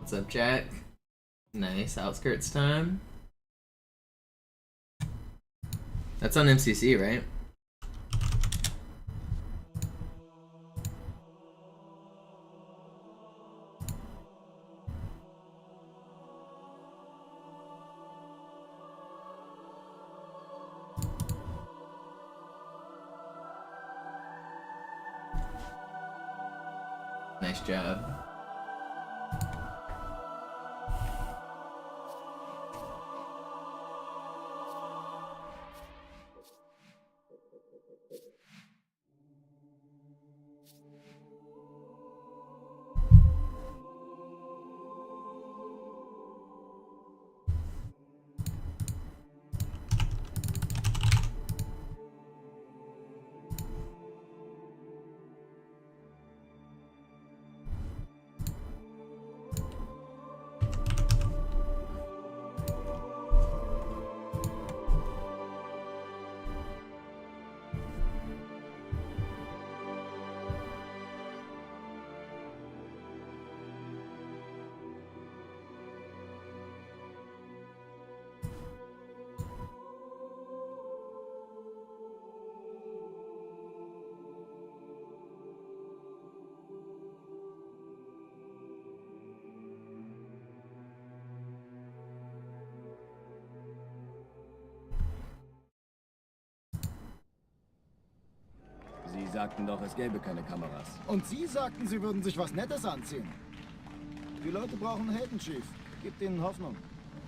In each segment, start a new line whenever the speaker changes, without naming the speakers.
What's up, Jack? Nice. Outskirts time. That's on MCC, right? Nice job.
Sie sagten doch, es gäbe keine Kameras.
Und Sie sagten, Sie würden sich was Nettes anziehen. Die Leute brauchen Helden, Chief. Gebt ihnen Hoffnung.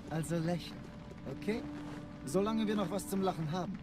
Also lächeln, okay? Solange wir noch was zum Lachen haben.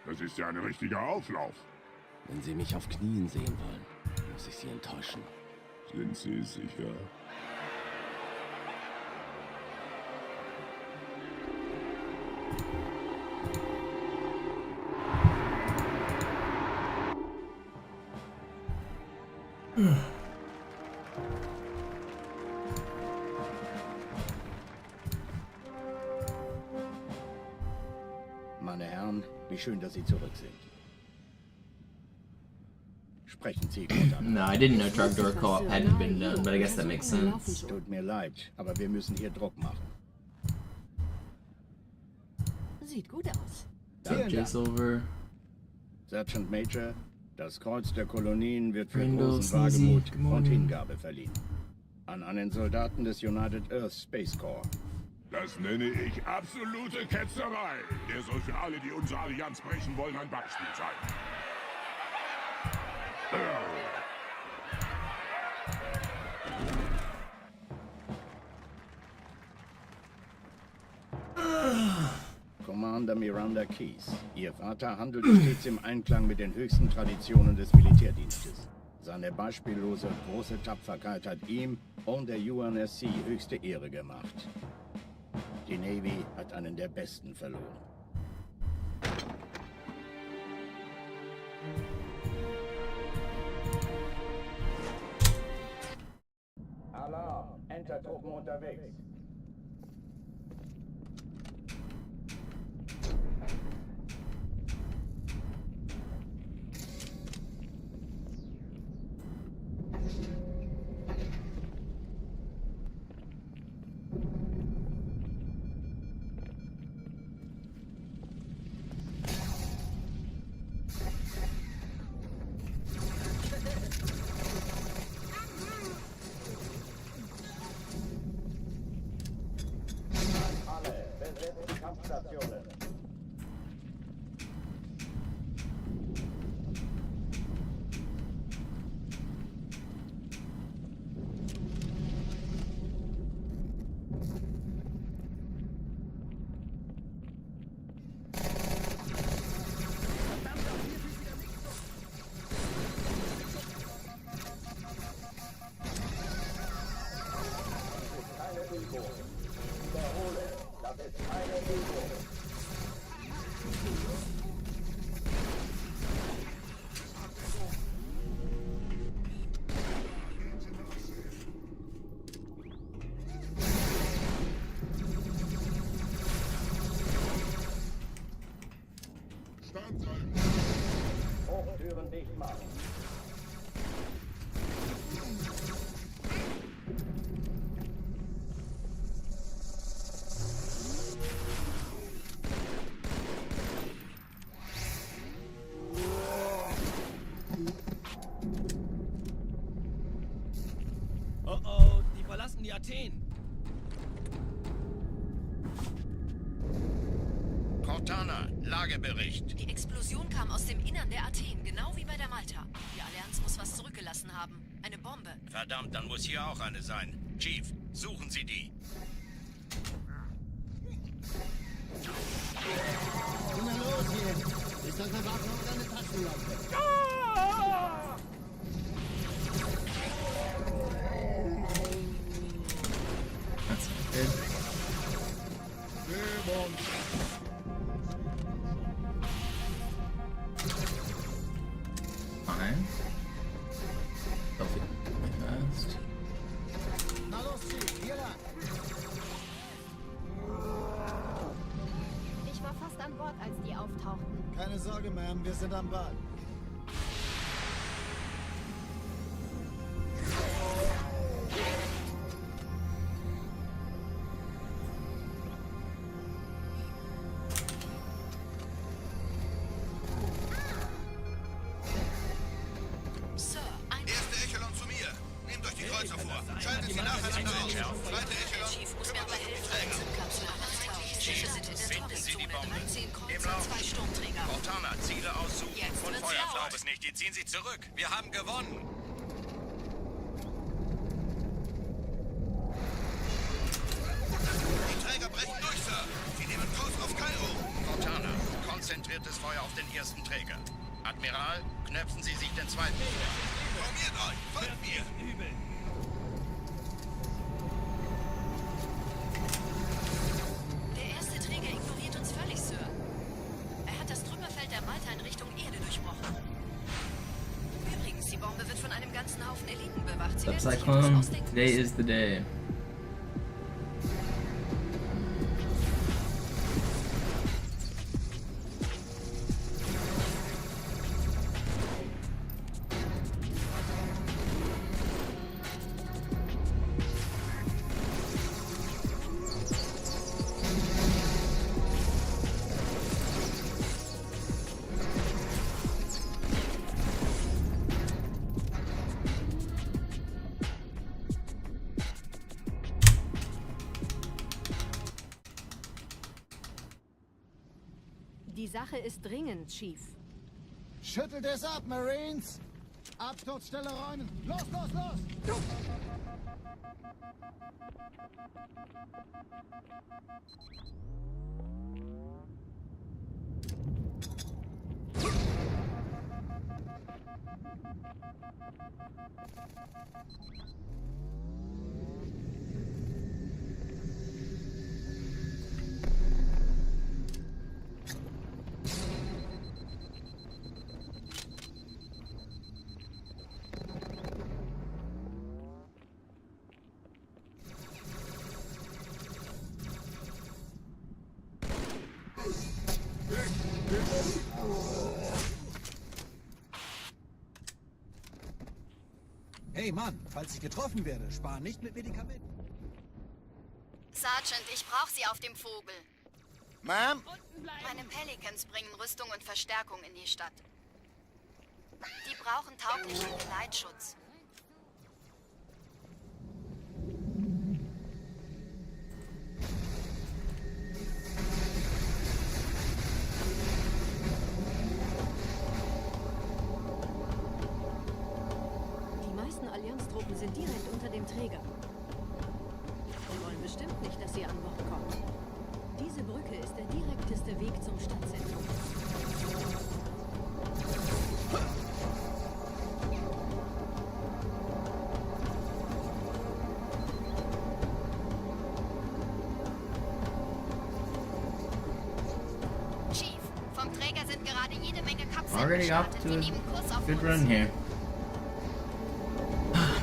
Das ist ja ein richtiger Auflauf.
Wenn Sie mich auf Knien sehen wollen, muss ich Sie enttäuschen.
Sind Sie sicher?
Meine Herren, wie schön, dass Sie zurück sind. Sprechen Sie, Kommandant.
No, I didn't know truck door co-op hadn't been done, but I guess that makes sense.
Tut mir leid, aber wir müssen hier Druck machen.
Sieht gut aus.
J Silver.
Sergeant Major, das Kreuz der Kolonien wird für
Ringo,
großen
Sneezy,
Wagemut
good
und
morning.
Hingabe verliehen. An einen Soldaten des United Earth Space Corps.
Das nenne ich absolute Ketzerei. Der soll für alle, die unsere Allianz brechen wollen, ein Beispiel sein.
Commander Miranda Keys. Ihr Vater handelte stets im Einklang mit den höchsten Traditionen des Militärdienstes. Seine beispiellose große Tapferkeit hat ihm und der UNSC höchste Ehre gemacht. Die Navy hat einen der besten verloren. Alarm! Entertruppen unterwegs. Türen dicht machen.
Oh oh, die verlassen die Athen.
Cortana, Lagebericht.
Die Explosion kam aus dem Innern der Athen, genau wie bei der Malta. Die Allianz muss was zurückgelassen haben. Eine Bombe.
Verdammt, dann muss hier auch eine sein. Chief, suchen Sie die.
Na los hier! Ist das eine Waffe oder eine Taschenlampe?
That's good. Fine. Selfie fast.
Na los, Chief, hier lang!
Ich war fast an Bord, als die auftauchten.
Keine Sorge, Ma'am, wir sind am Ball.
Sir, ein
Erste Echelon zu mir. Nehmt euch die Kreuzer vor. Schaltet sie nacheinander aus. Zweite Echelon,
Chief muss mir
kümmert
aber
euch um die
helfen.
Träger.
Zündkapsel austauschen. Schiffe sind in der
Finden Sie die
Torwegzone.
Bombe.
13
Im
Kreuzer,
Lauf.
2 Sturmträger.
Cortana, Ziele aussuchen
Jetzt
und
wird's
Feuer.
laut.
Glaub es nicht, die ziehen sich zurück. Wir haben gewonnen.
Die Träger brechen durch, Sir. Sie nehmen Kurs auf Kairo.
Cortana, konzentriertes Feuer auf den ersten Träger. Admiral, knöpfen Sie sich den zweiten vor.
Formiert euch. Folgt mir.
Übel.
Der erste Träger ignoriert uns völlig, Sir. Er hat das Trümmerfeld der Malta in Richtung Erde durchbrochen. Übrigens, die Bombe wird von einem ganzen Haufen Eliten bewacht. Sie werden sich etwas
Cyclone,
ausdenken
today
müssen.
is the day.
Die Sache ist dringend, Chief.
Schüttelt es ab, Marines! Absturzstelle räumen! Los, los, los!
Hey Mann, falls ich getroffen werde, spar nicht mit Medikamenten.
Sergeant, ich brauche Sie auf dem Vogel.
Ma'am?
Meine Pelicans bringen Rüstung und Verstärkung in die Stadt. Die brauchen tauglichen Geleitschutz.
Die meisten Allianztruppen sind direkt unter dem Träger. Wir wollen bestimmt nicht, dass sie an Bord kommen. Diese Brücke ist der direkteste Weg zum Stadtzentrum.
Chief, vom Träger sind gerade jede Menge Kapseln
Already off
gestartet.
to
Die
a
nehmen Kurs auf
good
uns.
run here.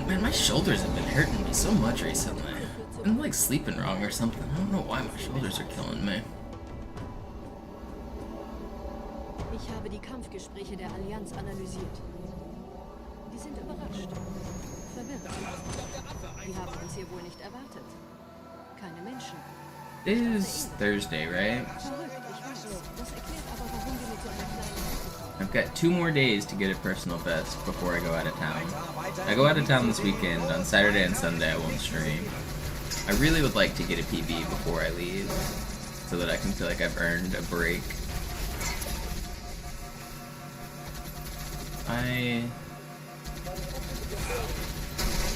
Man, my shoulders have been hurting me so much recently. I'm like sleeping wrong or something. I don't know why my shoulders are killing me.
Ich habe die Kampfgespräche der Allianz analysiert. Die sind überrascht. Verwirrt. Die haben uns hier wohl nicht erwartet. Keine Menschen.
It is Thursday, right?
Verrückt, ich weiß. Das erklärt aber, warum wir mit so einer kleinen...
I've got 2 more days to get a personal best before I go out of town. I go out of town this weekend. On Saturday and Sunday I won't stream. I really would like to get a PB before I leave, so that I can feel like I've earned a break.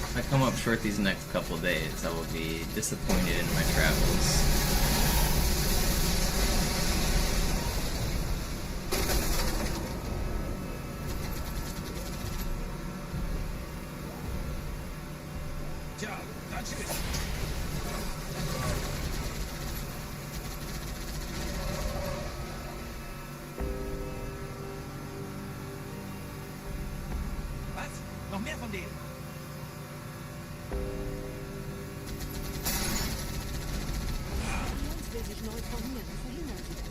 If I come up short these next couple days, I will be disappointed in my travels.
Tja, dann tschüss. Was? Noch mehr von denen?
Allianz will sich neu formieren. Verhindern Sie das.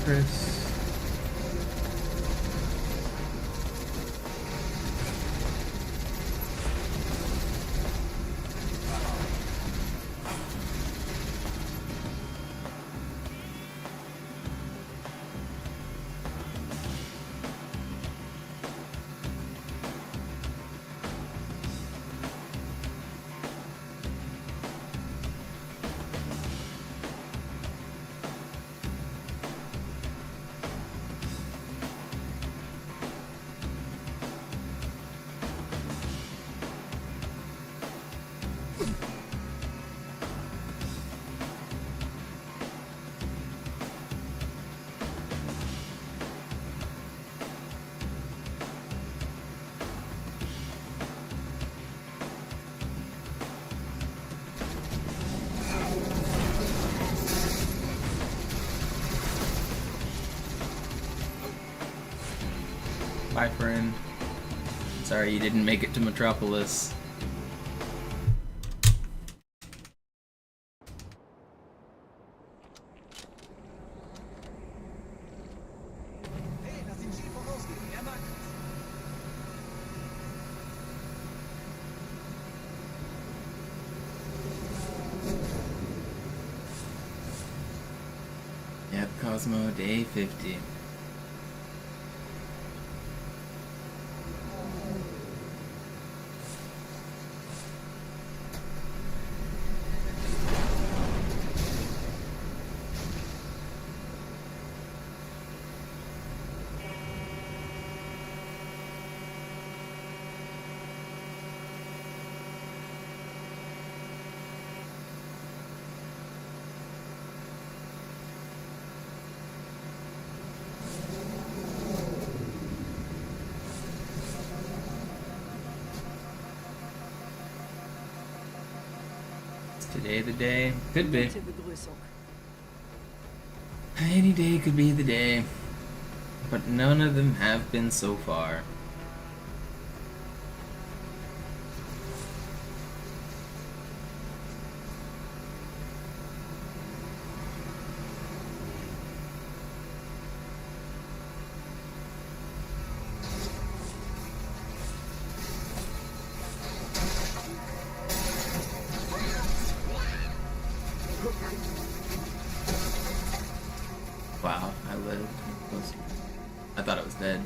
Chris. Bye, friend. Sorry you didn't make it to Metropolis.
Hey, lass den Chief vorausgehen. Er mag das.
Yep, Cosmo, day 50. Today the day? Could be.
Gute Begrüßung.
Any day could be the day. But none of them have been so far. Wow, I lived. I thought it was dead.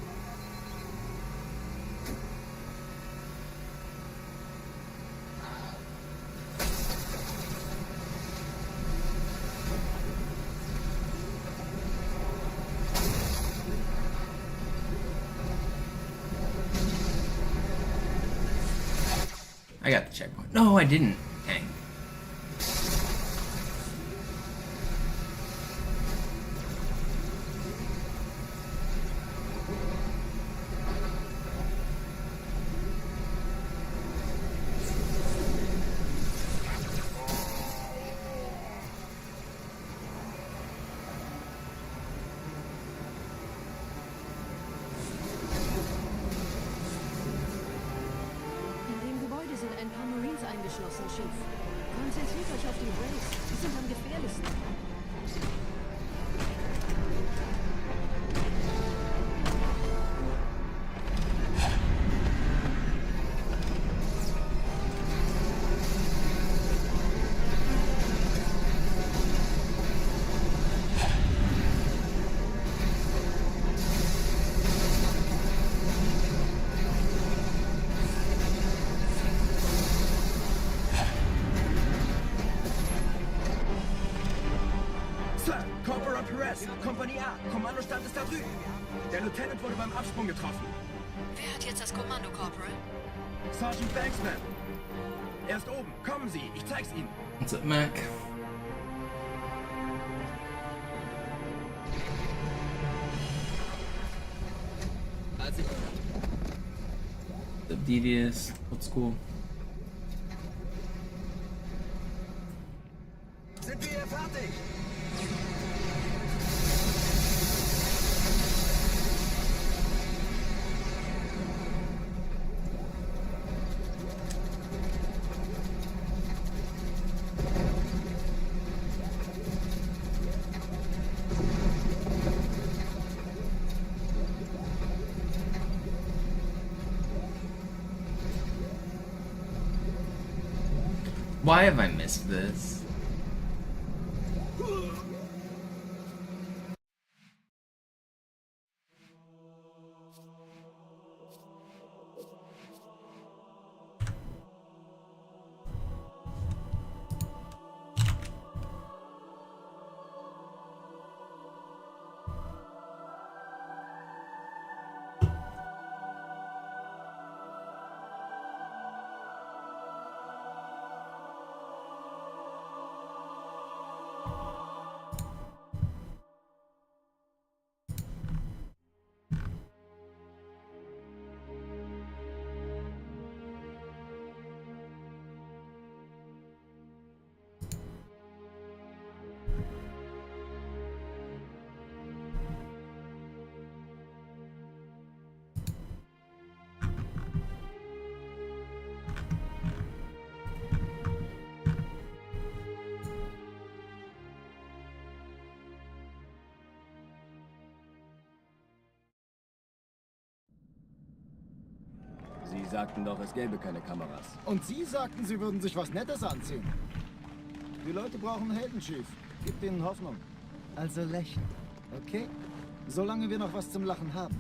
I got the checkpoint. No, I didn't. Dang.
Ein paar Marines eingeschlossen, Chief. Konzentriert euch auf die Race. Die sind am gefährlichsten.
Kommandostand ist da drüben. Der Lieutenant wurde beim Absprung getroffen.
Wer hat jetzt das Kommando, Corporal?
Sergeant Banksman. Er ist oben. Kommen Sie, ich zeig's Ihnen.
What's up, Mac? The devious. What's cool?
Sind wir hier fertig?
Why have I missed this?
Sie sagten doch, es gäbe keine Kameras.
Und Sie sagten, Sie würden sich was Nettes anziehen. Die Leute brauchen Helden, Chief. Gibt ihnen Hoffnung. Also lächeln, okay? Solange wir noch was zum Lachen haben.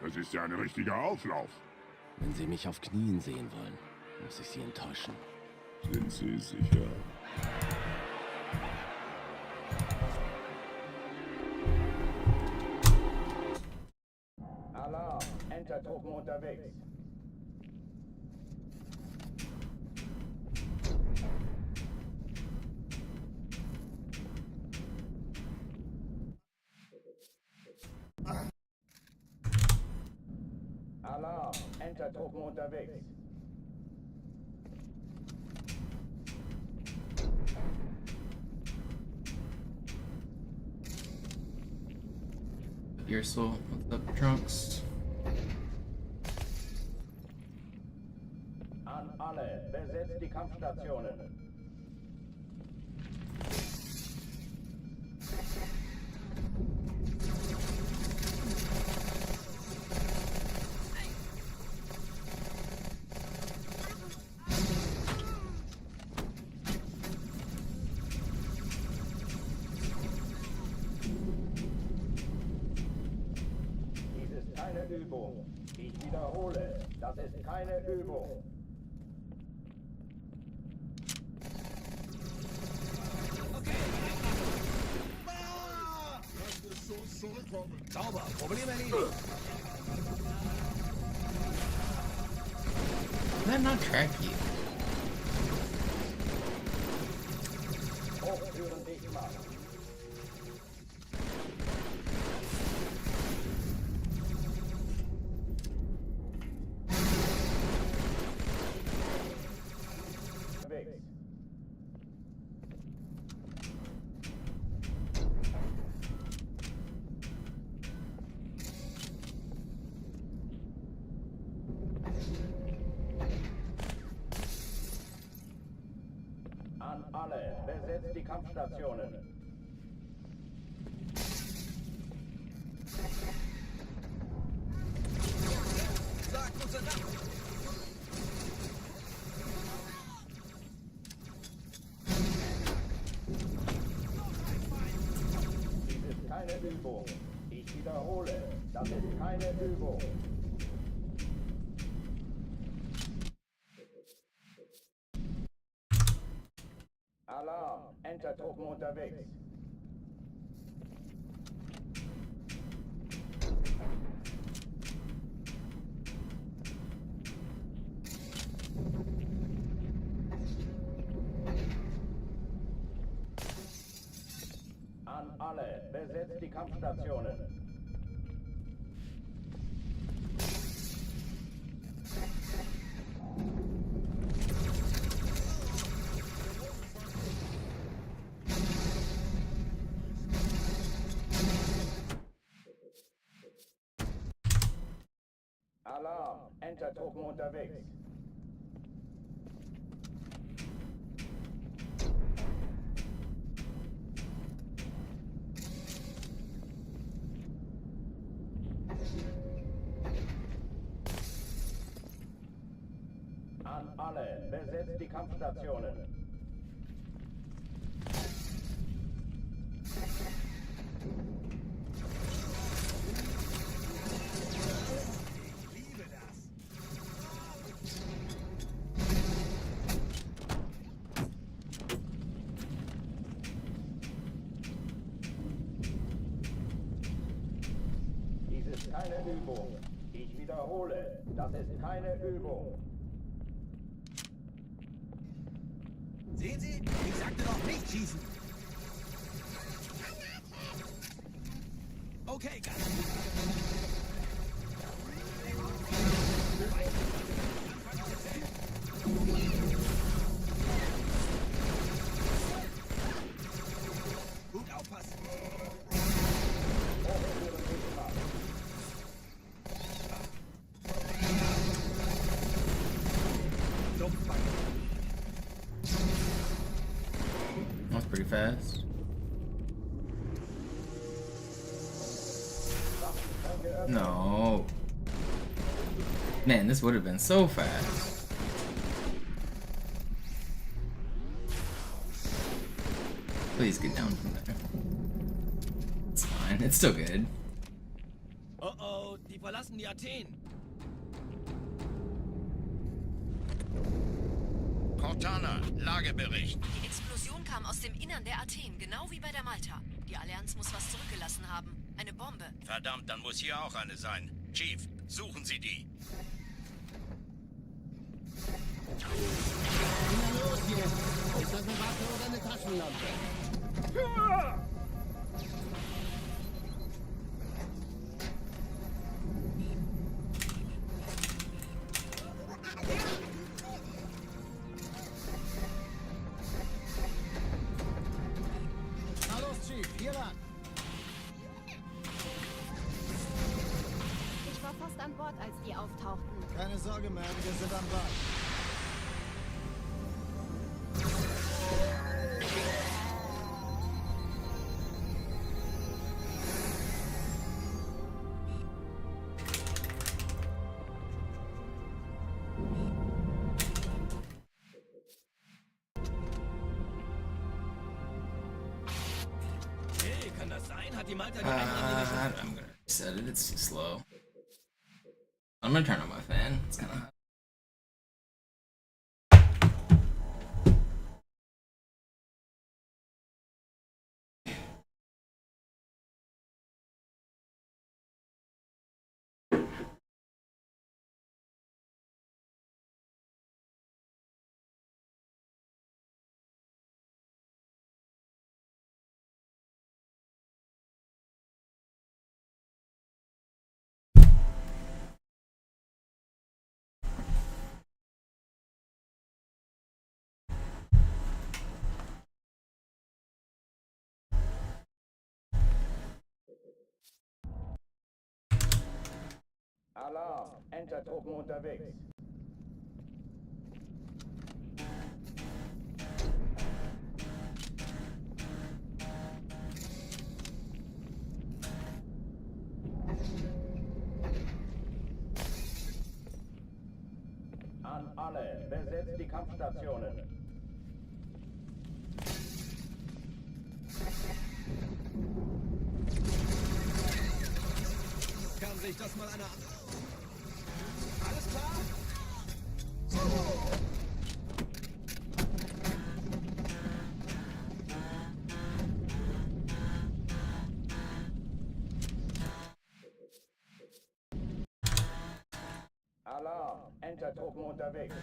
Das ist ja ein richtiger Auflauf.
Wenn Sie mich auf Knien sehen wollen, muss ich Sie enttäuschen.
Sind Sie sicher?
Alarm! Entertruppen unterwegs. Alarm! Entertruppen unterwegs.
Your soul. What's up, Trunks?
An alle, besetzt die Kampfstationen. Dies ist keine Übung. Ich wiederhole, das ist keine Übung.
Sauber, Problem erledigt.
Did that not track you?
Hochführen dich mal. Unterwegs. An alle, besetzt die Kampfstationen. Übung. Ich wiederhole, das ist keine Übung. Alarm, Entertruppen unterwegs. An alle, besetzt die Kampfstationen. Alarm, Entertruppen unterwegs. An alle, besetzt die Kampfstationen. Dies ist keine Übung. Ich wiederhole, das ist keine Übung.
Sehen Sie? Ich sagte doch nicht schießen. Okay, ganz gut. Gut aufpassen.
That's pretty fast. No. Man, this would have been so fast. Please get down from there. It's fine. It's still good.
Oh, die verlassen die Athen.
Cortana, Lagebericht.
Die Explosion kam aus dem Innern der Athen, genau wie bei der Malta. Die Allianz muss was zurückgelassen haben. Eine Bombe.
Verdammt, dann muss hier auch eine sein. Chief, suchen Sie die.
Los jetzt! Ist das eine Waffe oder eine Taschenlampe? Na los, Chief, hier lang!
Ich war fast an Bord, als die auftauchten.
Keine Sorge, Mann, wir sind am Ball.
Hey, kann das sein? Hat die Malta die Einladung?
I'm gonna reset it. It's too slow. I'm gonna turn on my fan. It's kind of hot.
Alarm, Entertruppen unterwegs. An alle, besetzt die Kampfstationen.
sich das mal einer an. Alles klar?
Alarm! Entertruppen unterwegs.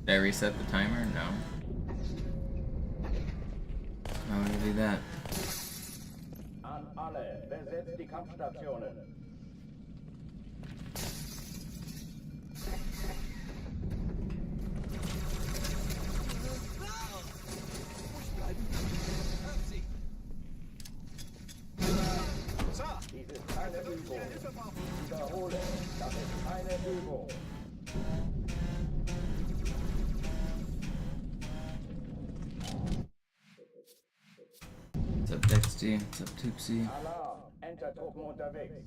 Did I reset the timer? No. How would I do that?
An alle, besetzt die Kampfstationen. Dies ist keine Übung. Wiederhole, das ist keine Übung.
What's up, Dexty? What's up, Toopsy?
Alarm! Entertruppen unterwegs.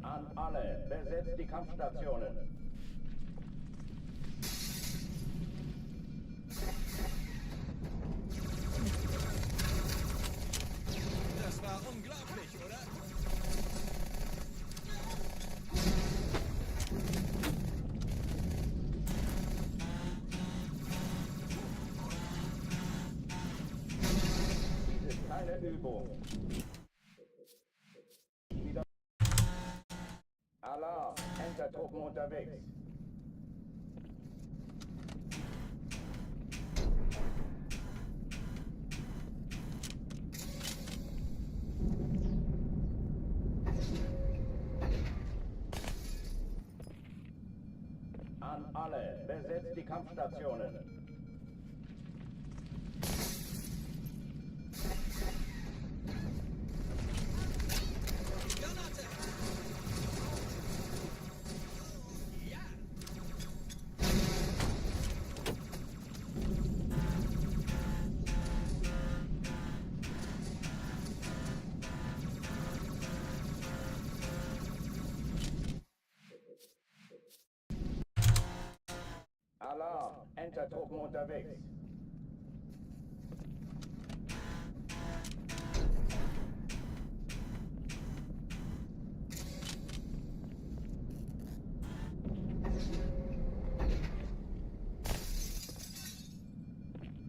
An alle, besetzt die Kampfstationen.
Das war unglaublich, oder?
Dies ist keine Übung. Wieder. Alarm! Entertruppen unterwegs. An alle, besetzt die Kampfstationen. Alarm! Entertruppen unterwegs.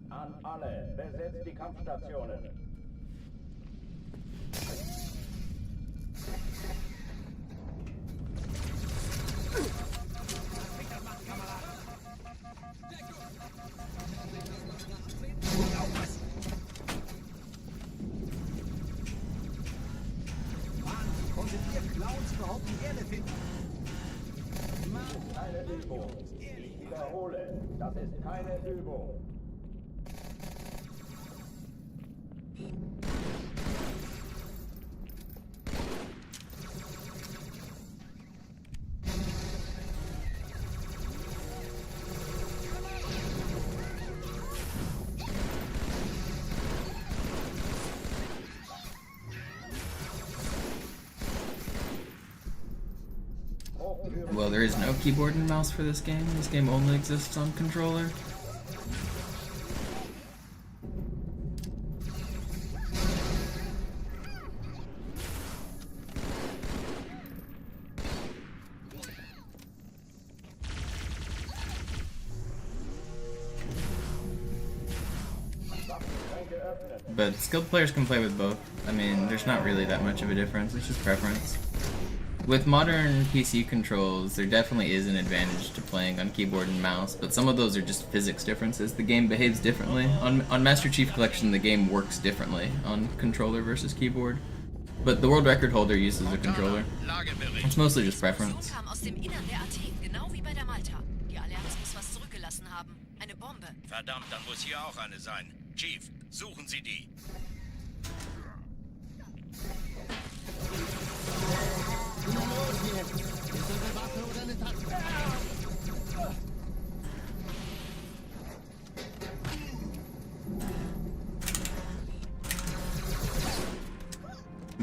An alle, besetzt die Kampfstationen.
Konntet ihr Clowns überhaupt die Erde finden?
Keine Übung. Ich wiederhole, das ist keine Übung.
Well, there is no keyboard and mouse for this game. This game only exists on controller. But skilled players can play with both. I mean, there's not really that much of a difference, it's just preference. With modern PC controls, there definitely is an advantage to playing on keyboard and mouse, but some of those are just physics differences. The game behaves differently. On Master Chief Collection, the game works differently on controller versus keyboard. But the world record holder uses a controller. It's mostly just preference.
Kam aus dem Innern der Athen, genau wie bei der Malta. Die Allianz muss was zurückgelassen haben. Eine Bombe.
Verdammt, dann muss hier auch eine sein. Chief, suchen Sie die.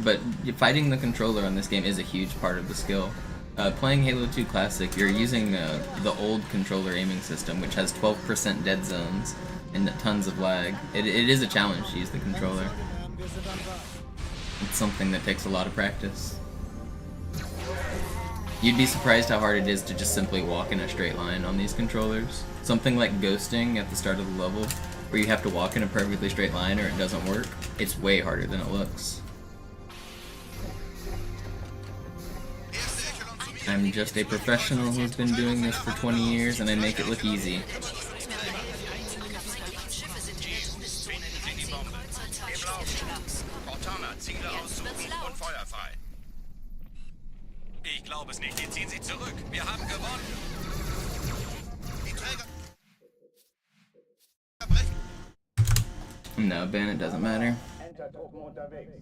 but fighting the controller on this game is a huge part of the skill. Playing Halo 2 Classic, you're using the old controller aiming system, which has 12% dead zones and tons of lag. It is a challenge to use the controller. It's something that takes a lot of practice. You'd be surprised how hard it is to just simply walk in a straight line on these controllers. Something like ghosting at the start of the level, where you have to walk in a perfectly straight line or it doesn't work, it's way harder than it looks. I'm just a professional who's been doing this for 20 years and I make it look easy.
Ich glaube es nicht. Die ziehen sie zurück. Wir haben gewonnen. Die Träger.
No, Ben, it doesn't matter.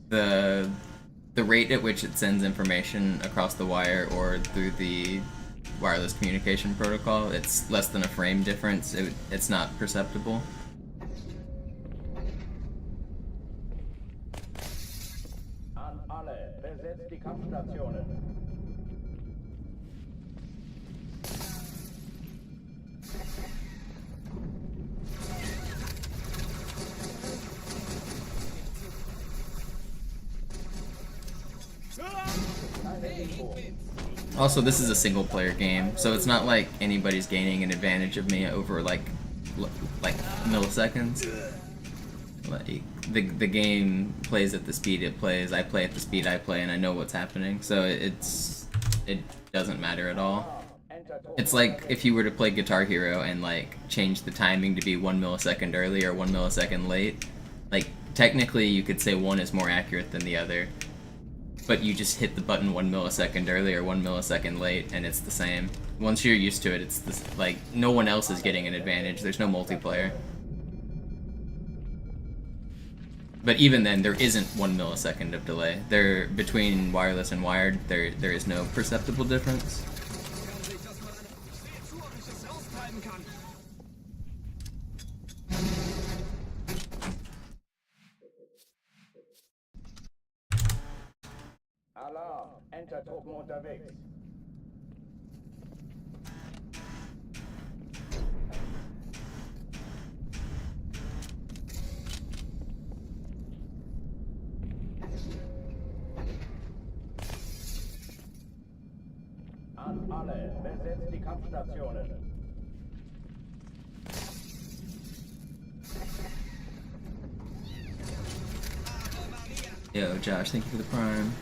The rate at which it sends information across the wire or through the wireless communication protocol, it's less than a frame difference. It's not perceptible.
An alle, besetzt die Kampfstationen.
Also, this is a single-player game, so it's not like anybody's gaining an advantage of me over like milliseconds. Like the game plays at the speed it plays, I play at the speed I play, and I know what's happening. So it doesn't matter at all. It's like if you were to play Guitar Hero and like change the timing to be 1 millisecond early or 1 millisecond late. Like technically, you could say one is more accurate than the other. But you just hit the button 1 millisecond early or 1 millisecond late, and it's the same. Once you're used to it, it's this, like no one else is getting an advantage. There's no multiplayer. But even then, there isn't 1 millisecond of delay. There, between wireless and wired, there is no perceptible difference.
Alarm, Entertruppen unterwegs. An alle, besetzt die Kampfstationen.
Yo, Josh, thank you for the prime.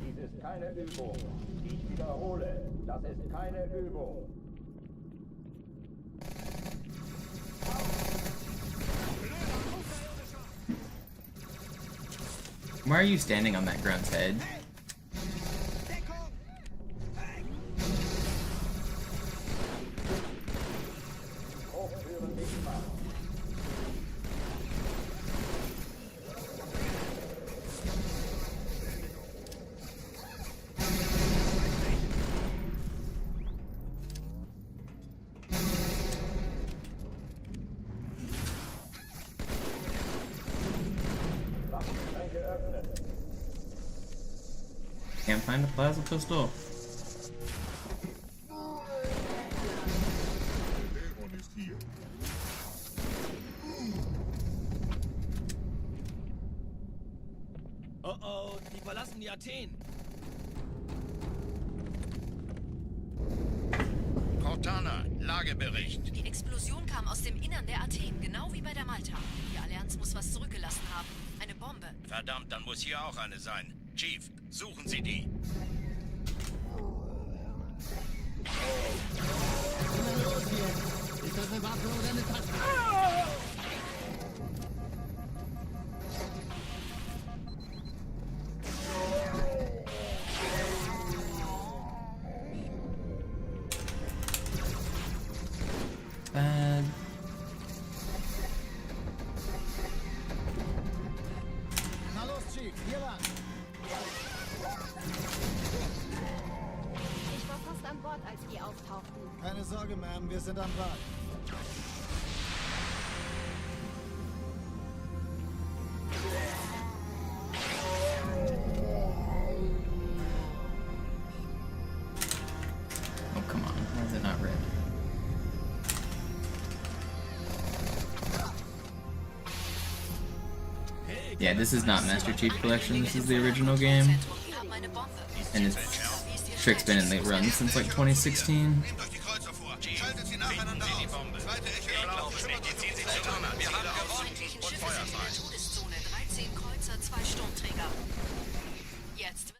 Dies ist keine Übung. Ich wiederhole, das ist keine Übung.
Why are you standing on that grunt's head? Can't find a plasma pistol.
Oh, die verlassen die Athen.
Cortana, Lagebericht.
Die Explosion kam aus dem Innern der Athen, genau wie bei der Malta. Die Allianz muss was zurückgelassen haben. Eine Bombe.
Verdammt, dann muss hier auch eine sein. Chief, suchen Sie die.
Ist das eine Waffe oder eine Tasse?
Bad.
Na los, Chief, hier lang.
Bord, als die auftauchten.
Keine Sorge, Ma'am, wir sind am Bad.
Oh, come on. Why is it not red? Yeah, this is not Master Chief Collection. This is the original game. And it's Trick's been in the run since like 2016.
Nehmt euch die Kreuzer vor. Schaltet sie nacheinander auf. Zweite Echo. Kümmert euch um die Türme. Wir haben gewonnen. Und Feuer frei.
Todeszone, 13 Kreuzer, 2 Sturmträger. Jetzt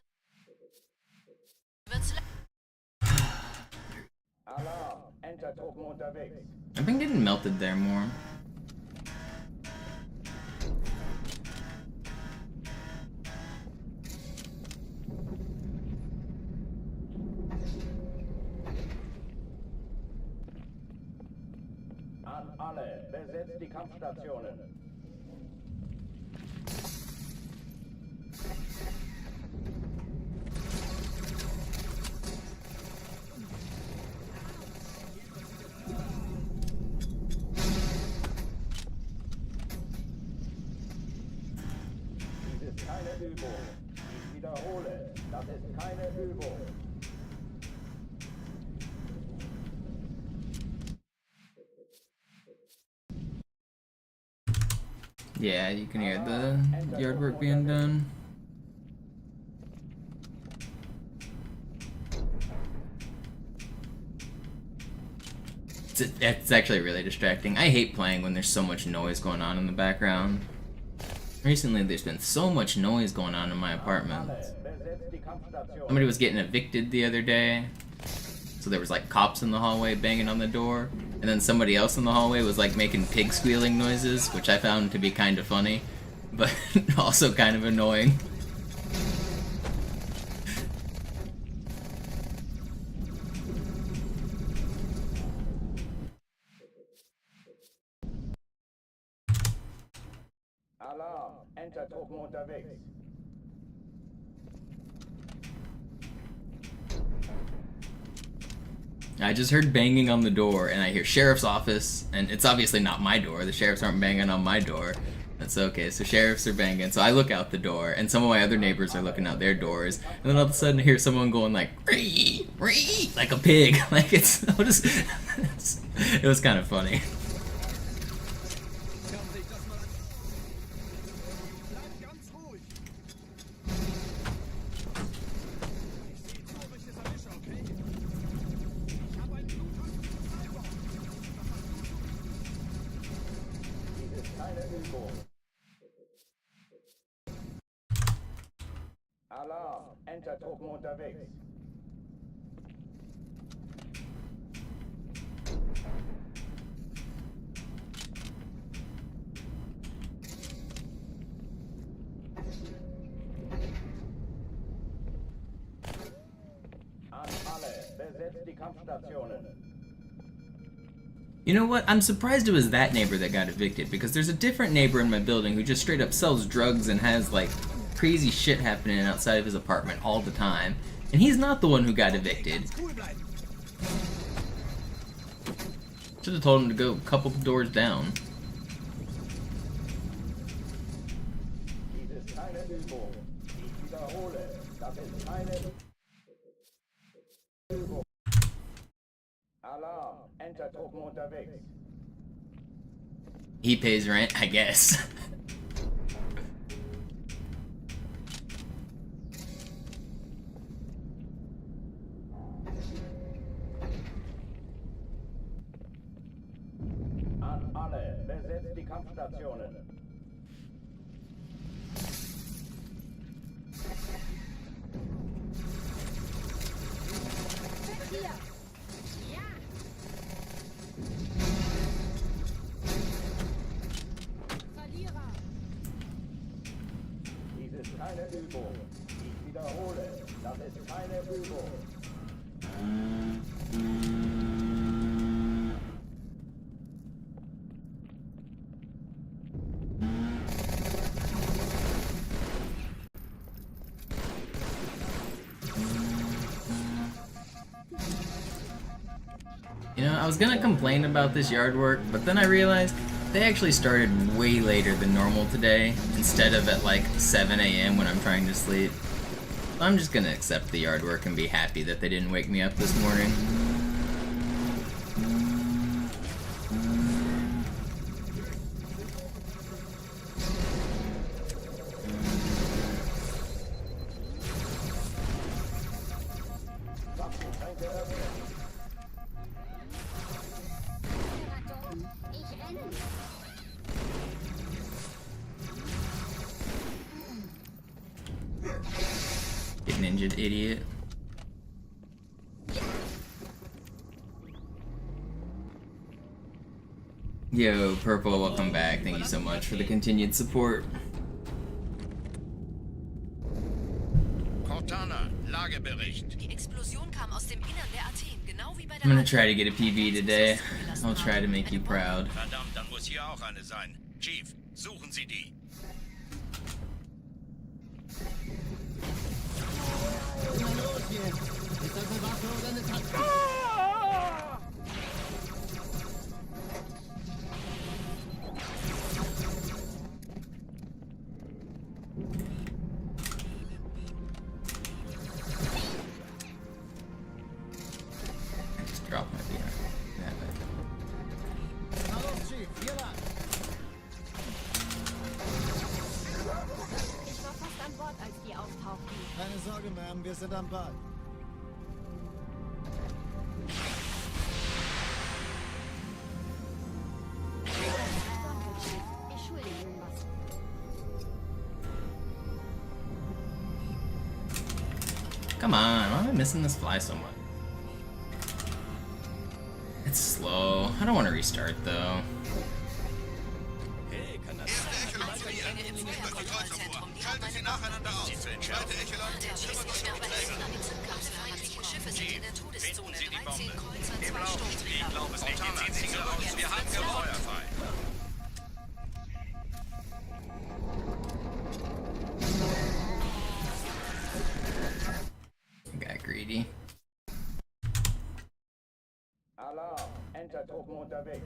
wird's
Alarm! Entertruppen unterwegs.
I've been getting melted there more.
An alle, besetzt die Kampfstationen. Dies ist keine Übung. Ich wiederhole, das ist keine Übung.
Yeah, you can hear the yard work being done. It's actually really distracting. I hate playing when there's so much noise going on in the background. Recently, there's been so much noise going on in my apartment. Somebody was getting evicted the other day, so there was like cops in the hallway banging on the door, and then somebody else in the hallway was like making pig squealing noises, which I found to be kind of funny, but also kind of annoying.
Alarm! Entertruppen unterwegs.
I just heard banging on the door, and I hear sheriff's office, and it's obviously not my door. The sheriffs aren't banging on my door. That's okay, so sheriffs are banging, so I look out the door, and some of my other neighbors are looking out their doors, and then all of a sudden I hear someone going like, ree, ree, like a pig. Like it was kind of funny.
Alarm! Entertruppen unterwegs. An alle, besetzt die Kampfstationen.
You know what? I'm surprised it was that neighbor that got evicted, because there's a different neighbor in my building who just straight up sells drugs and has like crazy shit happening outside of his apartment all the time, and he's not the one who got evicted. Should have told him to go a couple doors down.
Dies ist keine Übung. Ich wiederhole, das ist keine Übung. Alarm! Entertruppen unterwegs.
He pays rent, I guess.
An alle, besetzt die Kampfstationen. Dies ist keine Übung. Ich wiederhole, das ist keine Übung.
I was gonna complain about this yard work, but then I realized they actually started way later than normal today, instead of at like 7 a.m. when I'm trying to sleep. So I'm just gonna accept the yard work and be happy that they didn't wake me up this morning. Get an injured idiot. Yo, Purple, welcome back. Thank you so much for the continued support.
Cortana, Lagebericht.
Die Explosion kam aus dem Innern der Athen, genau wie bei der
I'm gonna try to get a PB today. I'll try to make you proud.
Verdammt, dann muss hier auch eine sein. Chief, suchen Sie die.
Just drop my beer.
Na los, Chief, hier lang.
Ich war fast an Bord, als die auftauchten.
Keine Sorge, Ma'am, wir sind am Ball.
Ich schulde Ihnen was.
Come on, why am I missing this fly so much? It's slow. I don't want to restart though.
Hey, kann das sein?
Im Feuerkontrollzentrum. Die haben
Schaltet sie nacheinander auf. Zweite Echelon,
Der schießt nicht mehr bei Kampf. Feindliche Schiffe sind in der Todeszone. 13 Kreuzer, 2
Ich
Sturmträger.
glaube es nicht. Jetzt ziehen Sie raus. Wir haben Feuer frei.
Got greedy.
Alarm, Enter-Truppen unterwegs.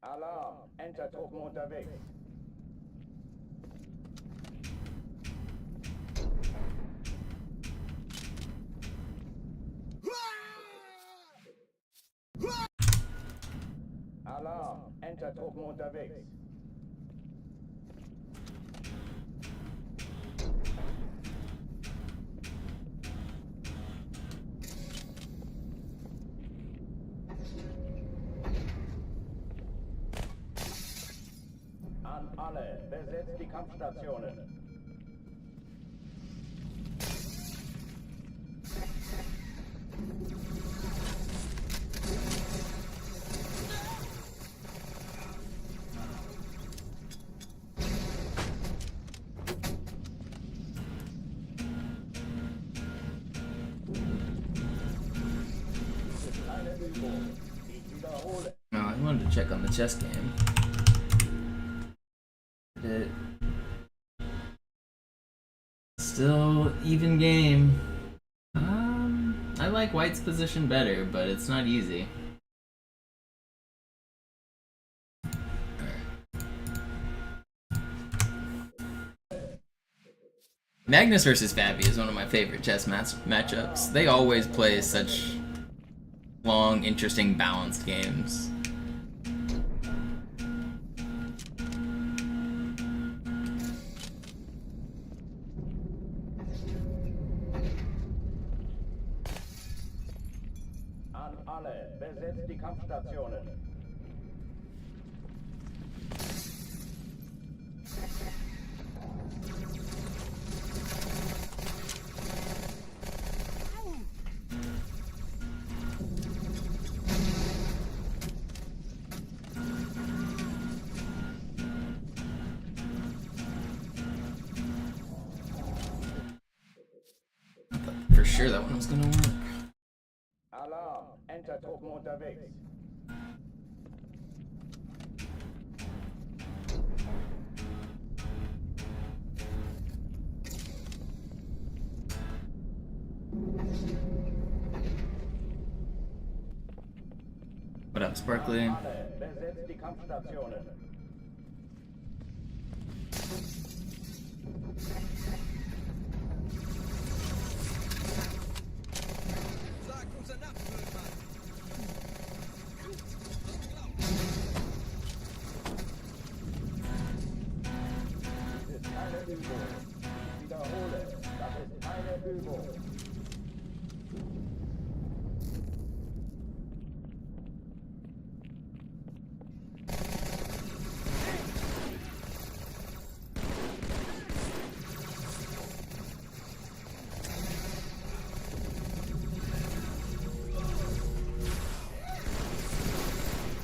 Alarm, Enter-Truppen unterwegs. Alarm, Enter-Truppen unterwegs. An alle, besetzt die Kampfstationen.
No, I wanted to check on the chess game. It still even game. I like White's position better, but it's not easy. Magnus versus Fabi is one of my favorite chess matchups. They always play such long, interesting, balanced games.
An alle, besetzt die Kampfstationen.
For sure that one was gonna work.
Alarm, Enter-Truppen unterwegs.
What up, Sparkly?
Besetzt die Kampfstationen.
Sagt unser Nachtwürmer.
Das ist keine Übung. Ich wiederhole, das ist keine Übung.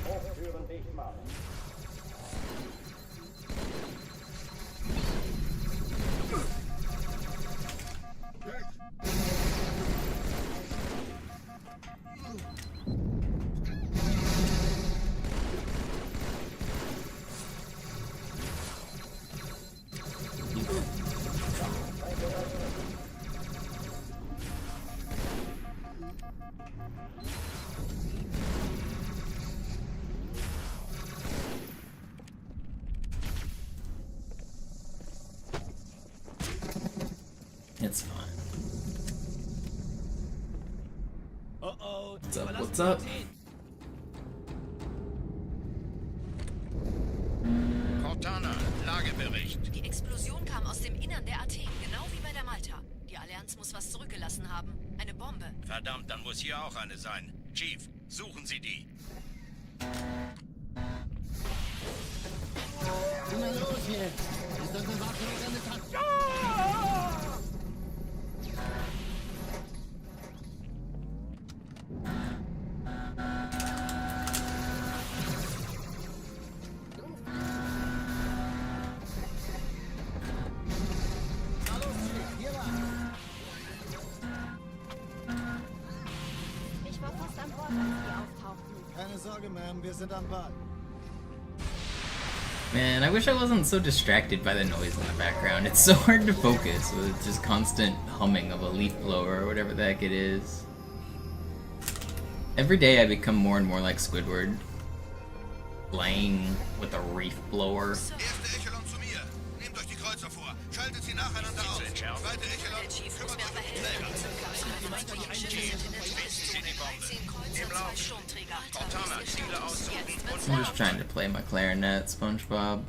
Hochtüren dicht machen.
It's fine.
Oh,
What's up? What's up?
Cortana, Lagebericht.
Die Explosion kam aus dem Innern der Athen, genau wie bei der Malta. Die Allianz muss was zurückgelassen haben. Eine Bombe.
Verdammt, dann muss hier auch eine sein. Chief, suchen Sie die.
Na los jetzt! Ist das eine Waffe oder eine Tasse? Na los, Chief, hier lang!
Ich war fast an Bord, als die auftauchten.
Keine Sorge, Ma'am, wir sind am Ball.
Man, I wish I wasn't so distracted by the noise in the background. It's so hard to focus with just constant humming of a leaf blower or whatever the heck it is. Every day I become more and more like Squidward, playing with a reef blower.
Erste Echelon zu mir. Nehmt euch die Kreuzer vor. Schaltet sie nacheinander auf. Zweite
Der
Echelon,
Chief muss
kümmert
mir
euch um
aber helfen.
Träger.
Schützen Sie die Bombe. 10 Kreuzer, 2 Sturmträger.
Cortana, Ziele aussuchen und
I'm just trying to play my clarinet, SpongeBob.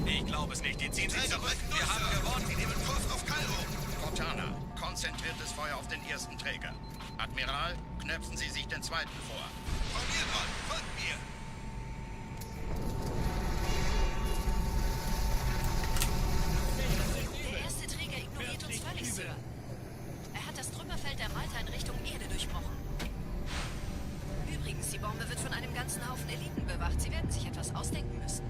Ich glaube es nicht. Die ziehen sich zurück. Wir haben gewonnen.
Wir nehmen Kurs auf Kairo. Cortana, konzentriertes Feuer auf den ersten Träger. Admiral, knöpfen Sie sich den zweiten vor. Von mir, Mann, folgt mir.
Der erste Träger ignoriert uns völlig, Sir. Er hat das Trümmerfeld der Malta in Richtung Erde durchbrochen. Übrigens, die Bombe wird von einem ganzen Haufen Eliten bewacht. Sie werden sich etwas ausdenken müssen.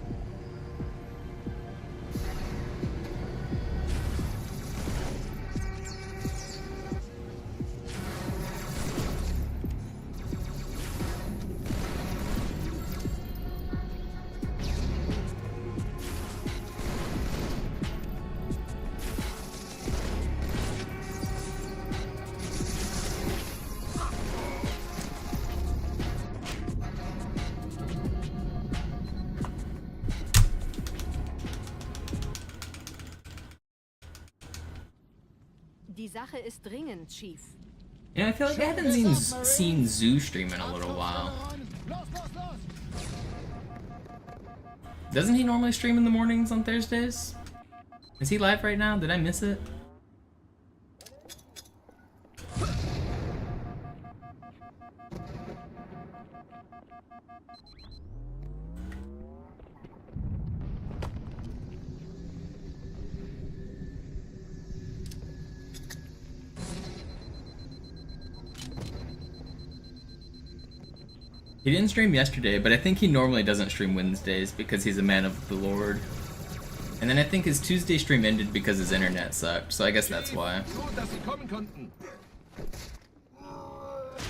Die Sache ist dringend, Chief.
You know, I feel like I haven't seen Zoo stream in a little while.
Los, los, los!
Doesn't he normally stream in the mornings on Thursdays? Is he live right now? Did I miss it? He didn't stream yesterday, but I think he normally doesn't stream Wednesdays because he's a man of the Lord. And then I think his Tuesday stream ended because his internet sucked, so I guess that's why.
Gut, dass Sie kommen konnten.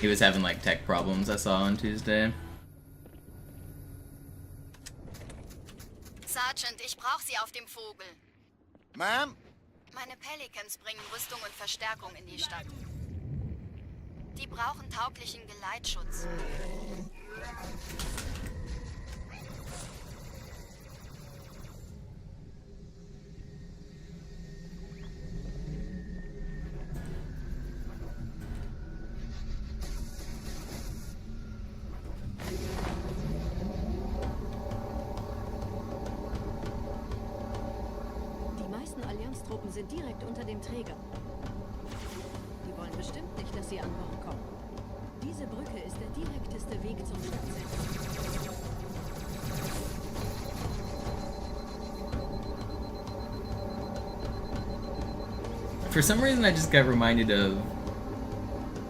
He was having like tech problems I saw on Tuesday.
Sergeant, ich brauche Sie auf dem Vogel.
Ma'am?
Meine Pelicans bringen Rüstung und Verstärkung in die Stadt. Die brauchen tauglichen Geleitschutz.
Die meisten Allianztruppen sind direkt unter dem Träger. Die wollen bestimmt nicht, dass sie an Bord kommen. Diese Brücke ist der direkteste Weg zum Stadtzentrum.
For some reason, I just got reminded of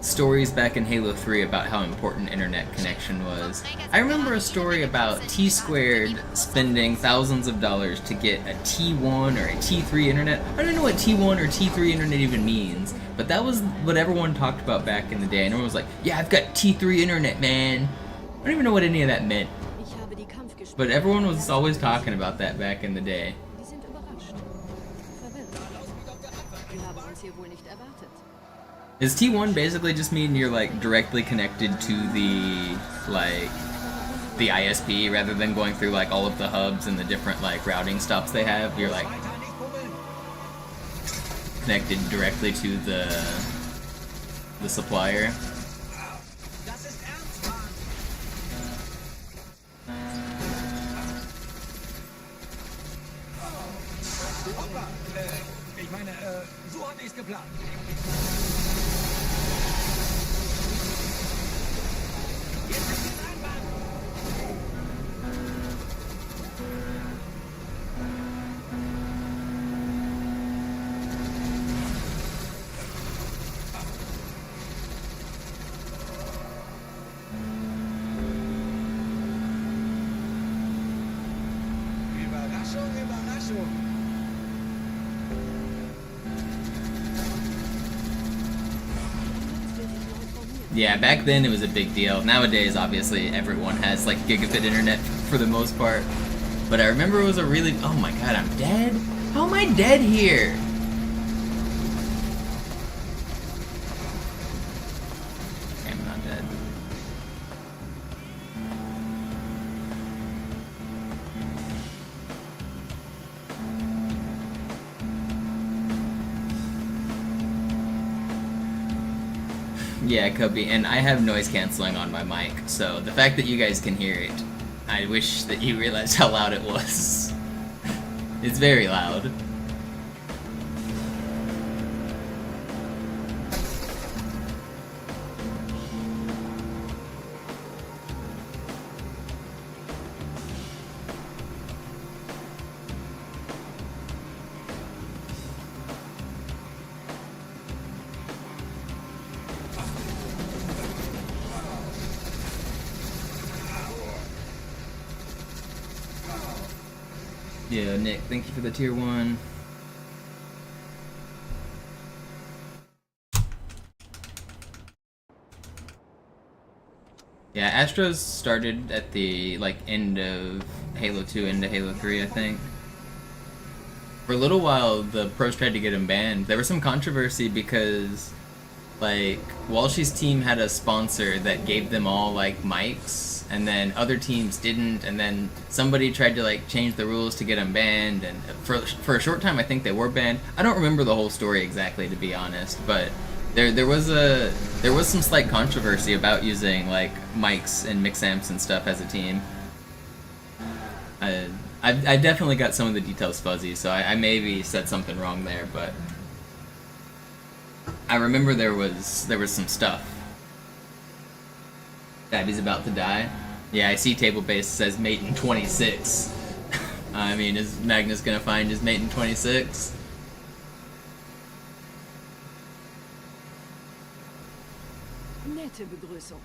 stories back in Halo 3 about how important internet connection was. I remember a story about T-Squared spending thousands of dollars to get a T1 or a T3 internet. I don't know what T1 or T3 internet even means, but that was what everyone talked about back in the day. And everyone was like, yeah, I've got T3 internet, man. I don't even know what any of that meant. But everyone was always talking about that back in the day. Does T1 basically just mean you're like directly connected to the the ISP rather than going through like all of the hubs and the different like routing stops they have? You're like connected directly to the supplier.
Ich meine, so hatte ich's geplant. Jetzt ist die Einbahn. Überraschung, Überraschung.
Yeah, back then it was a big deal. Nowadays, obviously, everyone has like gigabit internet for the most part. But I remember it was a really... Oh my god, I'm dead? How am I dead here? Okay, I'm not dead. Yeah, Cubby, and I have noise canceling on my mic, so the fact that you guys can hear it, I wish that you realized how loud it was. It's very loud. Yeah, Nick, thank you for the tier 1. Yeah, Astros started at the end of Halo 2 into Halo 3, I think. For a little while, the pros tried to get him banned. There was some controversy because, Walshy's team had a sponsor that gave them all, mics, and then other teams didn't, and then somebody tried to, change the rules to get them banned, and for a short time, I think they were banned. I don't remember the whole story exactly, to be honest, but there was some slight controversy about using, mics and mix amps and stuff as a team. I definitely got some of the details fuzzy, so I maybe said something wrong there, but I remember there was some stuff. Dabby's about to die. Yeah, I see table base says mate in 26. I mean, is Magnus gonna find his mate in 26?
Nette Begrüßung.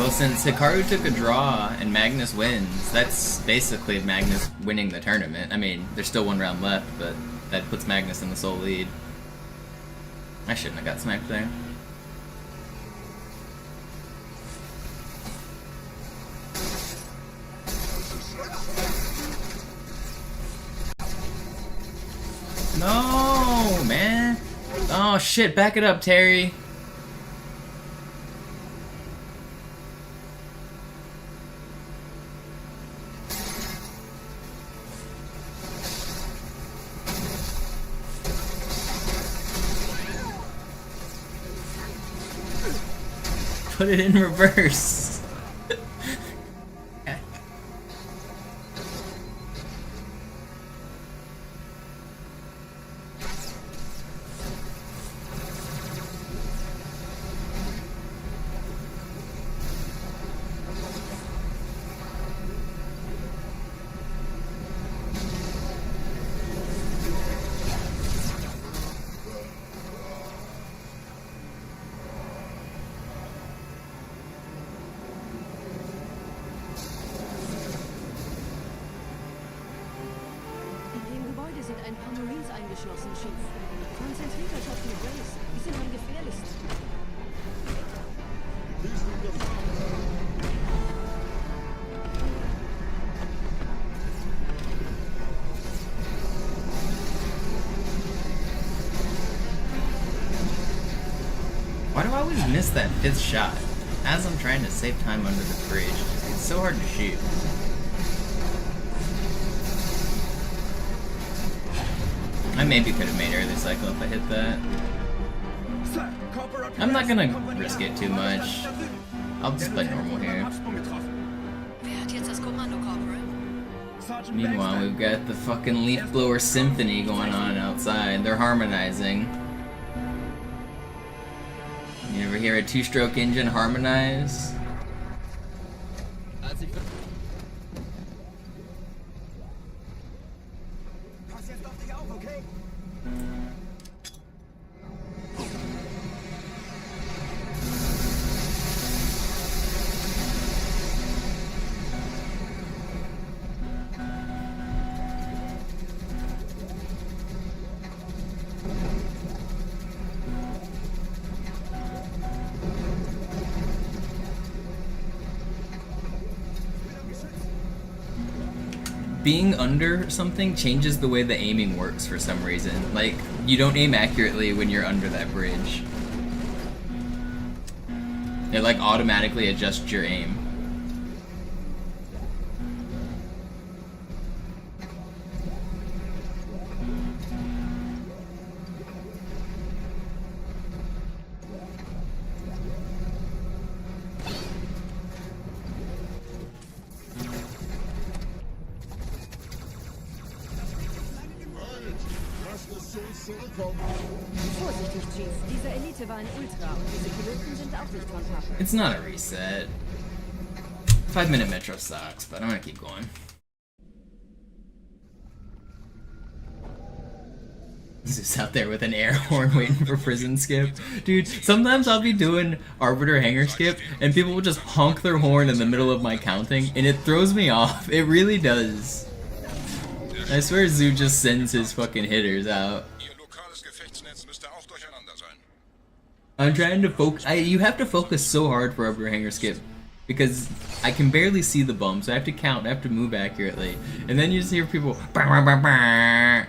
Well, since Hikaru took a draw and Magnus wins, that's basically Magnus winning the tournament. I mean, there's still one round left, but that puts Magnus in the sole lead. I shouldn't have got sniped there. No, man. Oh shit, back it up, Terry. Put it in reverse.
Ein paar Marines eingeschlossen, Chief. Konzentriert euch auf die Race. Die sind am gefährlichsten.
Why do I always miss that 5th shot? As I'm trying to save time under the bridge. It's so hard to shoot. I maybe could have made early cycle if I hit that. I'm not gonna risk it too much. I'll just play normal here. Meanwhile, we've got the fucking leaf blower symphony going on outside. They're harmonizing. You ever hear a 2-stroke engine harmonize? Being under something changes the way the aiming works for some reason. Like, you don't aim accurately when you're under that bridge. It like automatically adjusts your aim.
Vorsichtig, Chief. Diese Elite war ein Ultra und diese Piloten sind auch nicht von Pappe.
It's not a reset. 5-minute metro sucks, but I'm gonna keep going. Zeus out there with an air horn waiting for prison skip. Dude, sometimes I'll be doing Arbiter Hanger skip and people will just honk their horn in the middle of my counting and it throws me off. It really does. I swear Zoo just sends his fucking hitters out. I'm trying to focus. You have to focus so hard for Arbiter Hanger skip because I can barely see the bumps. I have to count, I have to move accurately. And then you just hear people bah, bah, bah, bah.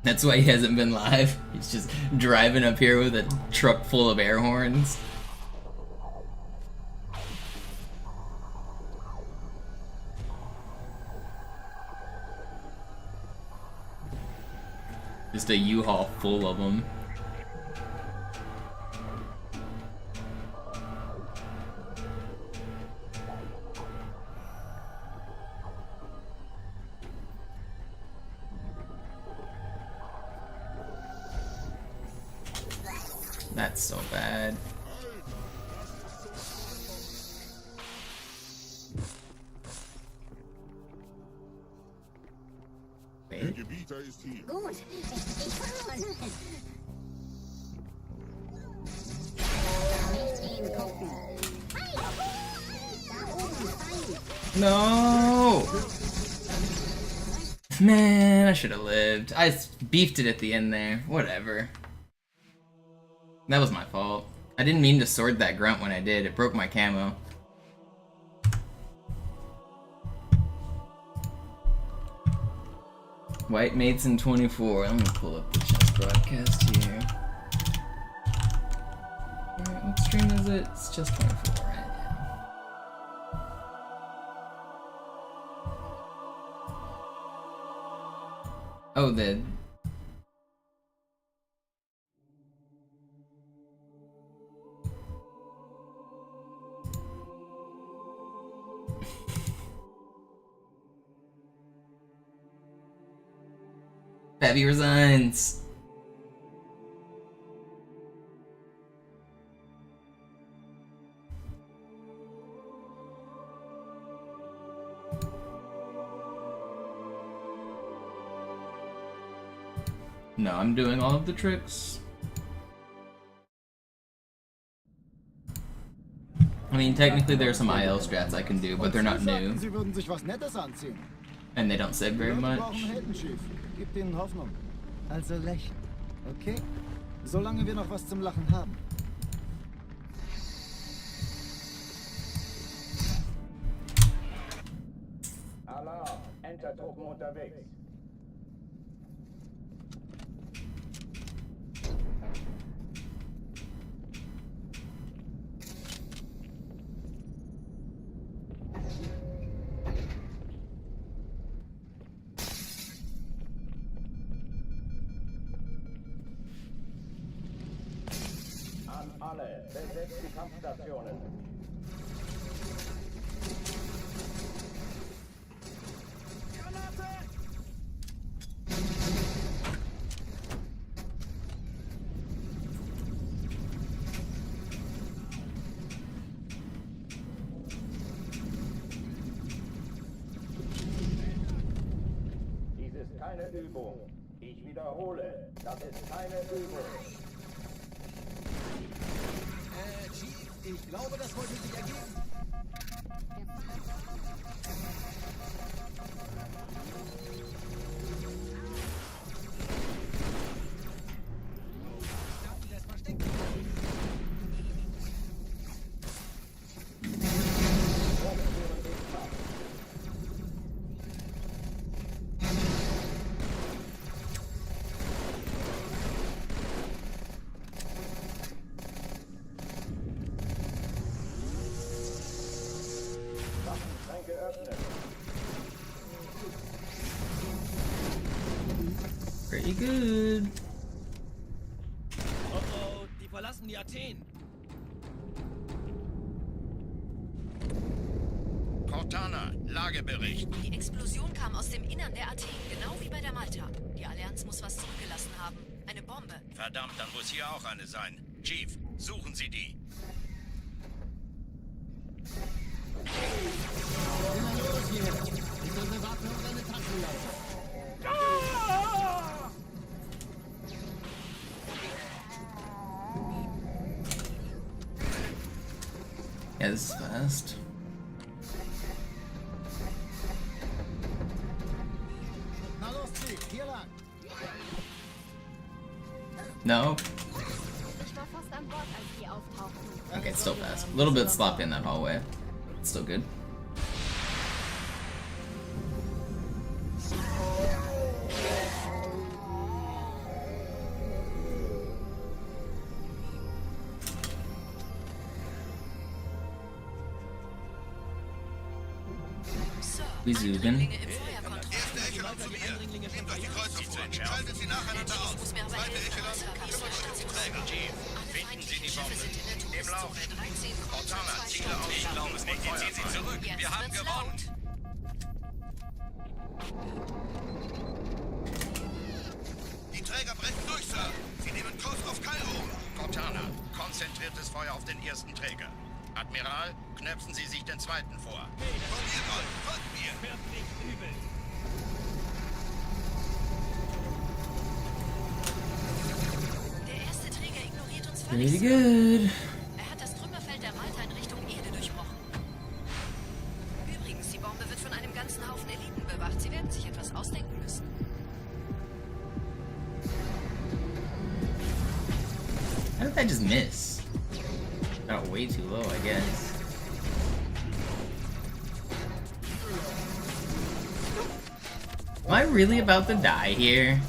That's why he hasn't been live. He's just driving up here with a truck full of air horns. Just a U-Haul full of them. That's so bad.
Der Gebieter ist hier.
Gut, ich komme. Nicht hingucken. Hey, da oben, Feind.
No! Man, I should have lived. I beefed it at the end there. Whatever. That was my fault. I didn't mean to sword that grunt when I did. It broke my camo. White Mates in 24. Let me pull up the chess broadcast here. Alright, what stream is it? It's just 24 right now. Oh, the... Fabby resigns. No, I'm doing all of the tricks. I mean, technically there are some IL strats I can do, but they're not new.
Sie würden sich was Nettes anziehen.
And they don't save very
Die Leute
much.
brauchen Helden, Chief. Gib ihnen Hoffnung. Also lächeln. Okay? Solange wir noch was zum Lachen haben.
Alarm, Entertruppen unterwegs. An alle, besetzt die Kampfstationen. Dies ist keine Übung. Ich wiederhole, das ist keine Übung.
Chief, ich glaube, das wollte sich ergeben. Ich dachte, das versteckt.
Pretty good.
Oh, die verlassen die Athen.
Cortana, Lagebericht.
Die Explosion kam aus dem Innern der Athen, genau wie bei der Malta. Die Allianz muss was zurückgelassen haben. Eine Bombe.
Verdammt, dann muss hier auch eine sein. Chief, suchen Sie die.
Yeah, this is fast.
Na los, Chief, hier lang.
No.
Ich war fast an Bord, als die auftauchten.
Okay, it's still fast. A little bit sloppy in that hallway, but it's still good. Wir suchen.
Erste Echelon zu mir. Nehmt euch die Kreuzer vor. Schaltet sie nacheinander auf. Zweite Echelon, kümmert euch um die Träger. Chief, finden Sie die Bombe. Im Lauf. Cortana, Ziele auf. Ich glaube es nicht. Ziehen Sie zurück. Wir haben gewonnen. Die Träger brechen durch, Sir. Sie nehmen Kurs auf Kairo. Cortana, konzentriertes Feuer auf den ersten Träger. Admiral, knöpfen Sie sich den zweiten vor. Von mir, Mann, folgt mir!
Hört nicht übel.
Der erste Träger ignoriert uns
Pretty
völlig.
good.
Er hat das Trümmerfeld der Malta in Richtung Erde durchbrochen. Übrigens, die Bombe wird von einem ganzen Haufen Eliten bewacht. Sie werden sich etwas ausdenken müssen.
How did that just miss? Got way too low, I guess. Am I really about to die here?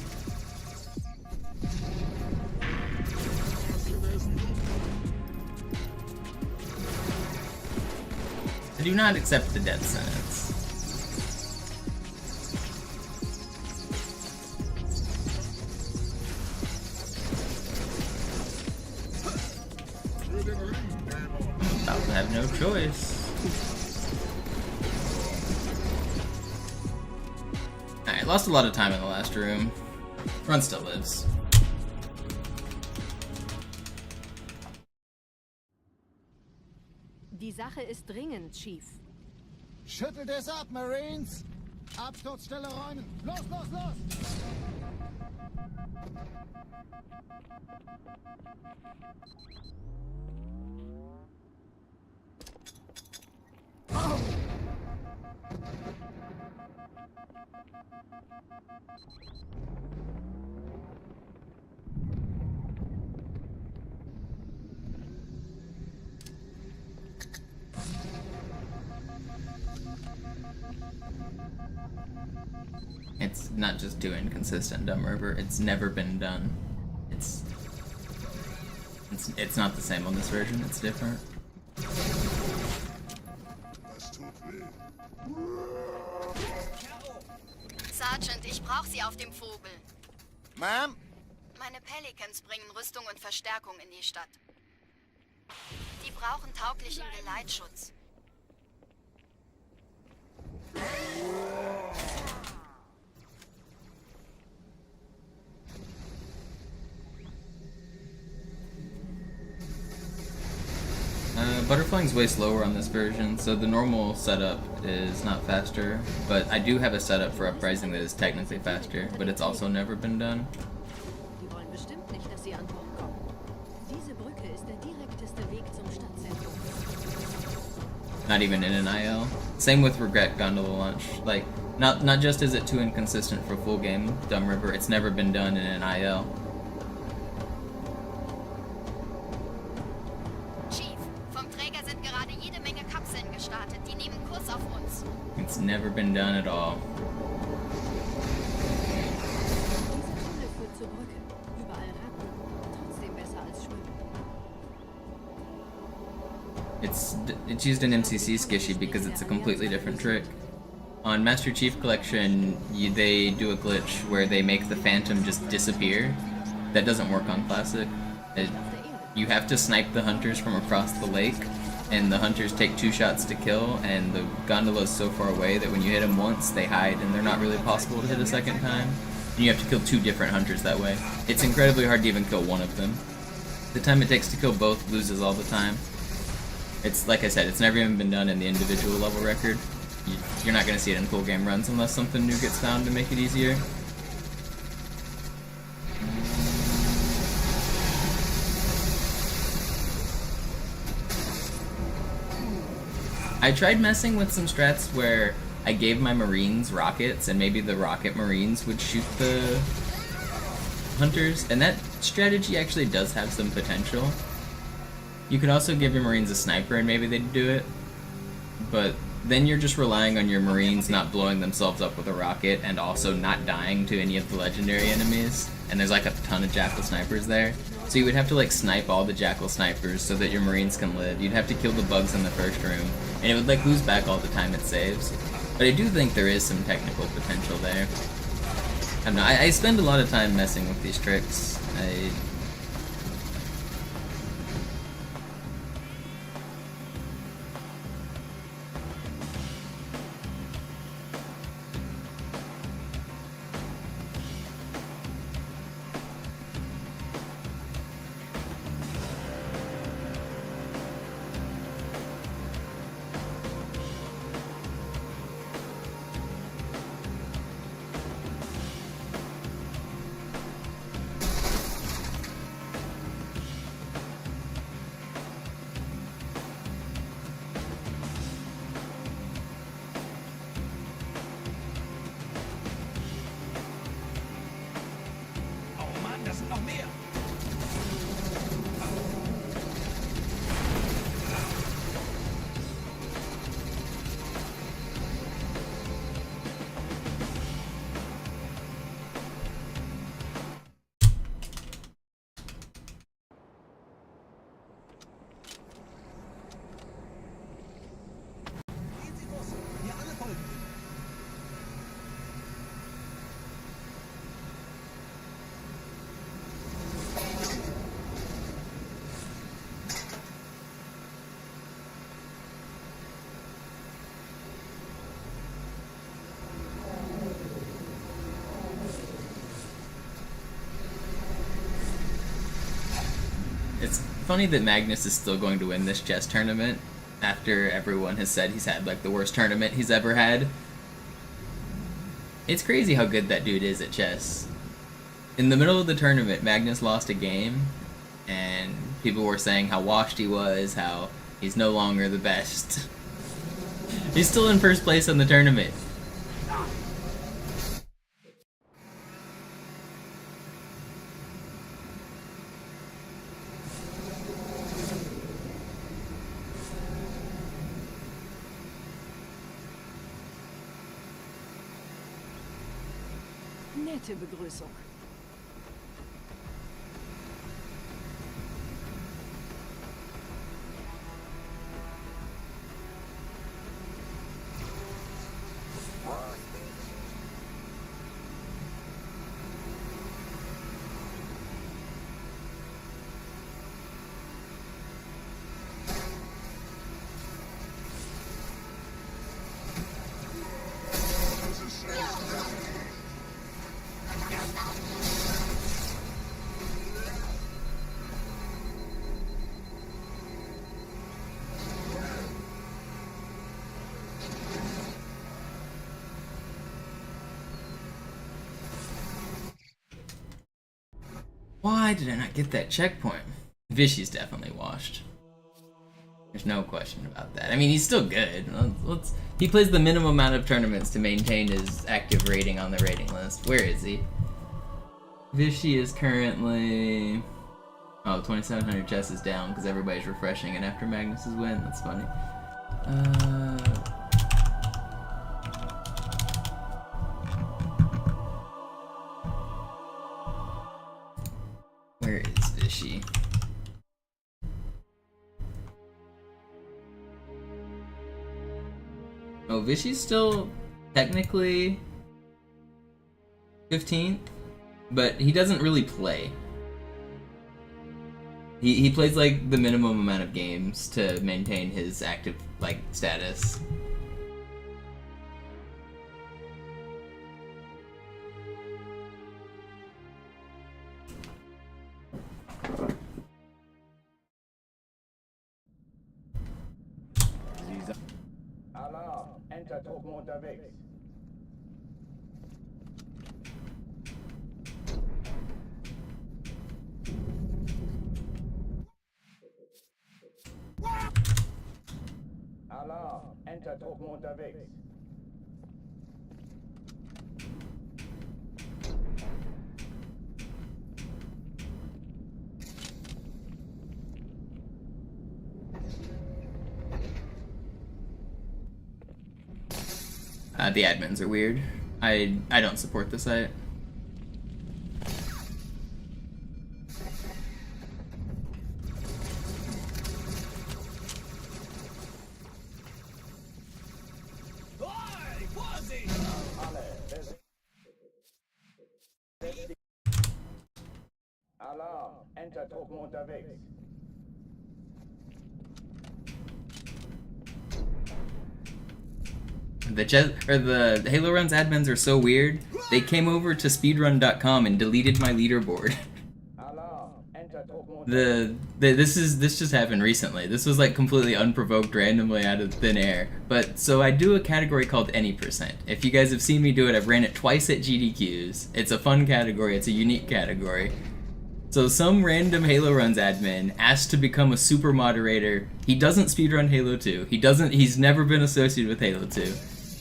I do not accept the death sentence. About to have no choice. Alright, lost a lot of time in the last room. Run still lives.
Die Sache ist dringend, Chief.
Schüttelt es ab, Marines! Absturzstelle räumen! Los, los, los!
It's not just too inconsistent, Dumb River. It's never been done. It's not the same on this version. It's different.
Sergeant, ich brauche Sie auf dem Vogel.
Ma'am?
Meine Pelicans bringen Rüstung und Verstärkung in die Stadt. Die brauchen tauglichen Geleitschutz.
Butterflying's way slower on this version, so the normal setup is not faster, but I do have a setup for uprising that is technically faster, but it's also never been done.
Die wollen bestimmt nicht, dass sie an Bord kommen. Diese Brücke ist der direkteste Weg zum Stadtzentrum.
Not even in an IL. Same with Regret Gondola Launch. Like, not just is it too inconsistent for full game Dumb River, it's never been done in an IL. It's never been done at all.
Dieser Tunnel führt zur Brücke. Überall Ratten. Trotzdem besser als schwimmen.
It's used in MCC Skishy because it's a completely different trick. On Master Chief Collection, they do a glitch where they make the Phantom just disappear. That doesn't work on Classic. You have to snipe the hunters from across the lake, and the hunters take 2 shots to kill, and the gondola is so far away that when you hit them once, they hide, and they're not really possible to hit a second time. And you have to kill 2 different hunters that way. It's incredibly hard to even kill one of them. The time it takes to kill both loses all the time. It's, like I said, it's never even been done in the individual level record. You're not going to see it in full game runs unless something new gets found to make it easier. I tried messing with some strats where I gave my Marines rockets, and maybe the rocket Marines would shoot the hunters, and that strategy actually does have some potential. You could also give your Marines a sniper and maybe they'd do it, but then you're just relying on your Marines not blowing themselves up with a rocket and also not dying to any of the legendary enemies, and there's like a ton of Jackal snipers there. So you would have to like snipe all the Jackal snipers so that your Marines can live. You'd have to kill the bugs in the first room, and it would like lose back all the time it saves. But I do think there is some technical potential there. I don't know, I spend a lot of time messing with these tricks. It's funny that Magnus is still going to win this chess tournament after everyone has said he's had like the worst tournament he's ever had. It's crazy how good that dude is at chess. In the middle of the tournament, Magnus lost a game, and people were saying how washed he was, how he's no longer the best. He's still in first place in the tournament.
Nette Begrüßung.
Why did I not get that checkpoint? Vishy's definitely washed. There's no question about that. I mean, he's still good. He plays the minimum amount of tournaments to maintain his active rating on the rating list. Where is he? Vishy is currently... Oh, 2700 chess is down because everybody's refreshing, and after Magnus's win, that's funny. Where is Vishy? Oh, Vishy's still technically 15th, but he doesn't really play. He plays like the minimum amount of games to maintain his active like status.
Alarm! Enter-Truppen unterwegs. Alarm! Enter-Truppen unterwegs.
The admins are weird. I don't support the site.
Alarm! Enter-Truppen unterwegs.
The Halo Runs admins are so weird. They came over to speedrun.com and deleted my leaderboard. This just happened recently. This was like completely unprovoked, randomly out of thin air. But so I do a category called Any %. If you guys have seen me do it, I've ran it twice at GDQs. It's a fun category. It's a unique category. So some random Halo Runs admin asked to become a super moderator. He doesn't speedrun Halo 2. He's never been associated with Halo 2.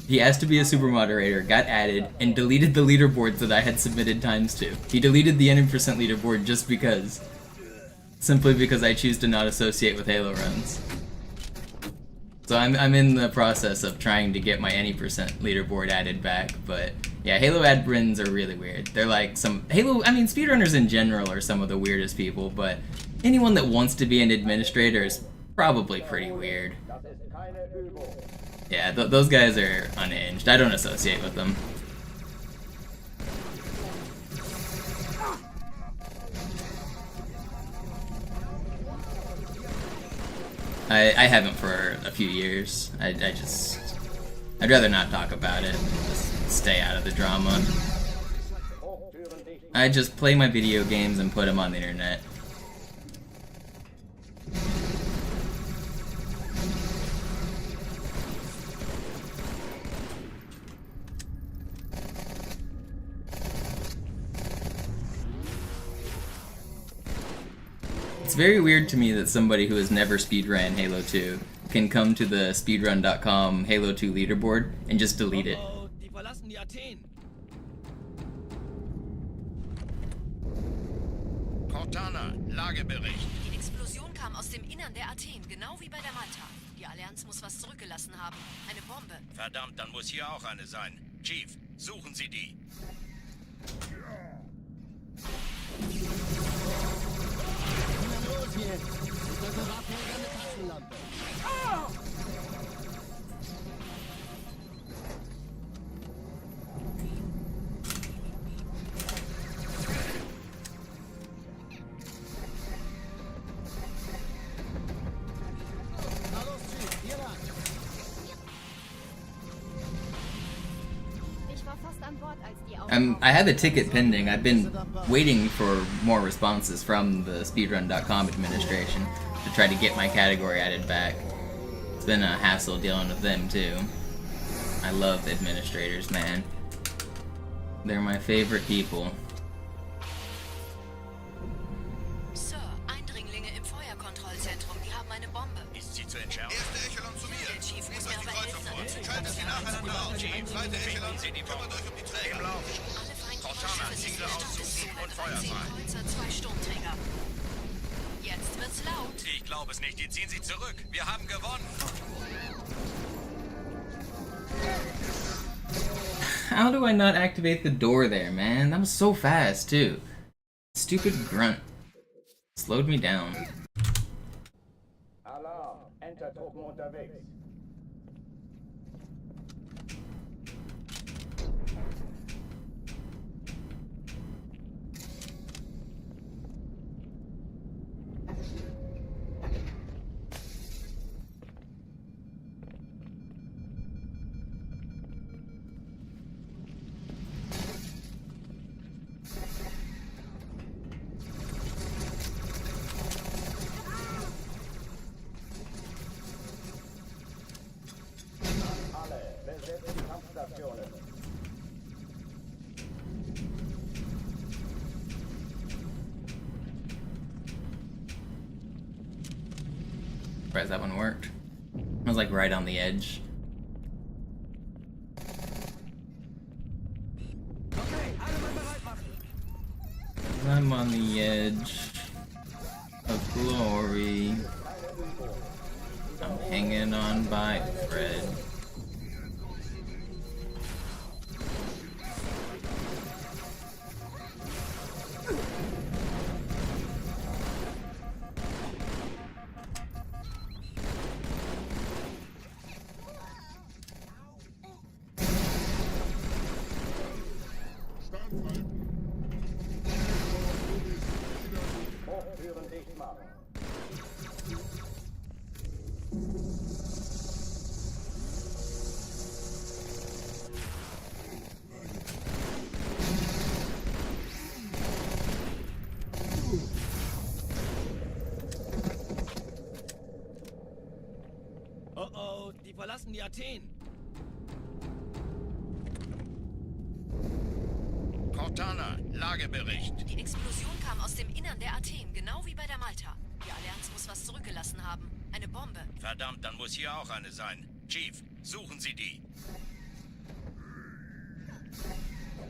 He asked to be a super moderator, got added, and deleted the leaderboards that I had submitted times to. He deleted the Any % leaderboard just because. Simply because I choose to not associate with Halo Runs. So I'm in the process of trying to get my Any % leaderboard added back, but yeah, Halo admins are really weird. They're like some speedrunners in general are some of the weirdest people, but anyone that wants to be an administrator is probably pretty weird. Yeah, those guys are unhinged. I don't associate with them. I haven't for a few years. I'd rather not talk about it and just stay out of the drama. I just play my video games and put them on the internet. It's very weird to me that somebody who has never speedran Halo 2 can come to the speedrun.com Halo 2 leaderboard and just delete it.
Die verlassen die Athen.
Cortana, Lagebericht.
Die Explosion kam aus dem Innern der Athen, genau wie bei der Malta. Die Allianz muss was zurückgelassen haben. Eine Bombe.
Verdammt, dann muss hier auch eine sein. Chief, suchen Sie die.
Los jetzt! Ich bewahre deine Taschenlampe.
I had the ticket pending. I've been waiting for more responses from the speedrun.com administration to try to get my category added back. It's been a hassle dealing with them too. I love administrators, man. They're my favorite people.
Sir, Eindringlinge im Feuerkontrollzentrum. Die haben eine Bombe.
Ist sie zu entschärfen?
Erste Echelon zu mir. Der Chief muss mir aber helfen.
Schaltet sie nacheinander aus. Chief, zweite Echelon, Sie die Bombe durch um die Träger. Im Lauf. Cortana, Ziele aussuchen und Feuer frei.
2 Sturmträger. Jetzt wird's laut.
Ich glaube es nicht. Die ziehen sie zurück. Wir haben gewonnen.
How do I not activate the door there, man? That was so fast, too. Stupid grunt. Slowed me down.
Alarm! Enter-Truppen unterwegs.
Surprised that one worked. I was like right on the edge. I'm on the edge of glory. I'm hanging on by a thread.
Oh, die verlassen die Athen.
Cortana, Lagebericht.
Die Explosion kam aus dem Innern der Athen, genau wie bei der Malta. Die Allianz muss was zurückgelassen haben. Eine Bombe.
Verdammt, dann muss hier auch eine sein. Chief, suchen Sie die.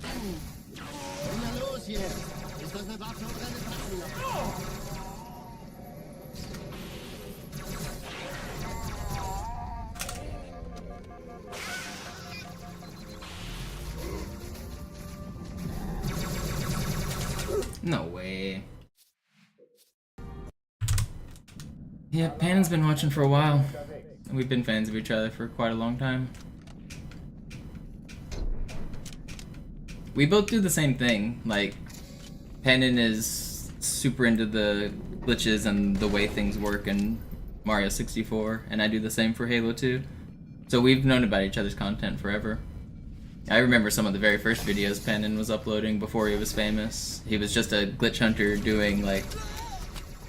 Na los jetzt! Ist das eine Waffe oder eine Taschenlampe?
No way. Yeah, Pannon's been watching for a while. And we've been fans of each other for quite a long time. We both do the same thing. Like, Pannon is super into the glitches and the way things work in Mario 64, and I do the same for Halo 2. So we've known about each other's content forever. I remember some of the very first videos Pannon was uploading before he was famous. He was just a glitch hunter doing like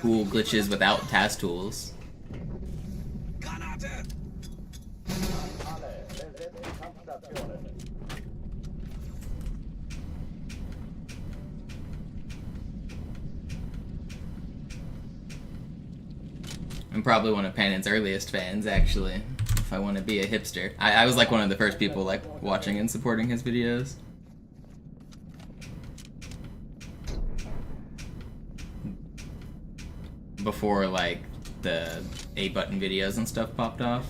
cool glitches without task tools. I'm probably one of Panon's earliest fans, actually, if I want to be a hipster. I was like one of the first people like watching and supporting his videos. Before like the A-button videos and stuff popped off.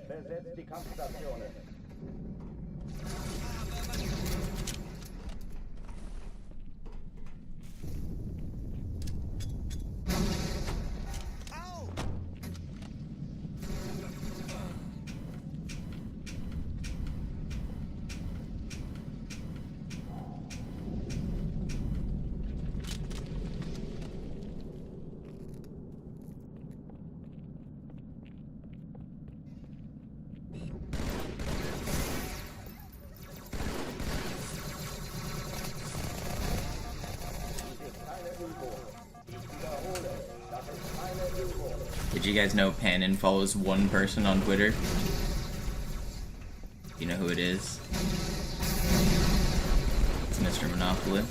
Besetzt die Kampfstationen.
Did you guys know Panon follows one person on Twitter? You know who it is? It's MisterMonopoli.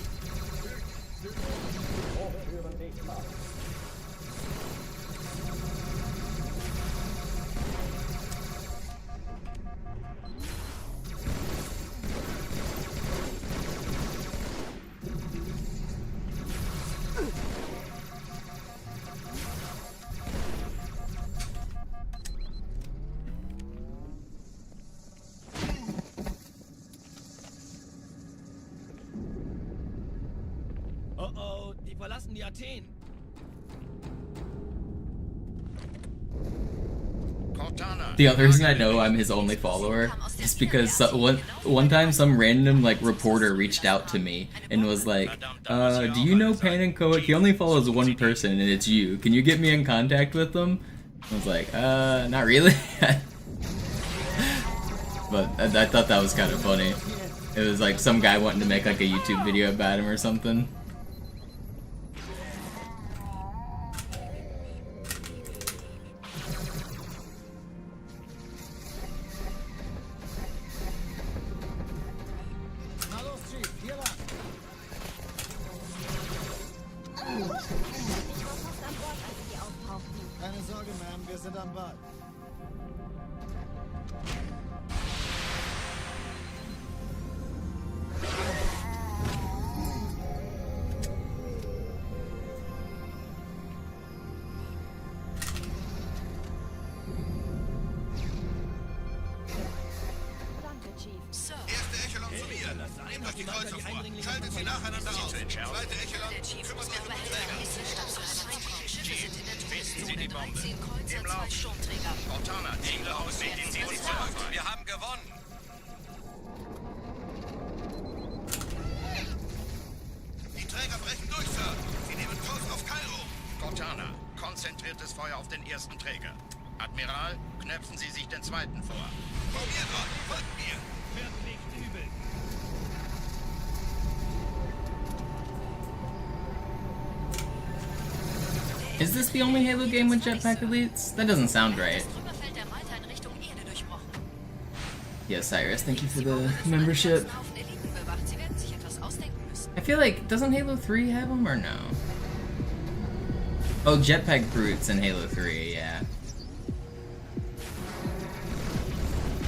Oh, die verlassen die Athen.
The other reason I know I'm his only follower is because one time some random like reporter reached out to me and was like, do you know Panon Koic? He only follows one person and it's you. Can you get me in contact with them? I was like, not really. But I thought that was kind of funny. It was like some guy wanting to make like a YouTube video about him or something.
Keine Sorge, Ma'am, wir sind am Ball.
Erste Echelon zu mir. Nehmt euch die Kreuzer vor. Schaltet sie nacheinander aus. Zweite Echelon, kümmert euch um die Träger.
Finden Sie die Bombe. Im Lauf.
Montana, Ziele aus, in die Zurück. Wir haben gewonnen. Die Träger brechen durch, Sir. Sie nehmen Kurs auf Kairo. Cortana, konzentriertes Feuer auf den ersten Träger. Admiral, knöpfen Sie sich den zweiten vor. Probiert euch, folgt mir.
Wird nicht übel.
Is this the only Halo game with jetpack elites? That doesn't sound right. Yeah, Cyrus, thank you for the membership. I feel like, doesn't Halo 3 have them or no? Oh, jetpack brutes in Halo 3, yeah.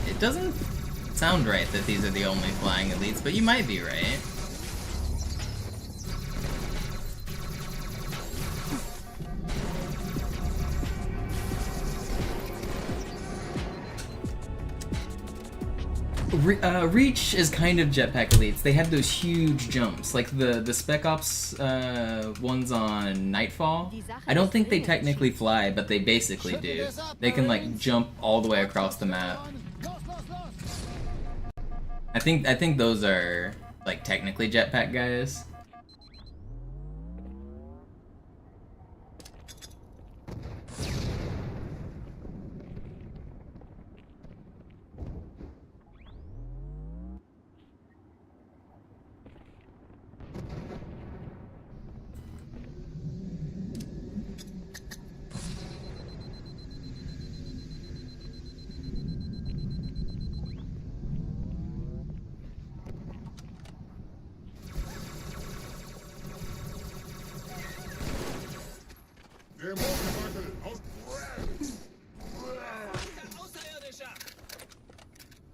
It doesn't sound right that these are the only flying elites, but you might be right. Reach is kind of jetpack elites. They have those huge jumps, like the Spec Ops ones on Nightfall. I don't think they technically fly, but they basically do. They can like jump all the way across the map. I think those are like technically jetpack guys.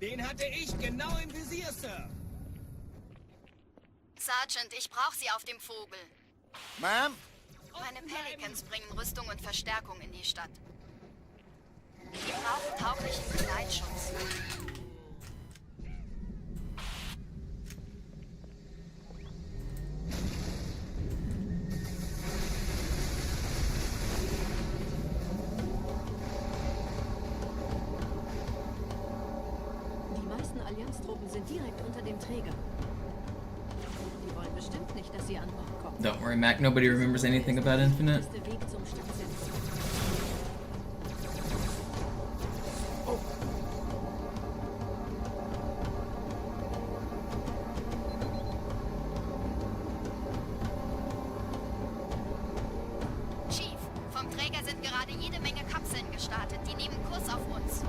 Den hatte ich genau im Visier, Sir.
Sergeant, ich brauche Sie auf dem Vogel.
Ma'am?
Meine Pelicans bringen Rüstung und Verstärkung in die Stadt. Die brauchen tauglichen Begleitschutz.
Die meisten Allianztruppen sind direkt unter dem Träger. Die wollen bestimmt nicht, dass sie an Bord kommen.
Don't worry, Mac. Nobody remembers anything about Infinite.
Das ist der Weg zum Stadtzentrum.
Chief, vom Träger sind gerade jede Menge Kapseln gestartet. Die nehmen Kurs auf uns.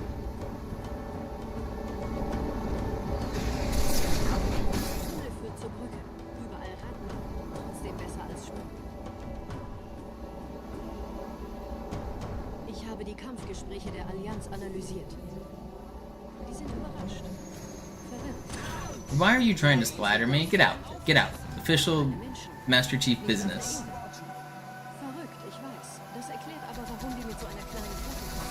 Tunnel führt zur Brücke. Überall Radnamen. Trotzdem besser als Schwimmen. Ich habe die Kampfgespräche der Allianz analysiert. Die sind überrascht. Verwirrt.
Why are you trying to splatter me? Get out. Get out. Official Master Chief business.
Verrückt, ich weiß. Das erklärt aber, warum die mit so einer kleinen Flotte kommen.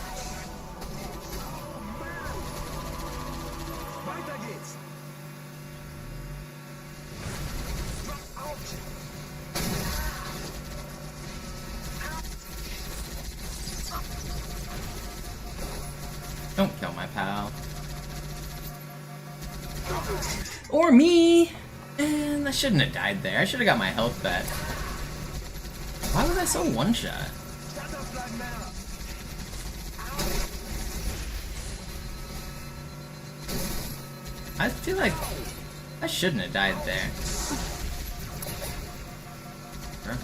Weiter geht's.
Don't kill my pal. Or me! And I shouldn't have died there. I should have got my health back. Why was I so one-shot? I feel like I shouldn't have died there. Huh?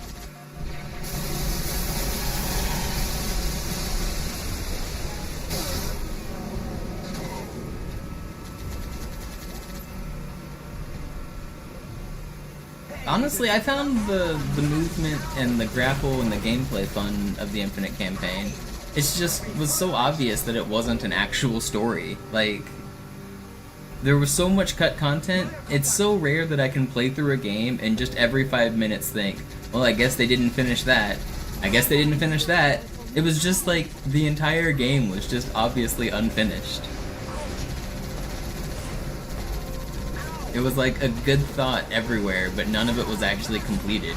Honestly, I found the movement and the grapple and the gameplay fun of the Infinite campaign. It's just was so obvious that it wasn't an actual story. Like, there was so much cut content. It's so rare that I can play through a game and just every 5 minutes think, well, I guess they didn't finish that. I guess they didn't finish that. It was just like the entire game was just obviously unfinished. It was like a good thought everywhere, but none of it was actually completed.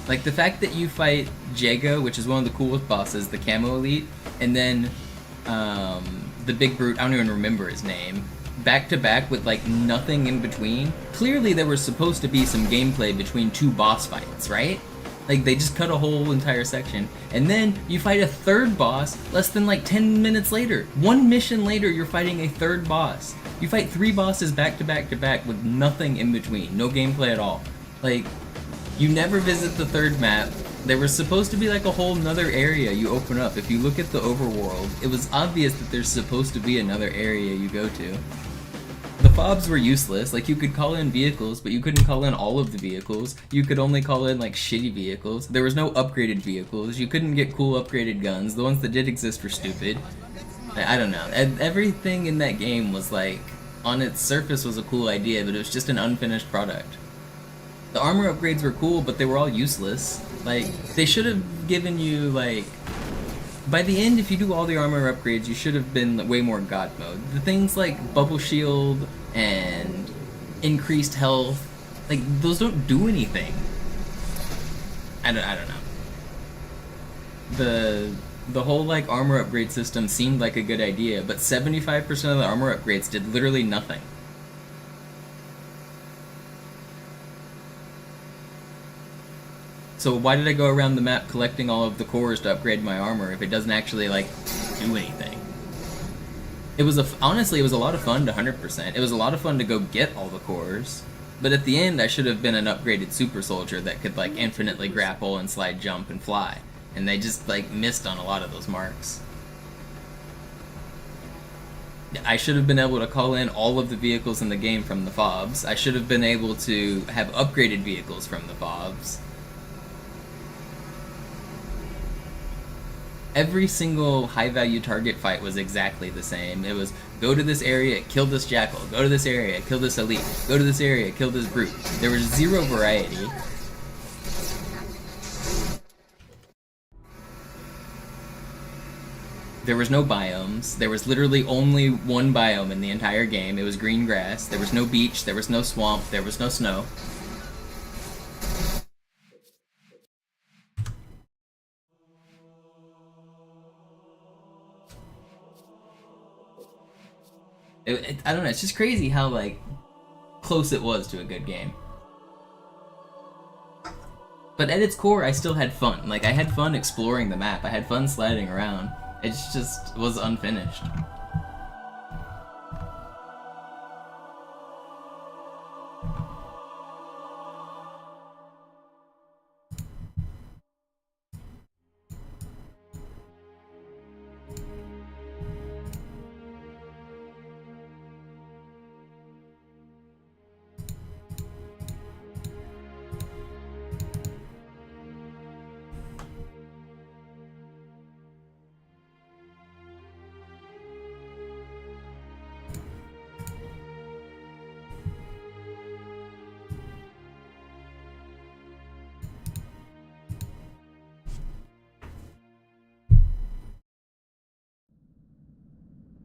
Like the fact that you fight Jago, which is one of the coolest bosses, the Camo Elite, and then the big brute, I don't even remember his name, back to back with like nothing in between. Clearly there was supposed to be some gameplay between two boss fights, right? Like they just cut a whole entire section. And then you fight a third boss less than like 10 minutes later. One mission later you're fighting a third boss. You fight 3 bosses back to back to back with nothing in between. No gameplay at all. Like, you never visit the third map. There was supposed to be like a whole nother area you open up. If you look at the overworld, it was obvious that there's supposed to be another area you go to. The fobs were useless. Like, you could call in vehicles, but you couldn't call in all of the vehicles. You could only call in like shitty vehicles. There was no upgraded vehicles. You couldn't get cool upgraded guns. The ones that did exist were stupid. I don't know. Everything in that game was like, on its surface was a cool idea, but it was just an unfinished product. The armor upgrades were cool, but they were all useless. Like, they should have given you, like... By the end, if you do all the armor upgrades, you should have been way more God mode. The things like Bubble Shield and increased health, like, those don't do anything. I don't know. The whole, like, armor upgrade system seemed like a good idea, but 75% of the armor upgrades did literally nothing. So why did I go around the map collecting all of the cores to upgrade my armor if it doesn't actually, like, do anything? It was honestly, it was a lot of fun to 100%. It was a lot of fun to go get all the cores. But at the end, I should have been an upgraded super soldier that could, like, infinitely grapple and slide jump and fly. And they just, like, missed on a lot of those marks. I should have been able to call in all of the vehicles in the game from the FOBs. I should have been able to have upgraded vehicles from the FOBs. Every single high-value target fight was exactly the same. It was, go to this area, kill this Jackal. Go to this area, kill this Elite. Go to this area, kill this Brute. There was zero variety. There was no biomes. There was literally only one biome in the entire game. It was green grass. There was no beach. There was no swamp. There was no snow. I don't know, it's just crazy how, like, close it was to a good game. But at its core, I still had fun. Like, I had fun exploring the map. I had fun sliding around. It just was unfinished.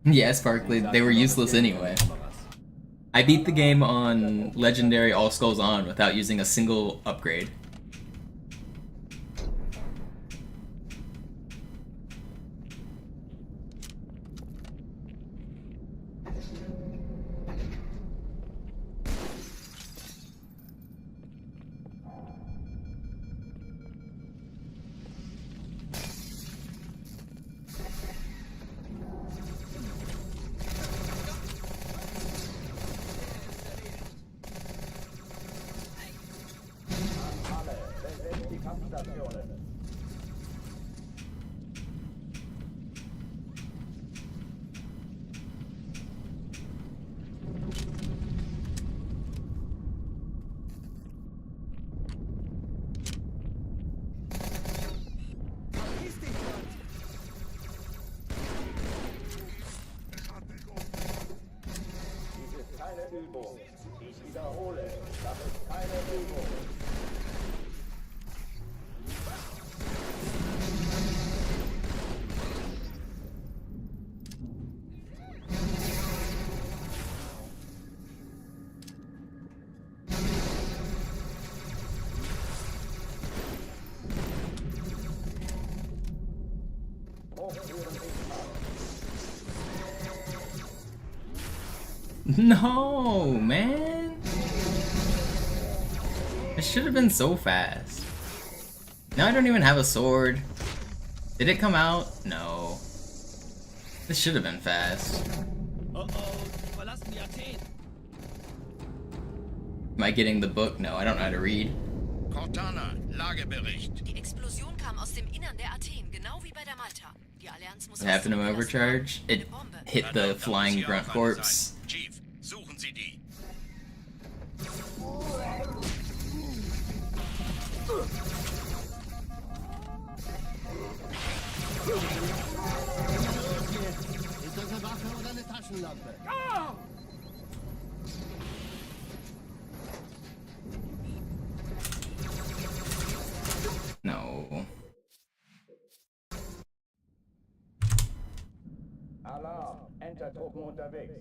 Yeah, Sparkly, they were useless anyway. I beat the game on Legendary All Skulls On without using a single upgrade. No, man! It should have been so fast. Now I don't even have a sword. Did it come out? No. This should have been fast. Am I getting the book? No, I don't know how to read.
Cortana, Lagebericht.
Die Explosion kam aus dem Innern der Athen, genau wie bei der Malta. Die Allianz muss
What happened to my overcharge? It hit the flying grunt corpse.
Chief, suchen Sie die.
Ist das eine Waffe oder eine Taschenlampe?
No.
Alarm, Entertruppen unterwegs.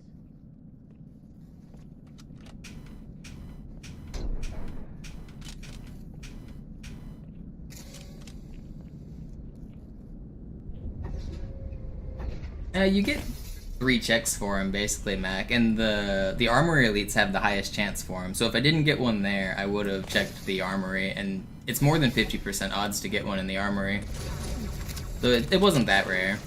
You get 3 checks for him, basically, Mac, and the armory elites have the highest chance for him. So if I didn't get one there, I would have checked the armory, and it's more than 50% odds to get one in the armory. So it wasn't that rare.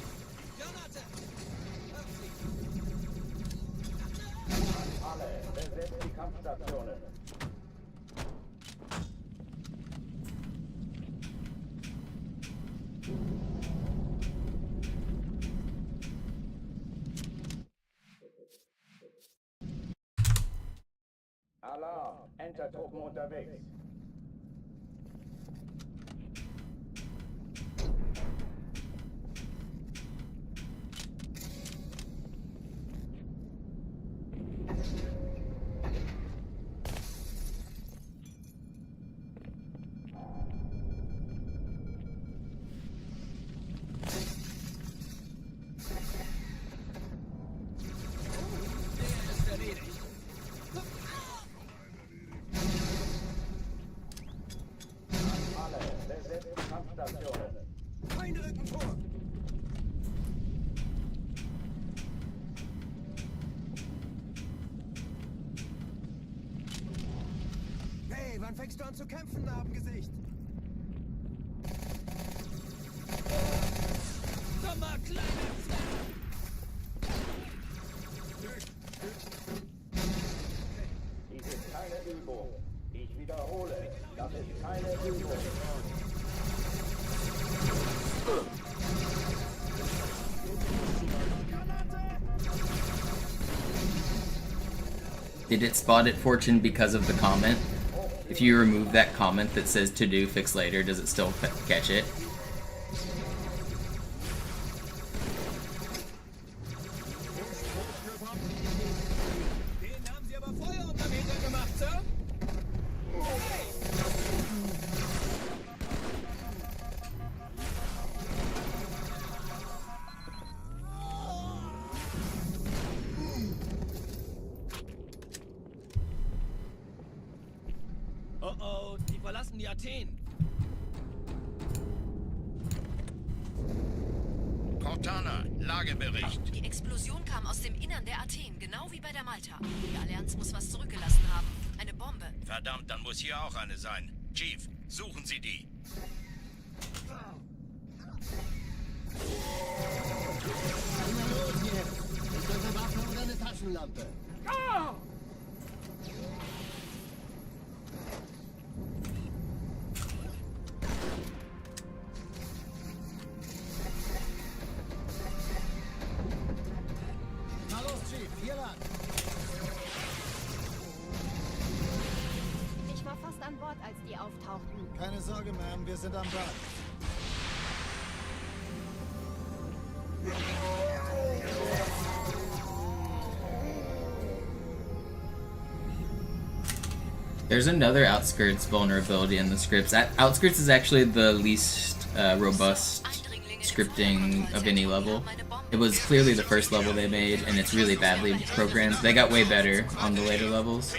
Alarm. Entertruppen unterwegs.
Feinde rücken vor! Hey, wann fängst du an zu kämpfen, Narbengesicht? Dummer kleiner Flash!
Dies ist keine Übung. Ich wiederhole, das ist keine Übung.
Did it spot it, Fortune, because of the comment? If you remove that comment that says to do, fix later, does it still catch it?
Den haben sie aber Feuer unterm Hintern gemacht, Sir! Oh oh, die verlassen die Athen.
Cortana, Lagebericht.
Die Explosion kam aus dem Innern der Athen, genau wie bei der Malta. Die Allianz muss was zurückgelassen haben. Eine Bombe.
Verdammt, dann muss hier auch eine sein. Chief, suchen Sie die.
Na los jetzt! Ist das eine Waffe oder eine Taschenlampe? Na los, Chief, hier lang!
Ich war fast an Bord, als die auftauchten.
Keine Sorge, Ma'am, wir sind am Bord.
There's another Outskirts vulnerability in the scripts. Outskirts is actually the least robust scripting of any level. It was clearly the first level they made, and it's really badly programmed. They got way better on the later levels.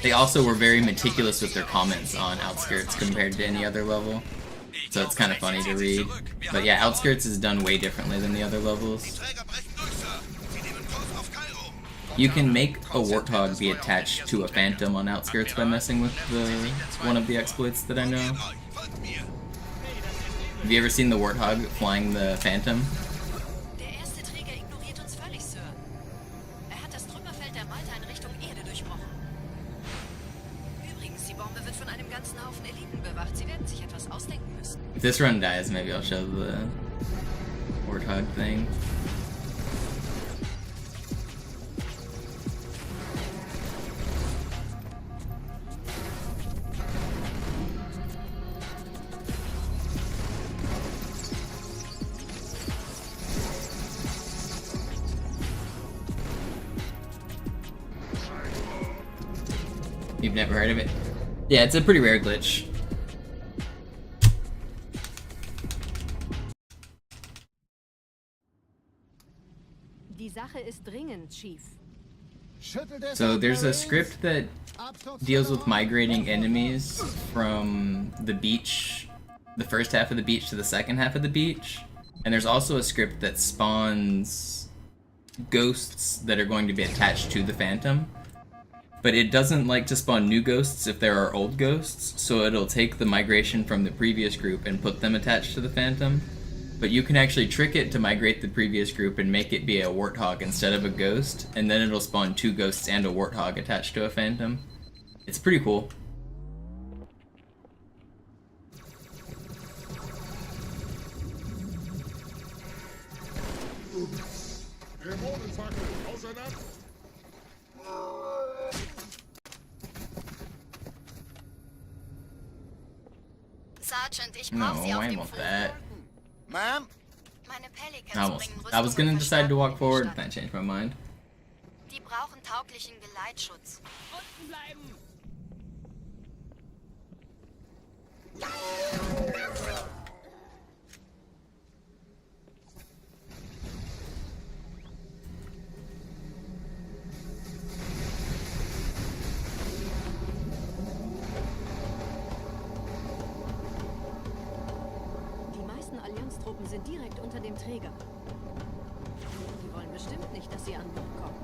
They also were very meticulous with their comments on Outskirts compared to any other level. So it's kind of funny to read. But yeah, Outskirts is done way differently than the other levels. You can make a Warthog be attached to a Phantom on Outskirts by messing with one of the exploits that I know. Have you ever seen the Warthog flying the Phantom?
Der erste Träger ignoriert uns völlig, Sir. Er hat das Trümmerfeld der Malta in Richtung Erde durchbrochen. Übrigens, die Bombe wird von einem ganzen Haufen Eliten bewacht. Sie werden sich etwas ausdenken müssen.
If this run dies, maybe I'll show the Warthog thing. You've never heard of it? Yeah, it's a pretty rare glitch.
Die Sache ist dringend, Chief.
So there's a script that deals with migrating enemies from the beach, the first half of the beach to the second half of the beach. And there's also a script that spawns ghosts that are going to be attached to the Phantom. But it doesn't like to spawn new ghosts if there are old ghosts, so it'll take the migration from the previous group and put them attached to the Phantom. But you can actually trick it to migrate the previous group and make it be a Warthog instead of a ghost, and then it'll spawn two ghosts and a Warthog attached to a Phantom. It's pretty cool.
Sergeant, ich
No,
brauche Sie auf
I
dem
want
Foto.
that.
Ma'am?
Meine Pelicans bringen
I was
Rüstung
gonna
und
decide to walk
Verstärkung
forward,
in die
then I
Stadt.
changed my mind.
Die brauchen tauglichen Geleitschutz.
Unten bleiben!
Die meisten Allianztruppen sind direkt unter dem Träger. Die wollen bestimmt nicht, dass sie an Bord kommen.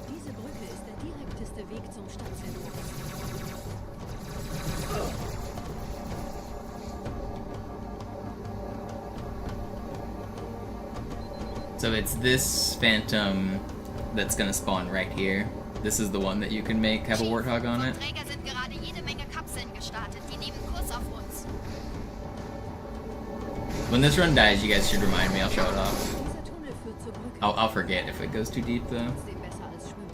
Diese Brücke ist der direkteste Weg zum Stadtzentrum.
So it's this Phantom that's gonna spawn right here. This is the one that you can make have a Warthog on it.
Träger sind gerade jede Menge Kapseln gestartet. Die nehmen Kurs auf uns.
When this run dies, you guys should remind me. I'll show it off.
Dieser Tunnel führt zur Brücke.
I'll forget if it goes too deep though.
Trotzdem besser als schwimmen.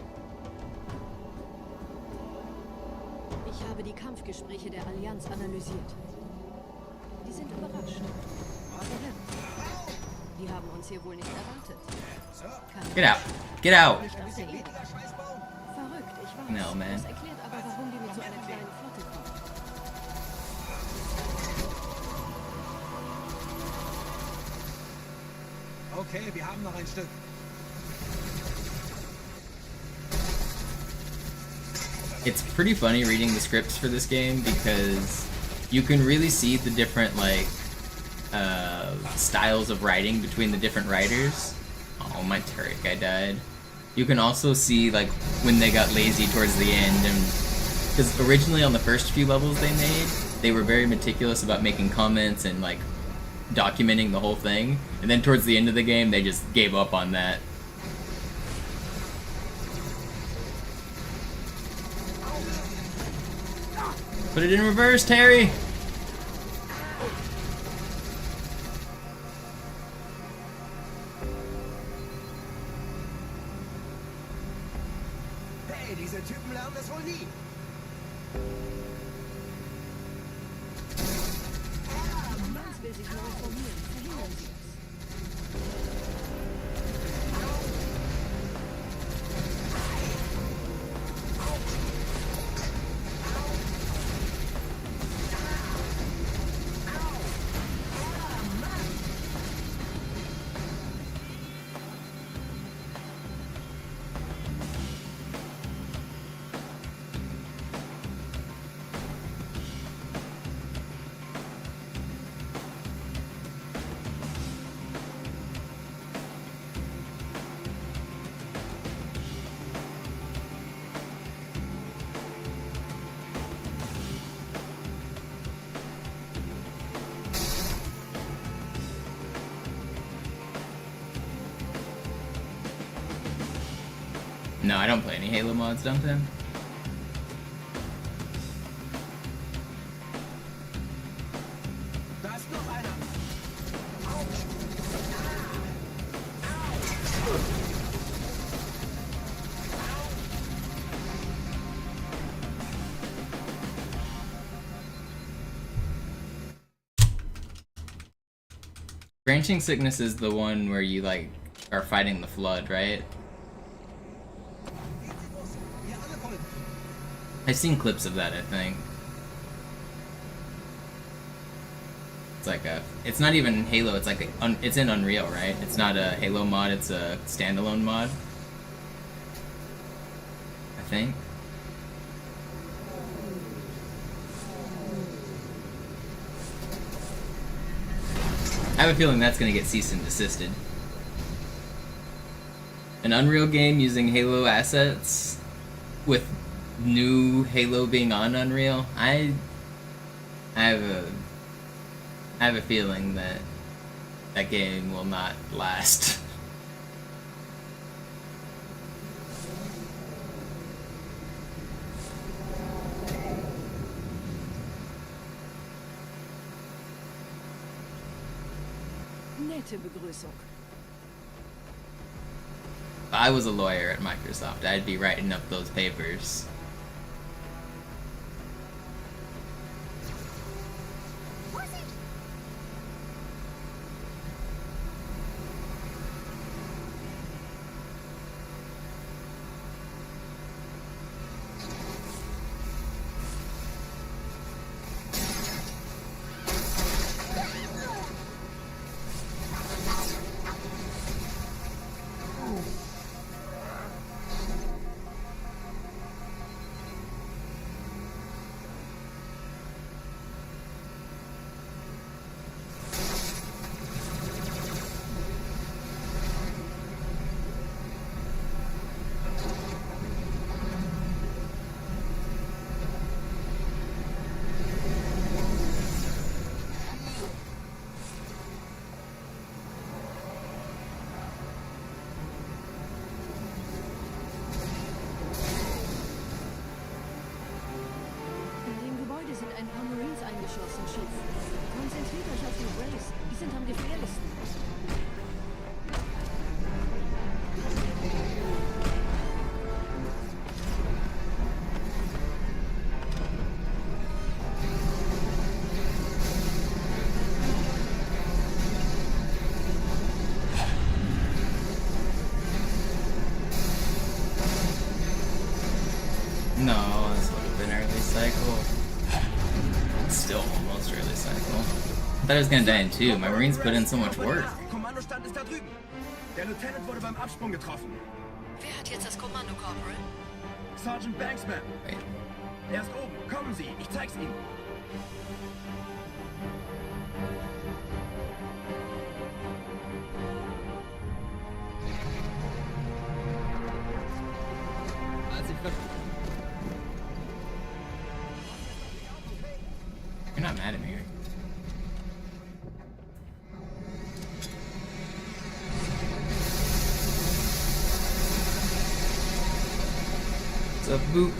Ich habe die Kampfgespräche der Allianz analysiert. Die sind überrascht. Die haben uns hier wohl nicht erwartet.
Get out! Get out!
Nicht auf der Erde. Verrückt, ich weiß.
No, man.
Das erklärt aber, warum die mit so einer kleinen Flotte kommen.
Okay, wir haben noch ein Stück.
It's pretty funny reading the scripts for this game because you can really see the different like styles of writing between the different writers. Oh, my turret guy died. You can also see like when they got lazy towards the end, and because originally on the first few levels they were very meticulous about making comments and like documenting the whole thing, and then towards the end of the game they just gave up on that. Put it in reverse, Terry!
Hey, diese Typen lernen das wohl nie.
Allianz will sich neu formieren. Verhindern Sie es.
No, I don't play any Halo mods, don't I?
Da ist noch einer.
Branching Sickness is the one where you like are fighting the flood, right? I've seen clips of that, I think. It's like a, it's not even Halo, it's like it's in Unreal, right? It's not a Halo mod, it's a standalone mod. I think. I have a feeling that's gonna get cease and desisted. An Unreal game using Halo assets with new Halo being on Unreal, I have a feeling that that game will not last.
Nette Begrüßung.
If I was a lawyer at Microsoft, I'd be writing up those papers.
Vorsicht!
ein paar Marines eingeschlossen, Chief. Konzentriert euch auf die Rays. Die sind am gefährlichsten.
No, this would have been early cycle. It's still almost early cycle. I thought I was gonna die in 2. My Marines put in so much work.
Kommandostand ist da drüben. Der Lieutenant wurde beim Absprung getroffen.
Wer hat jetzt das Kommando, Corporal?
Sergeant Banksman.
Wait.
Er ist oben. Kommen Sie, ich zeig's Ihnen.
You're not mad at me, right? What's up, Boop?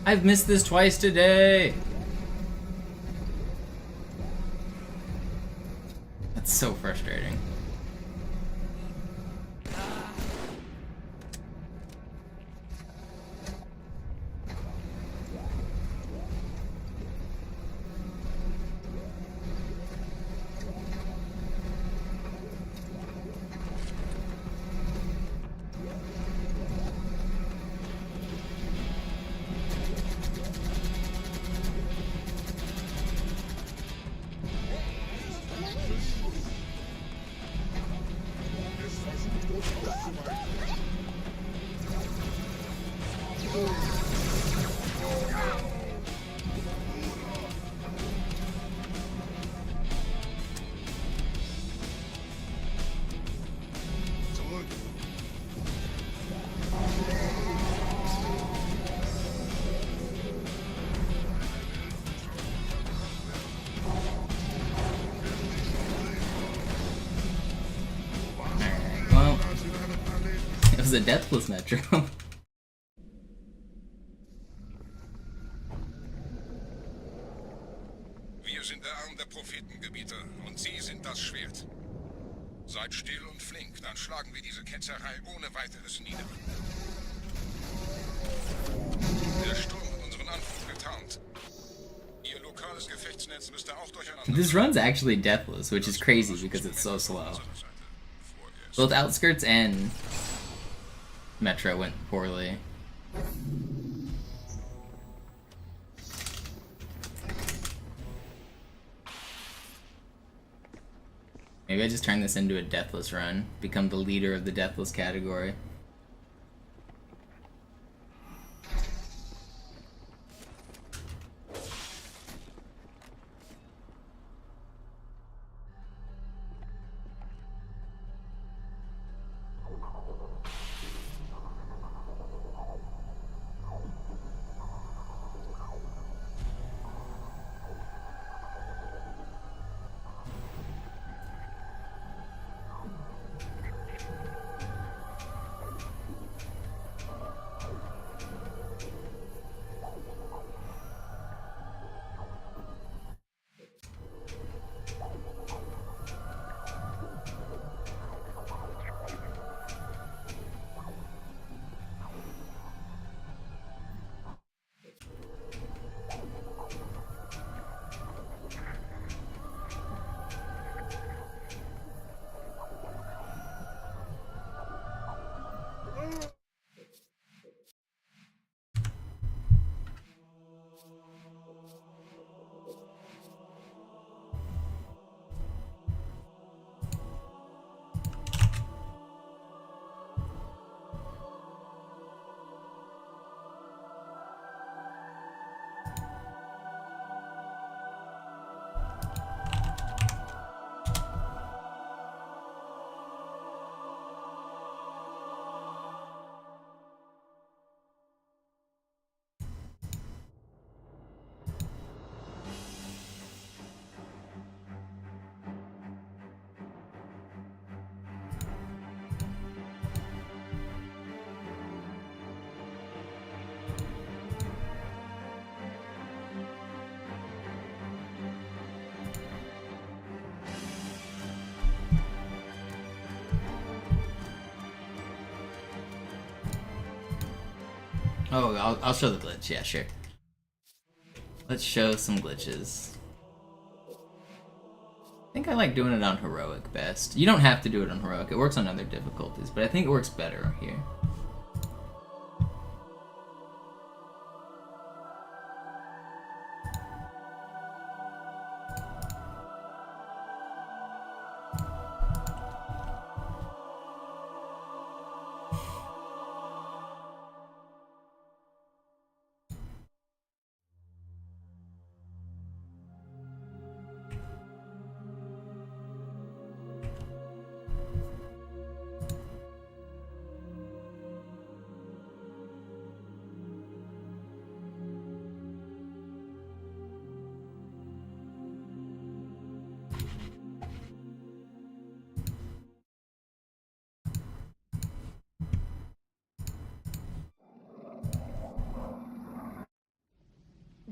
I've missed this twice today. That's so frustrating. It was a deathless metro.
Wir sind der Arm der Prophetengebieter und Sie sind das Schwert. Seid still und flink, dann schlagen wir diese Ketzerei ohne weiteres nieder. Der Sturm hat unseren Anflug getarnt. Ihr lokales Gefechtsnetz müsste auch durcheinander.
This run's actually deathless, which is crazy because it's so slow. Both Outskirts and Metro went poorly. Maybe I just turn this into a deathless run, become the leader of the deathless category. Oh, I'll show the glitch. Yeah, sure. Let's show some glitches. I think I like doing it on heroic best. You don't have to do it on heroic. It works on other difficulties, but I think it works better here.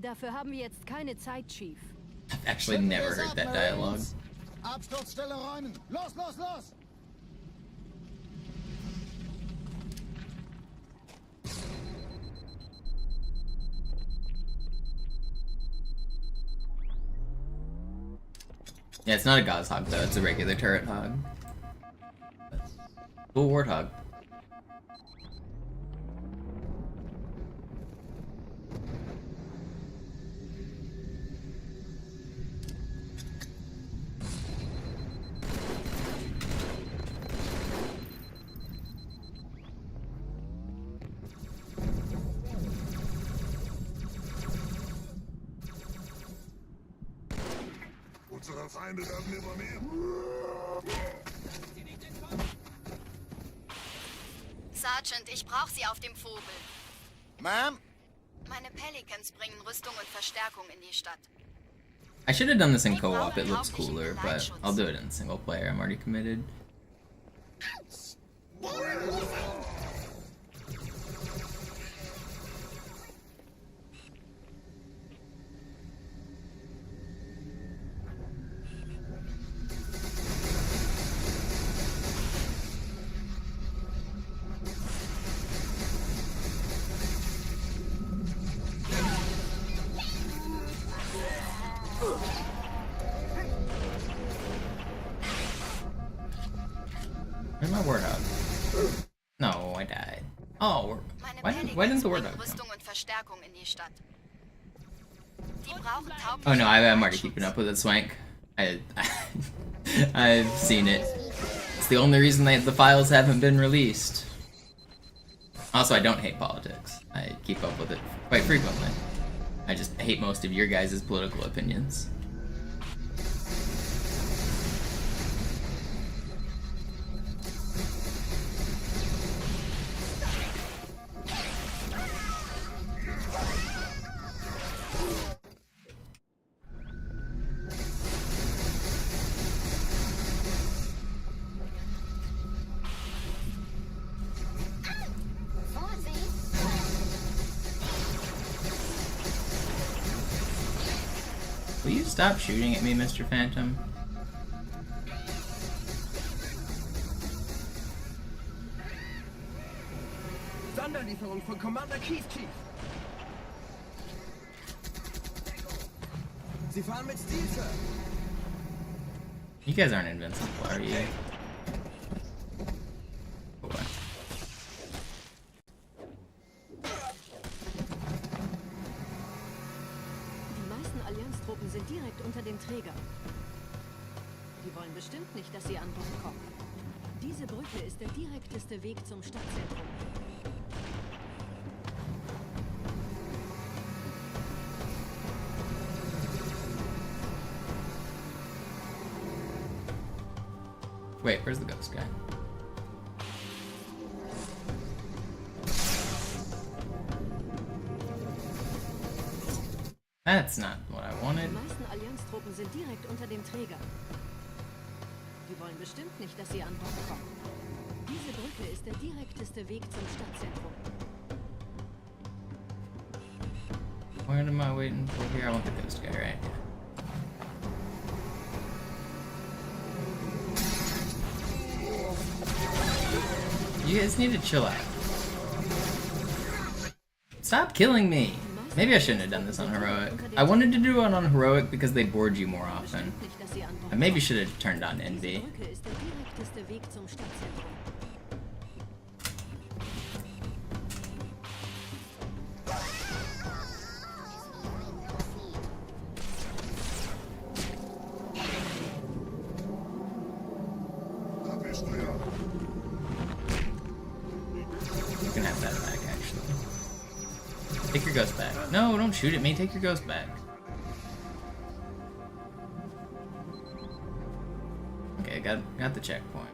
Dafür haben wir jetzt keine Zeit, Chief.
I've actually never heard that dialogue.
Absturzstelle räumen. Los, los, los!
Yeah, it's not a Gauss hog though, it's a regular turret hog. Cool warthog.
Unsere Feinde werden immer mehr.
Sergeant, ich brauche Sie auf dem Vogel.
Ma'am?
Meine Pelicans bringen Rüstung und Verstärkung in die Stadt.
I should have done this in co-op, it looks cooler, but I'll do it in single player, I'm already committed. Where's my warthog? No, I died. Oh, why didn't the warthog come?
Rüstung und Verstärkung in die Stadt. Die brauchen taugliche.
Oh no, I'm already keeping up with it, Swank. I've seen it. It's the only reason the files haven't been released. Also, I don't hate politics. I keep up with it quite frequently. I just hate most of your guys' political opinions. Will you stop shooting at me, Mr. Phantom?
Sonderlieferung von Commander Keith, Chief. Sie fahren mit Stil, Sir.
You guys aren't invincible, are you? Oh, boy.
Allianztruppen sind direkt unter dem Träger. Die wollen bestimmt nicht, dass sie an Bord kommen. Diese Brücke ist der direkteste Weg zum Stadtzentrum.
Wait, where's the ghost guy? That's not what I wanted.
Die meisten Allianztruppen sind direkt unter dem Träger. Die wollen bestimmt nicht, dass sie an Bord kommen. Diese Brücke ist der direkteste Weg zum Stadtzentrum.
What am I waiting for here? I want the ghost guy, right? You guys need to chill out. Stop killing me! Maybe I shouldn't have done this on heroic. I wanted to do it on heroic because they board you more often. I maybe should have turned on envy. You can have that back, actually. Take your ghost back. No, don't shoot at me. Take your ghost back. Okay, got the checkpoint.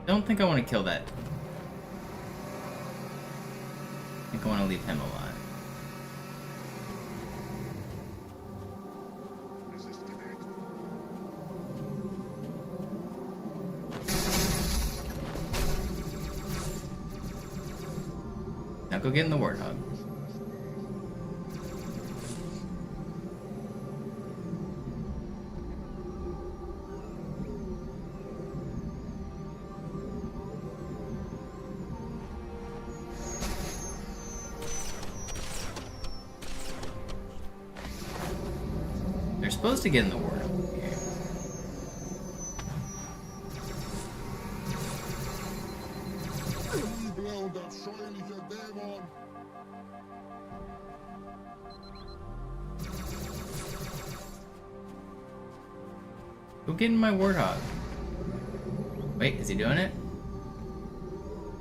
I don't think I want to kill that. I think I want to leave him alive. Now go get in the warthog. They're supposed to get in the warthog. Go get in my warthog. Wait, is he doing it?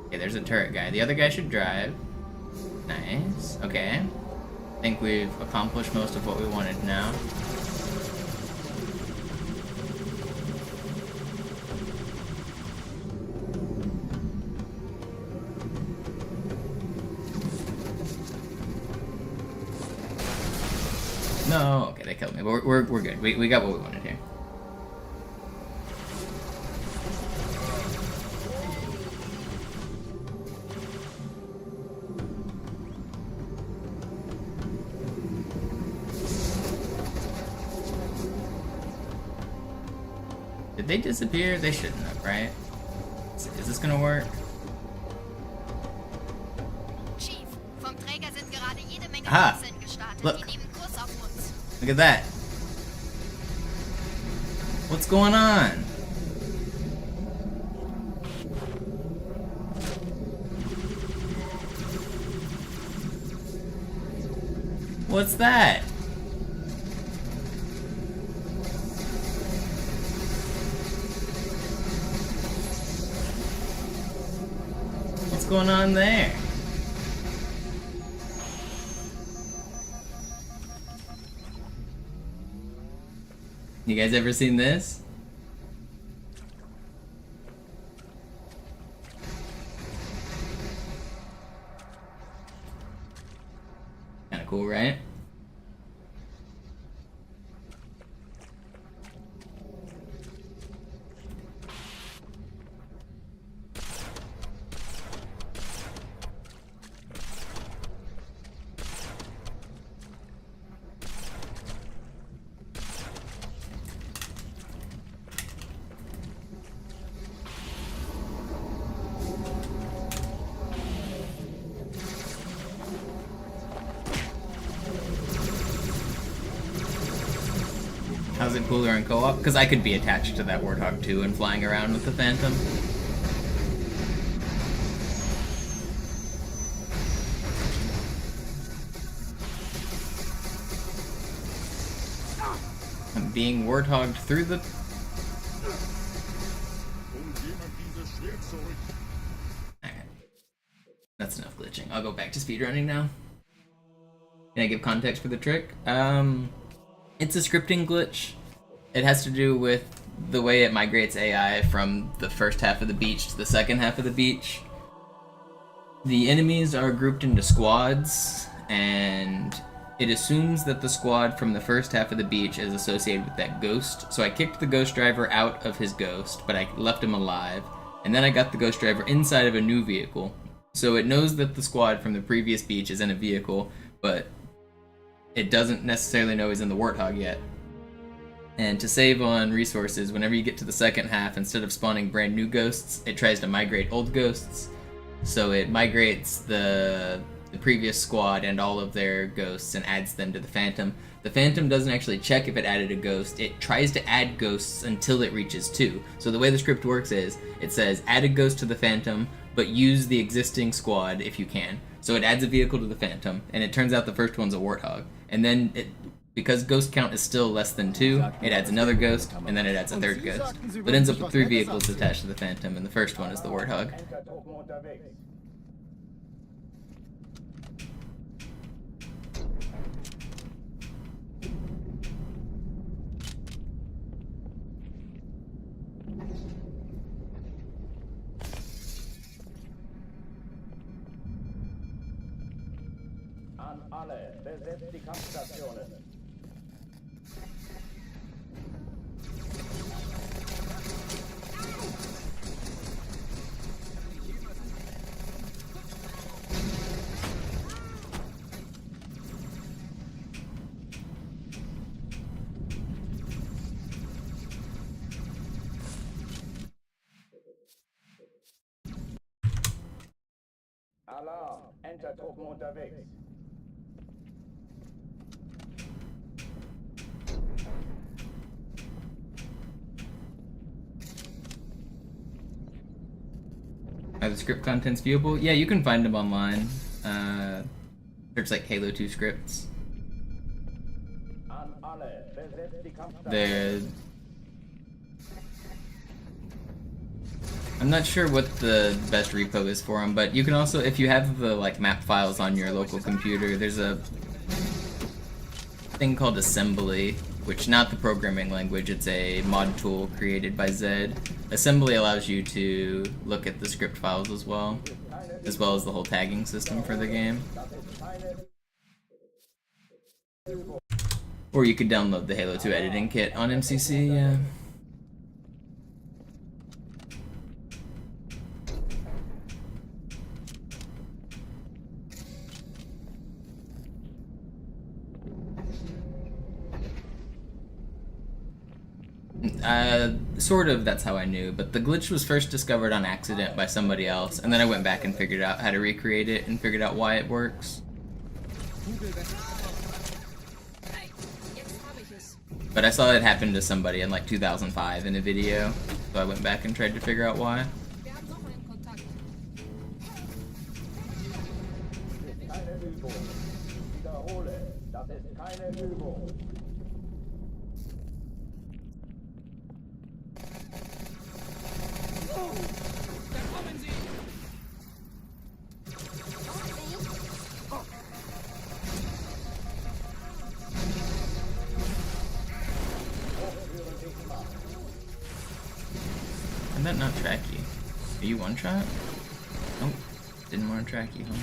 Okay, there's a turret guy. The other guy should drive. Nice. Okay. I think we've accomplished most of what we wanted now. No, okay, they killed me. But we're good. We got what we wanted here. Did they disappear? They shouldn't have, right? Is this gonna work?
Chief, vom Träger sind gerade jede Menge
Aha!
Wurzeln gestartet.
Look.
Die nehmen Kurs auf uns.
Look at that. What's going on? What's that? What's going on there? You guys ever seen this? Kinda cool, right? How's it cooler in co-op? Because I could be attached to that Warthog too and flying around with the Phantom. I'm being Warthogged through the... Alright. That's enough glitching. I'll go back to speedrunning now. Can I give context for the trick? It's a scripting glitch. It has to do with the way it migrates AI from the first half of the beach to the second half of the beach. the enemies are grouped into squads, and it assumes that the squad from the first half of the beach is associated with that ghost. So I kicked the ghost driver out of his ghost, but I left him alive. And then I got the ghost driver inside of a new vehicle. So it knows that the squad from the previous beach is in a vehicle, but it doesn't necessarily know he's in the Warthog yet. And to save on resources, whenever you get to the second half, instead of spawning brand new ghosts, it tries to migrate old ghosts. So it migrates the previous squad and all of their ghosts and adds them to the Phantom. The Phantom doesn't actually check if it added a ghost. It tries to add ghosts until it reaches 2. So the way the script works is, it says add a ghost to the Phantom, but use the existing squad if you can. So it adds a vehicle to the Phantom, and it turns out the first one's a Warthog. And then, because ghost count is still less than 2, it adds another ghost, and then it adds a third ghost. So it ends up with 3 vehicles attached to the Phantom, and the first one is the Warthog.
An alle, besetzt die Kampfstationen. Alarm, Entertruppen unterwegs.
Are the script contents viewable? Yeah, you can find them online. There's like Halo 2 scripts. I'm not sure what the best repo is for them, but you can also, if you have the like map files on your local computer, there's a thing called assembly, which not the programming language, it's a mod tool created by Zed. Assembly allows you to look at the script files as well as the whole tagging system for the game. Or you could download the Halo 2 editing kit on MCC, yeah. Sort of, that's how I knew, but the glitch was first discovered on accident by somebody else, and then I went back and figured out how to recreate it and figured out why it works. But I saw it happen to somebody in like 2005 in a video, so I went back and tried to figure out why. Did that not track you? Are you one shot? Nope. Didn't want to track you, huh?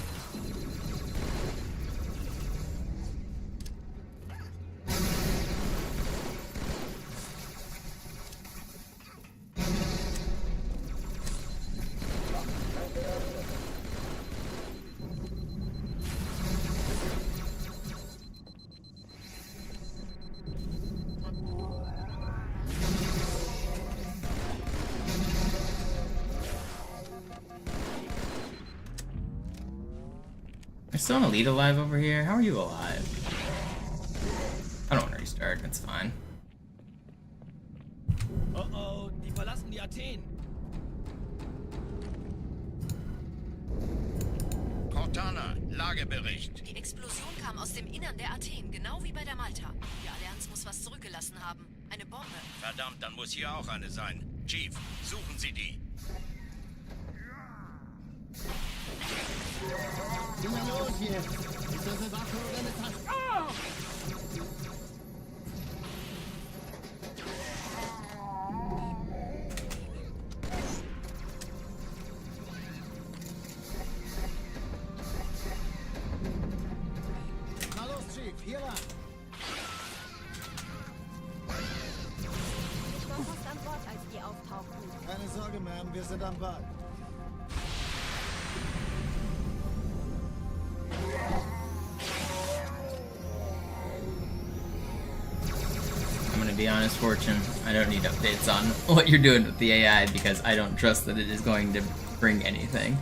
There's still an elite alive over here. How are you alive? I don't want to restart. It's fine.
Oh, die verlassen die Athen.
Cortana, Lagebericht.
Die Explosion kam aus dem Innern der Athen, genau wie bei der Malta. Die Allianz muss was zurückgelassen haben. Eine Bombe.
Verdammt, dann muss hier auch eine sein. Chief, suchen Sie die.
Geh mal los hier! Ist das eine Waffe oder eine Taste? Oh! Sorge, Ma'am, wir sind am Ball.
I'm gonna be honest, Fortune. I don't need updates on what you're doing with the AI because I don't trust that it is going to bring anything.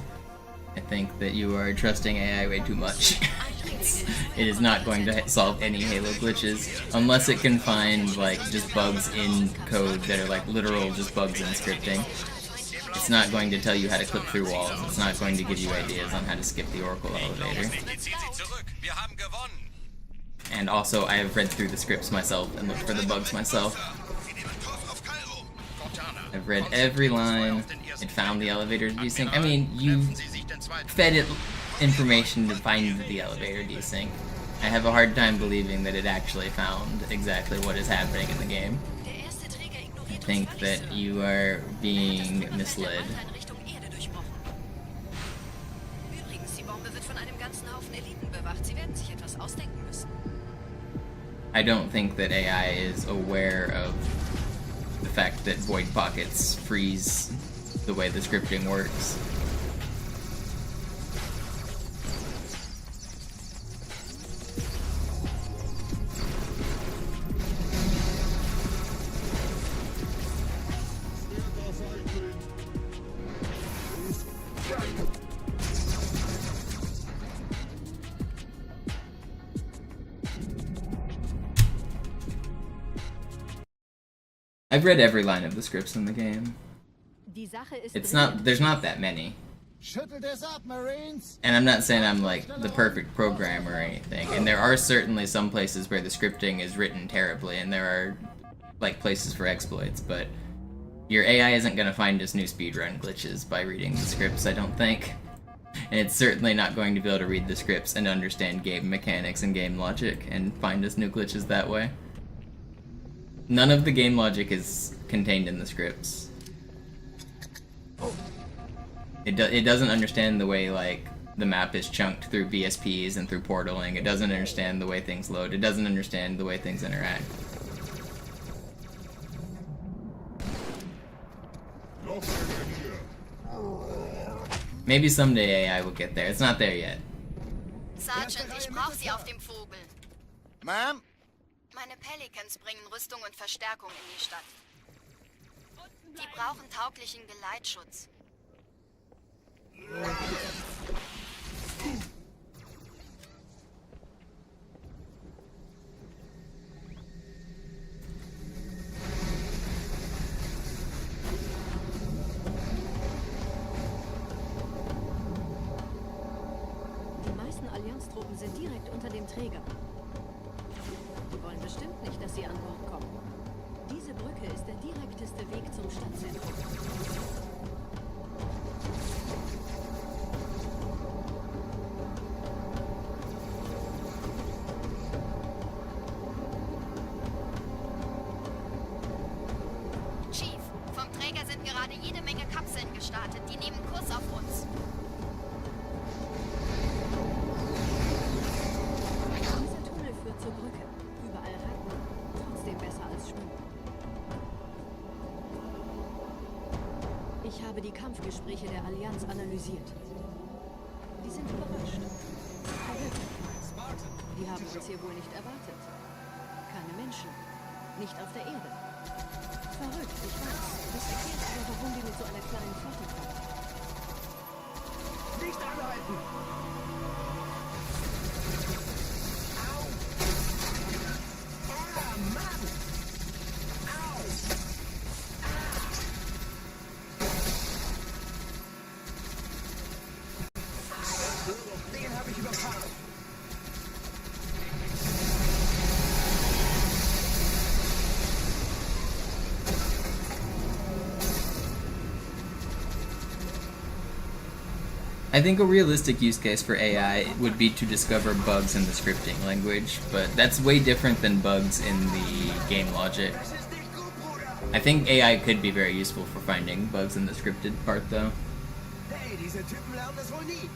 I think that you are trusting AI way too much. It is not going to solve any Halo glitches unless it can find like just bugs in code that are like literal just bugs in scripting. It's not going to tell you how to clip through walls. It's not going to give you ideas on how to skip the Oracle elevator. And also, I have read through the scripts myself and looked for the bugs myself. I've read every line. It found the elevator desync. I mean, you fed it information to find the elevator desync. I have a hard time believing that it actually found exactly what is happening in the game. I think that you are being misled. I don't think that AI is aware of the fact that void pockets freeze the way the scripting works. I've read every line of the scripts in the game. It's not, there's not that many. And I'm not saying I'm like the perfect programmer or anything. And there are certainly some places where the scripting is written terribly, and there are like places for exploits, but your AI isn't gonna find us new speedrun glitches by reading the scripts, I don't think. And it's certainly not going to be able to read the scripts and understand game mechanics and game logic and find us new glitches that way. None of the game logic is contained in the scripts. It doesn't understand the way, like, the map is chunked through VSPs and through portaling. It doesn't understand the way things load. It doesn't understand the way things interact. Maybe someday AI will get there. It's not there yet.
Sergeant, ich brauch Sie auf dem Vogel.
Ma'am?
Meine Pelicans bringen Rüstung und Verstärkung in die Stadt. Die brauchen tauglichen Geleitschutz.
Die meisten Allianztruppen sind direkt unter dem Träger. Die wollen bestimmt nicht, dass sie an Bord kommen. Diese Brücke ist der direkteste Weg zum Stadtzentrum.
Chief, vom Träger sind gerade jede Menge Kapseln gestartet. Die nehmen Kurs auf uns.
Dieser Tunnel führt zur Brücke. Überall Ratten. Trotzdem besser als Schwimmen. Ich habe die Kampfgespräche der Allianz analysiert. Die sind überrascht. Verrückt. Die haben uns hier wohl nicht erwartet. Keine Menschen. Nicht auf der Erde. Verrückt, ich weiß. Das erklärt aber, warum die mit so einer kleinen Flotte kommen.
Nicht anhalten! Den habe ich überfahren.
I think a realistic use case for AI would be to discover bugs in the scripting language, but that's way different than bugs in the game logic. I think AI could be very useful for finding bugs in the scripted part, though.
Hey, diese Typen lernen das wohl nie.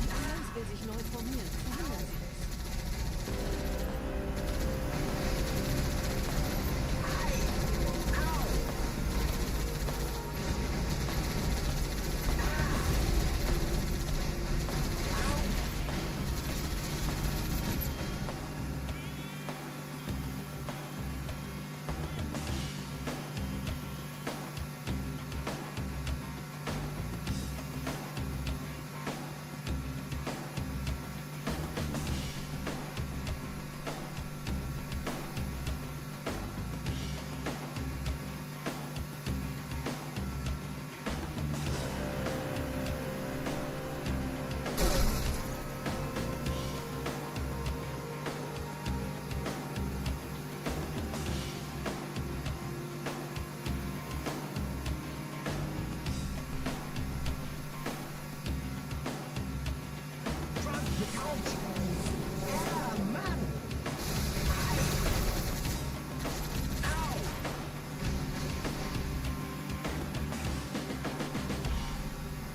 Die Allianz will sich neu formieren. Verhindern Sie das.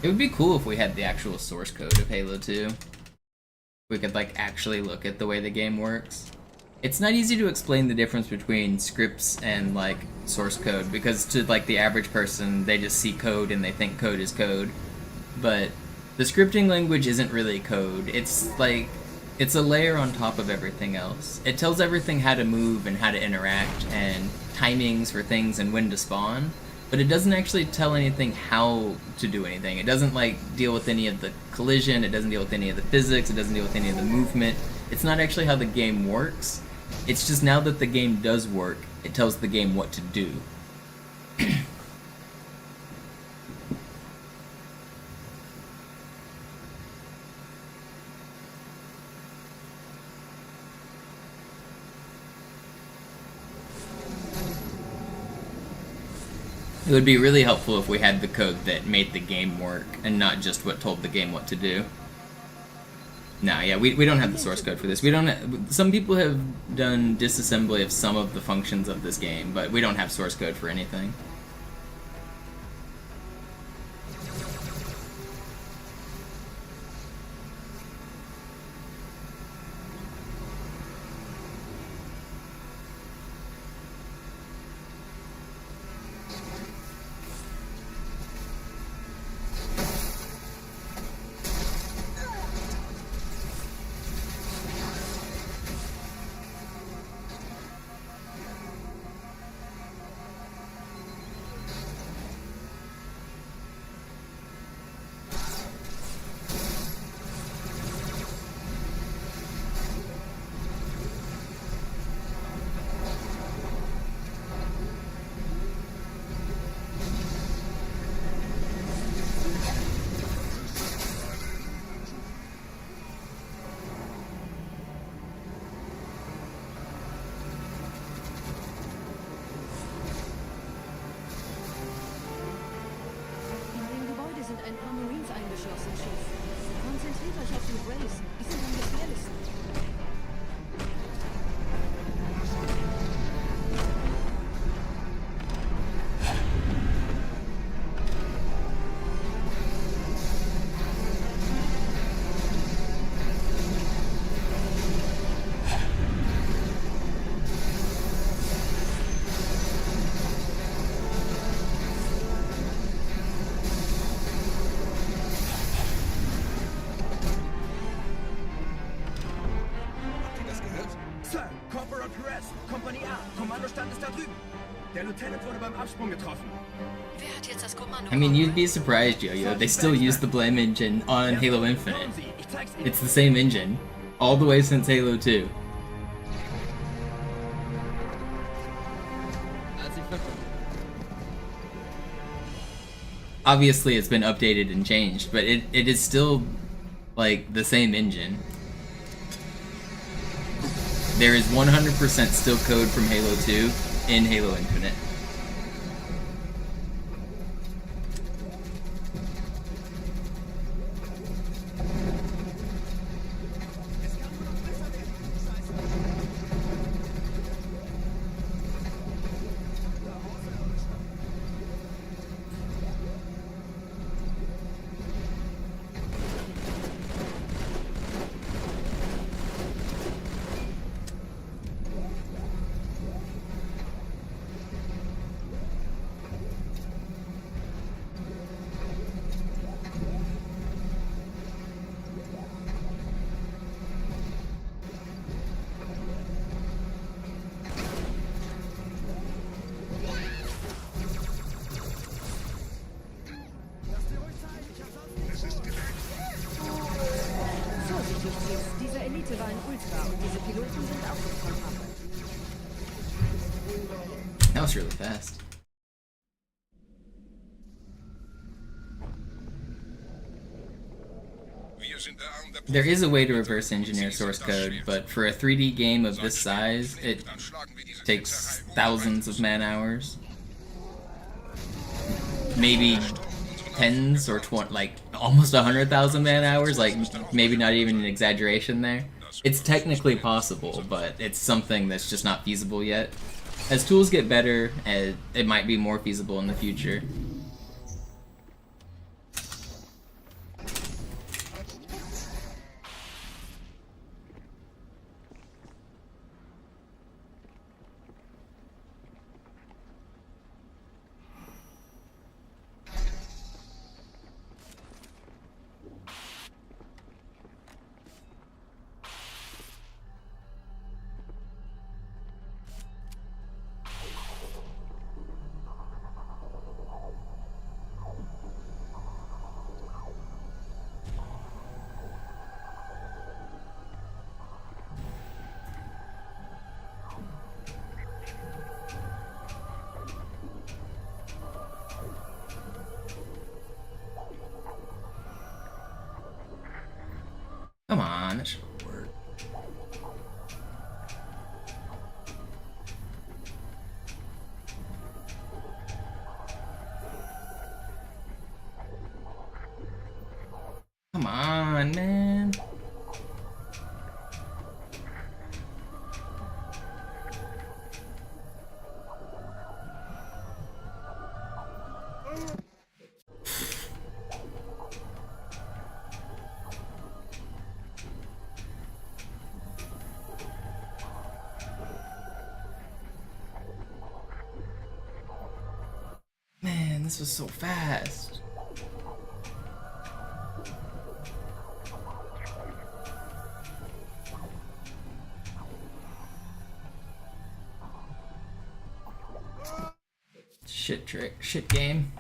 It would be cool if we had the actual source code of Halo 2. We could like actually look at the way the game works. It's not easy to explain the difference between scripts and like source code, because to like the average person, they just see code and they think code is code. But the scripting language isn't really code. It's like, it's a layer on top of everything else. It tells everything how to move and how to interact and timings for things and when to spawn, but it doesn't actually tell anything how to do anything. It doesn't like deal with any of the collision, it doesn't deal with any of the physics, it doesn't deal with any of the movement. It's not actually how the game works. It's just now that the game does work, it tells the game what to do. It would be really helpful if we had the code that made the game work, and not just what told the game what to do. No, yeah, we don't have the source code for this. We don't some people have done disassembly of some of the functions of this game, but we don't have source code for anything.
Kompanie A, Kommandostand ist da drüben. Der Lieutenant wurde beim Absprung getroffen.
Wer hat jetzt das Kommando?
I mean, you'd be surprised, Yo-Yo. They still use the Blame engine on Halo Infinite. It's the same engine, all the way since Halo 2. Obviously, it's been updated and changed, but it is still, like, the same engine. There is 100% still code from Halo 2 in Halo Infinite.
Diese Elite war ein Ultra und diese Piloten sind auch nicht von Arbeit.
That was really fast. There is a way to reverse engineer source code, but for a 3D game of this size, it takes thousands of man-hours. Maybe tens or like almost 100,000 man-hours, like maybe not even an exaggeration there. It's technically possible, but it's something that's just not feasible yet. As tools get better, it might be more feasible in the future. fine, that should work. Come on, man. Man, this was so fast. Shit trick, shit game.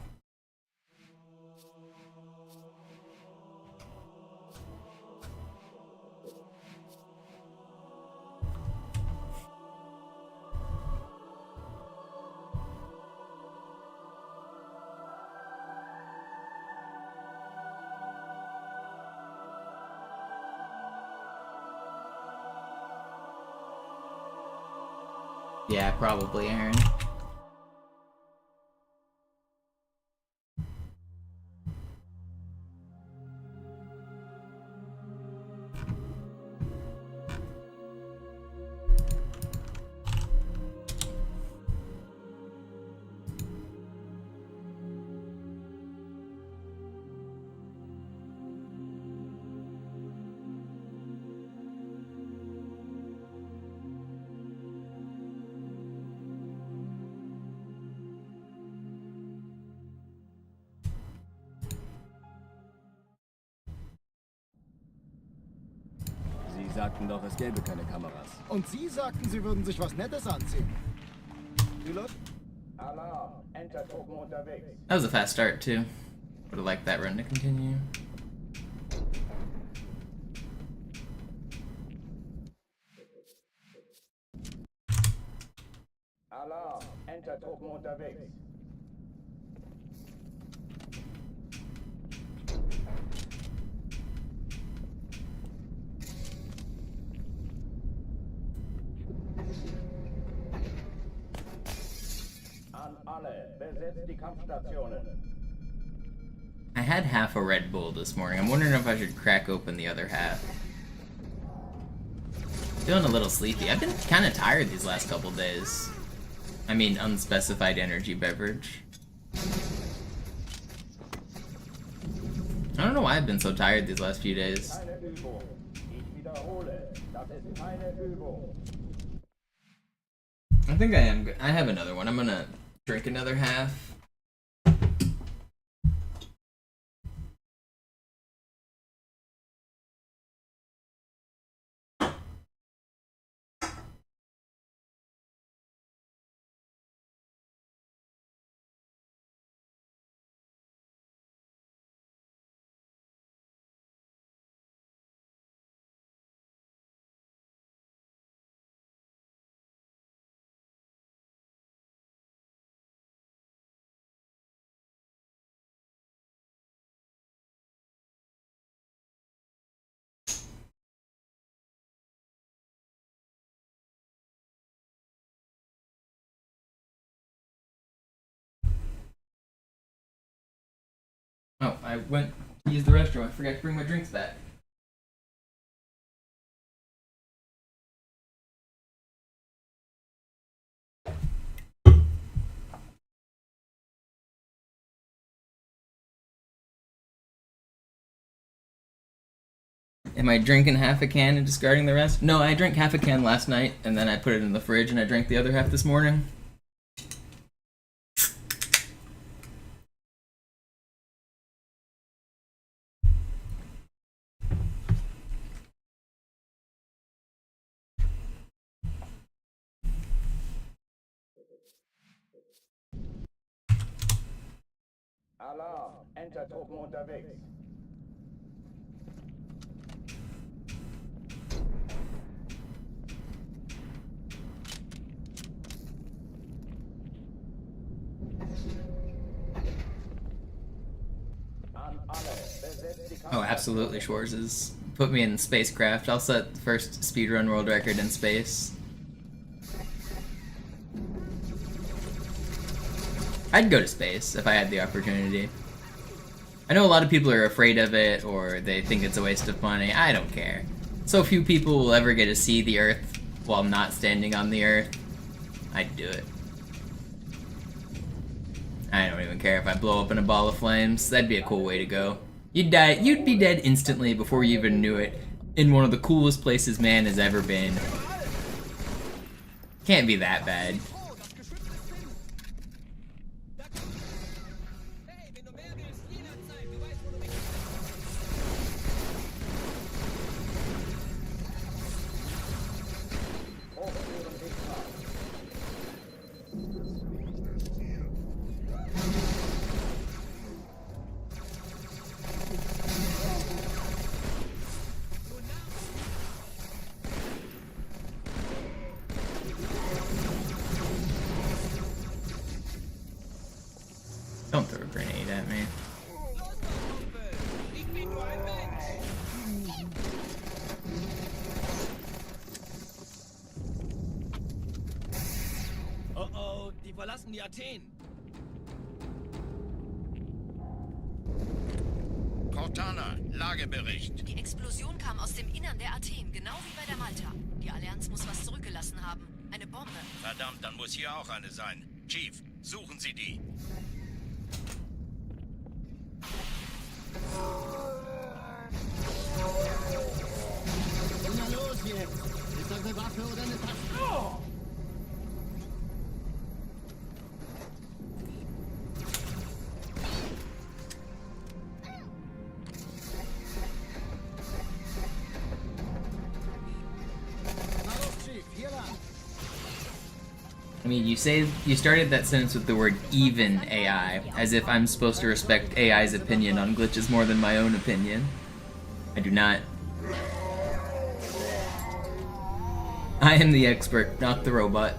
Yeah, probably, Aaron.
Sie sagten doch, es gäbe keine Kameras. Und Sie sagten, Sie würden sich was Nettes anziehen. Pilot?
Alarm, Enter-Truppen unterwegs.
That was a fast start, too. Would have liked that run to continue.
Alarm, Enter-Truppen unterwegs. An alle, besetzt die Kampfstationen.
I had half a Red Bull this morning. I'm wondering if I should crack open the other half. Feeling a little sleepy. I've been kind of tired these last couple days. I mean, unspecified energy beverage. I don't know why I've been so tired these last few days.
Keine Übung. Ich wiederhole, das ist keine Übung.
I think I am. I have another one. I'm gonna drink another half. Oh, I went to use the restroom. I forgot to bring my drinks back. Am I drinking half a can and discarding the rest? No, I drank half a can last night, and then I put it in the fridge, and I drank the other half this morning.
Alarm, Enter-Truppen unterwegs. An alle, besetzt die
Oh, absolutely, Schwarz's Put me in spacecraft. I'll set the first speedrun world record in space. I'd go to space if I had the opportunity. I know a lot of people are afraid of it, or they think it's a waste of money. I don't care. So few people will ever get to see the Earth while not standing on the Earth. I'd do it. I don't even care if I blow up in a ball of flames. That'd be a cool way to go. You'd die. You'd be dead instantly before you even knew it. In one of the coolest places man has ever been. Can't be that bad. Don't throw a grenade at me.
Oh oh, die verlassen die Athen.
Cortana, Lagebericht.
Die Explosion kam aus dem Innern der Athen, genau wie bei der Malta. Die Allianz muss was zurückgelassen haben. Eine Bombe.
Verdammt, dann muss hier auch eine sein. Chief, suchen Sie die.
Na los jetzt! Ist das eine Waffe oder eine Taste? Oh!
I mean, you started that sentence with the word even AI, as if I'm supposed to respect AI's opinion on glitches more than my own opinion. I do not. I am the expert, not the robot.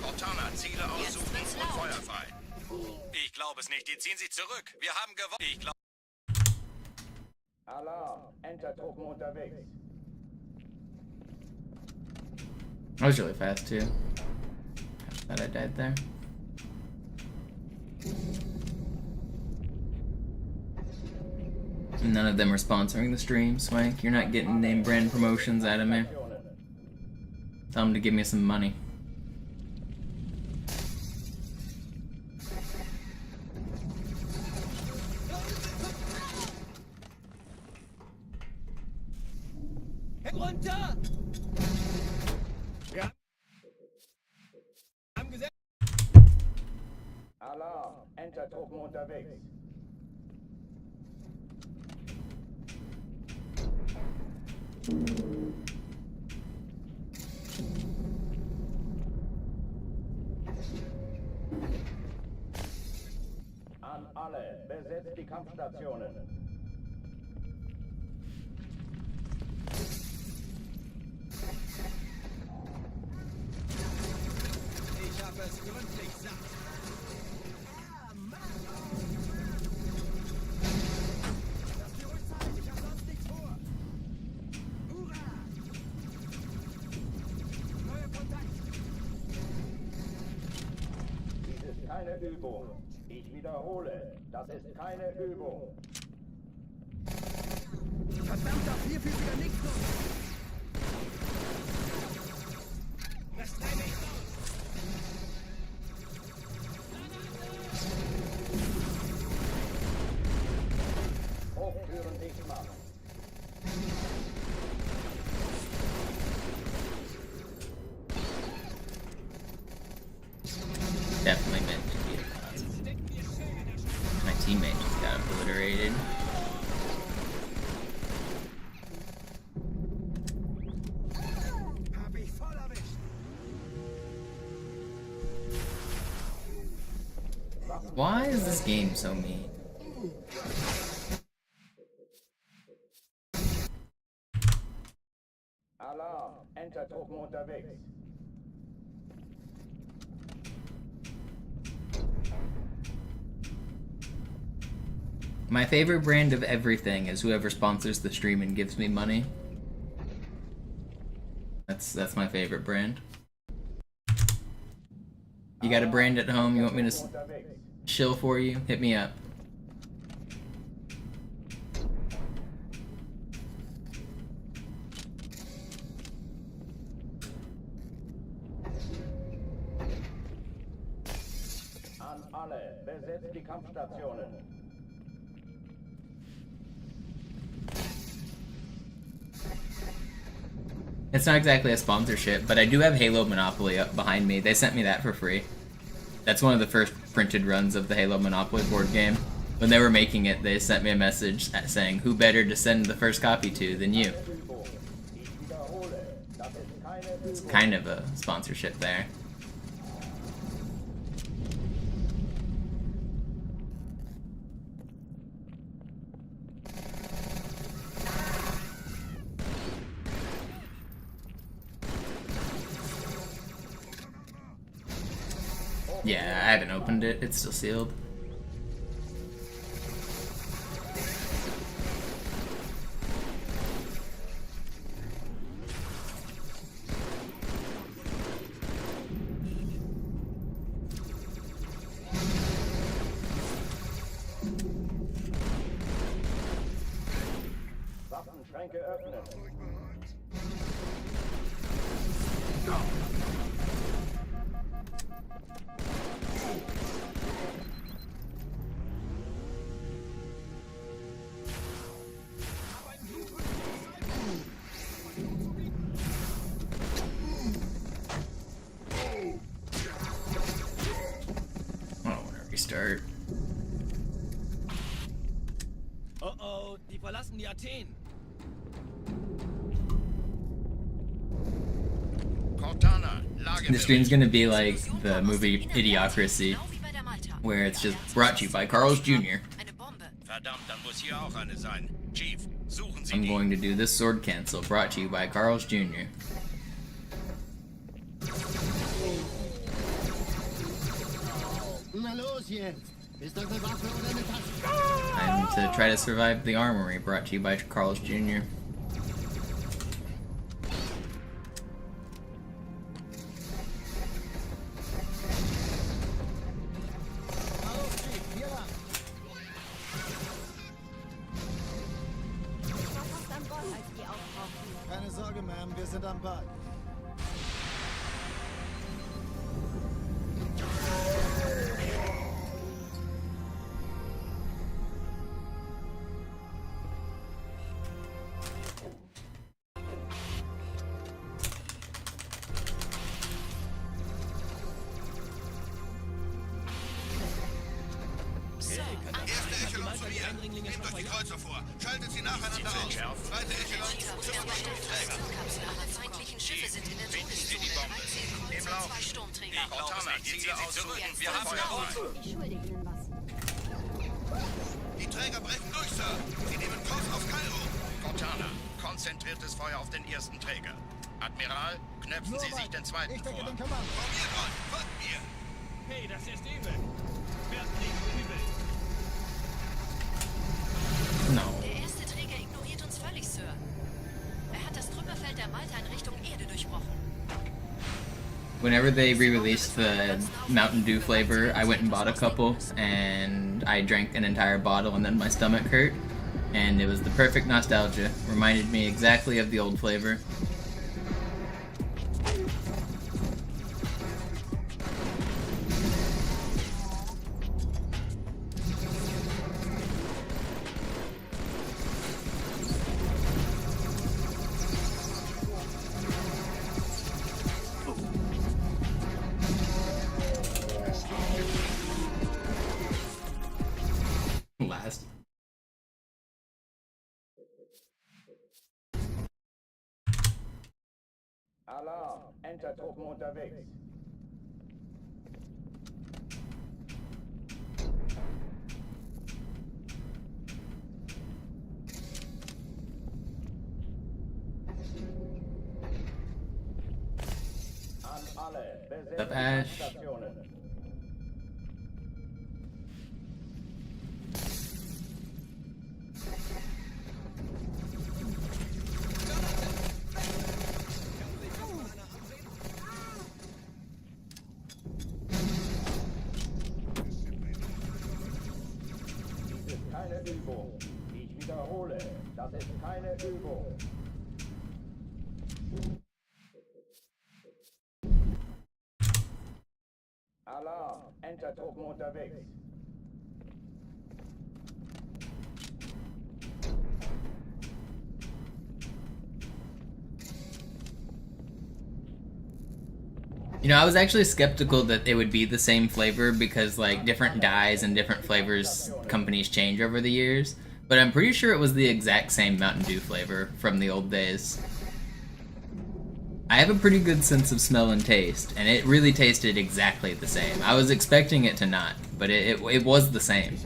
Cortana, Ziele aussuchen und Feuer frei. Ich glaube es nicht, die ziehen sich zurück. Wir haben gewonnen. Ich glaube...
Alarm, Enter-Truppen unterwegs.
That was really fast too. Thought I died there. None of them are sponsoring the stream, Swank. You're not getting name brand promotions out of me. Tell them to give me some money.
Runter! Ja. Haben gesetzt.
Alarm, Enter-Truppen unterwegs. An alle, besetzt die Kampfstationen.
Ich habe es gründlich satt. Lass dir ruhig Zeit, ich habe sonst nichts vor. Hurra! Neuer Kontakt.
Dies ist keine Übung. Ich wiederhole, das ist keine Übung.
Verdammter vierfüßiger Nixon! Das treibe ich raus!
Hochtüren dicht machen.
Definitely meant to be a cause. My teammate just got obliterated.
Hab ich voll erwischt!
Why is this game so mean?
Alarm, Entertruppen unterwegs.
My favorite brand of everything is whoever sponsors the stream and gives me money. That's my favorite brand. You got a brand at home you want me to shill for you? Hit me up.
An alle, besetzt die Kampfstationen.
It's not exactly a sponsorship, but I do have Halo Monopoly up behind me. They sent me that for free. That's one of the first printed runs of the Halo Monopoly board game. When they were making it, they sent me a message saying, who better to send the first copy to than you? It's kind of a sponsorship there. Yeah, I haven't opened it. It's still sealed.
Waffenschränke öffnen.
Restart.
Oh, die verlassen die Athen.
Cortana, Lage.
The stream's gonna be like the movie Idiocracy, where it's just brought to you by Carl's Jr.
Verdammt, dann muss hier auch eine sein. Chief, suchen Sie
I'm
die.
going to do this sword cancel, brought to you by Carl's Jr.
Na los jetzt! Ist das eine Waffe oder eine Tasse?
I'm to try to survive the armory, brought to you by Carl's Jr.
Keine Sorge, Ma'am, wir sind am Ball.
Nehmt euch die Kreuzer vor. Schaltet sie nacheinander aus. Zweite Echelon, 5 Träger.
Alle feindlichen Schiffe sind in der Todeszone. 13 Kreuzer, 2 Sturmträger.
Cortana, Ziele aussuchen. Wir haben Feuer.
Ich schulde Ihnen was.
Die Träger brechen durch, Sir. Sie nehmen Kurs auf Kairo.
Cortana, konzentriertes Feuer auf den ersten Träger. Admiral, knöpfen Sie sich den zweiten
Ich decke
vor.
den Kommando.
Formiert euch, folgt mir.
Hey, das ist Steven. Fährt nicht übel.
No.
Der erste Träger ignoriert uns völlig, Sir. Er hat das Trümmerfeld der Malta in Richtung Erde durchbrochen.
Whenever they re-released the Mountain Dew flavor, I went and bought a couple, and I drank an entire bottle, and then my stomach hurt. And it was the perfect nostalgia. Reminded me exactly of the old flavor. Last.
Alarm, Entertruppen unterwegs. alle,
What's up,
besetzt die
Ash?
Kampfstationen. Dies ist keine Übung. Ich wiederhole, das ist keine Übung. Alarm, Entertruppen unterwegs.
You know, I was actually skeptical that it would be the same flavor because, like, different dyes and different flavors companies change over the years. But I'm pretty sure it was the exact same Mountain Dew flavor from the old days. I have a pretty good sense of smell and taste, and it really tasted exactly the same. I was expecting it to not, but it was the same.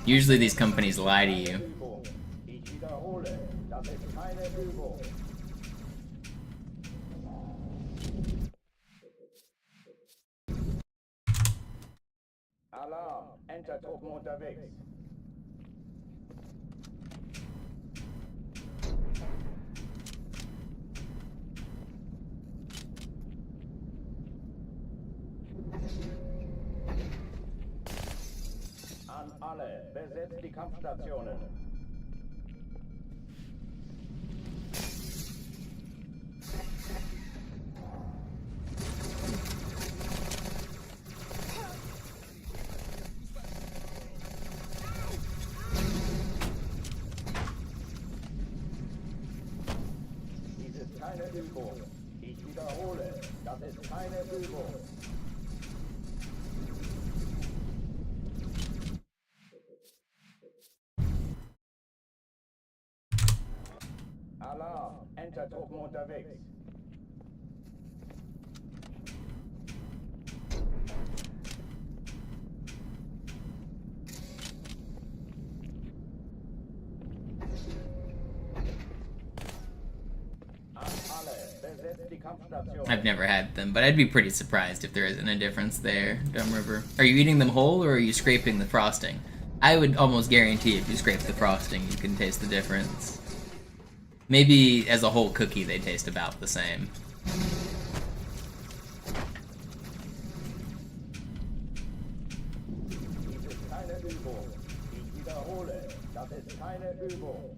Usually these companies lie to you.
Ich wiederhole, das ist keine Übung. Alarm, Entertruppen unterwegs. An alle, besetzt die Kampfstationen. Dies ist keine Übung. Ich wiederhole, das ist keine Übung. Alarm, Entertruppen unterwegs. An alle, besetzt die Kampfstation.
I've never had them, but I'd be pretty surprised if there isn't a difference there, Gum River. Are you eating them whole, or are you scraping the frosting? I would almost guarantee if you scrape the frosting, you can taste the difference. Maybe as a whole cookie, they taste about the same.
Dies ist keine Übung. Ich wiederhole, das ist keine Übung.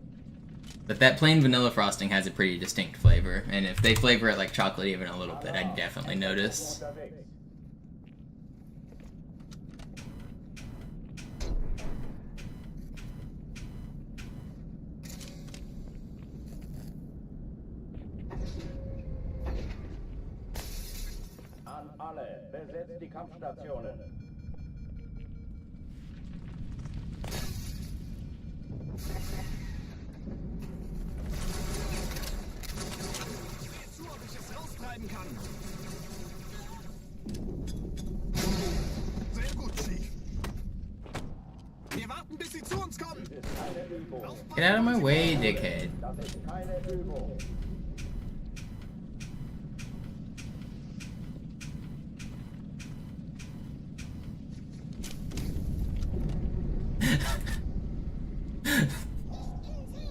But that plain vanilla frosting has a pretty distinct flavor, and if they flavor it like chocolate even a little bit, I'd definitely notice.
Unterwegs. An alle, besetzt die Kampfstationen.
Zu, ob ich es raustreiben kann. Sehr gut, Chief. Wir warten, bis sie zu uns kommen.
Dies ist keine Übung.
Get out of my way, dickhead.
Das ist keine Übung.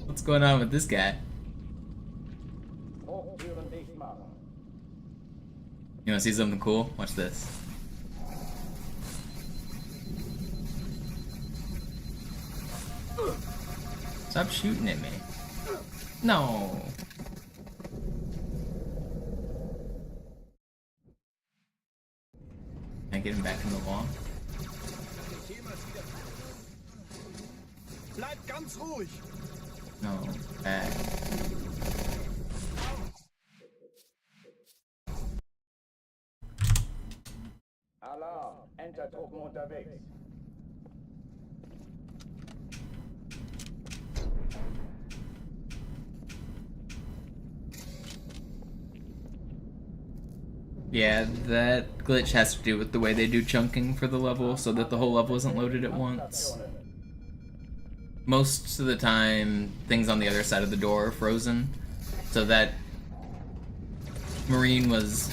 What's going on with this guy?
Hochtüren dicht machen.
You wanna see something cool? Watch this. Stop shooting at me. No. Can I get him back in the wall?
Bleib ganz ruhig.
No. Back.
Alarm, Entertruppen unterwegs.
Yeah, that glitch has to do with the way they do chunking for the level, so that the whole level isn't loaded at once. Most of the time, things on the other side of the door are frozen, so that Marine was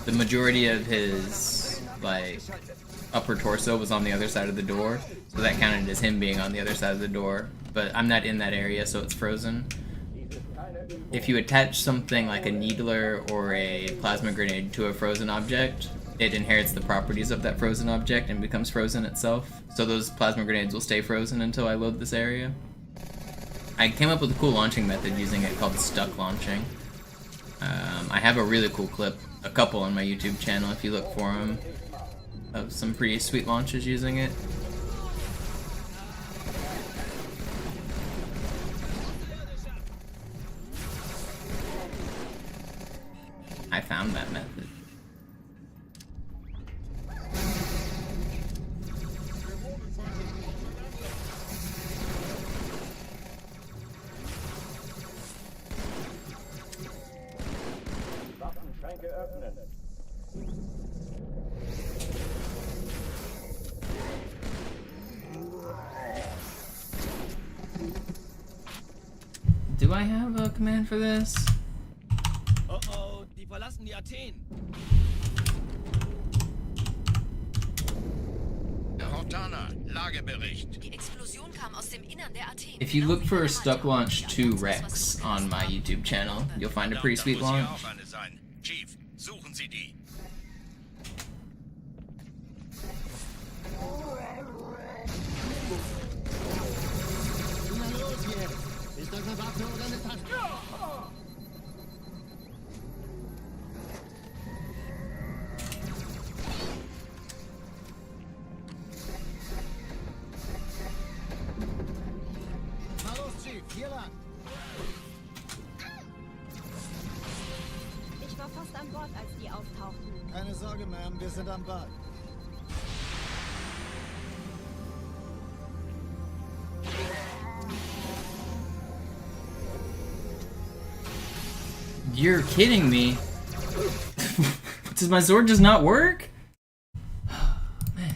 the majority of his like upper torso was on the other side of the door, so that counted as him being on the other side of the door. But I'm not in that area, so it's frozen. If you attach something like a needler or a plasma grenade to a frozen object, it inherits the properties of that frozen object and becomes frozen itself. So those plasma grenades will stay frozen until I load this area. I came up with a cool launching method using it called stuck launching. I have a really cool clip, a couple on my YouTube channel if you look for them, of some pretty sweet launches using it. I found that method. Do I have a command for this?
Oh, die verlassen die Athen.
Cortana, Lagebericht.
Die Explosion kam aus dem Innern der Athen.
If you look for Stuck Launch 2 Rex on my YouTube channel, you'll find a pretty sweet launch.
Chief, suchen Sie die.
Na los jetzt! Ist das eine Waffe oder eine Tasche? Na los, Chief, hier lang!
Ich war fast an Bord, als die auftauchten.
Keine Sorge, Ma'am, wir sind am Ball.
You're kidding me. Does my sword just not work? Man.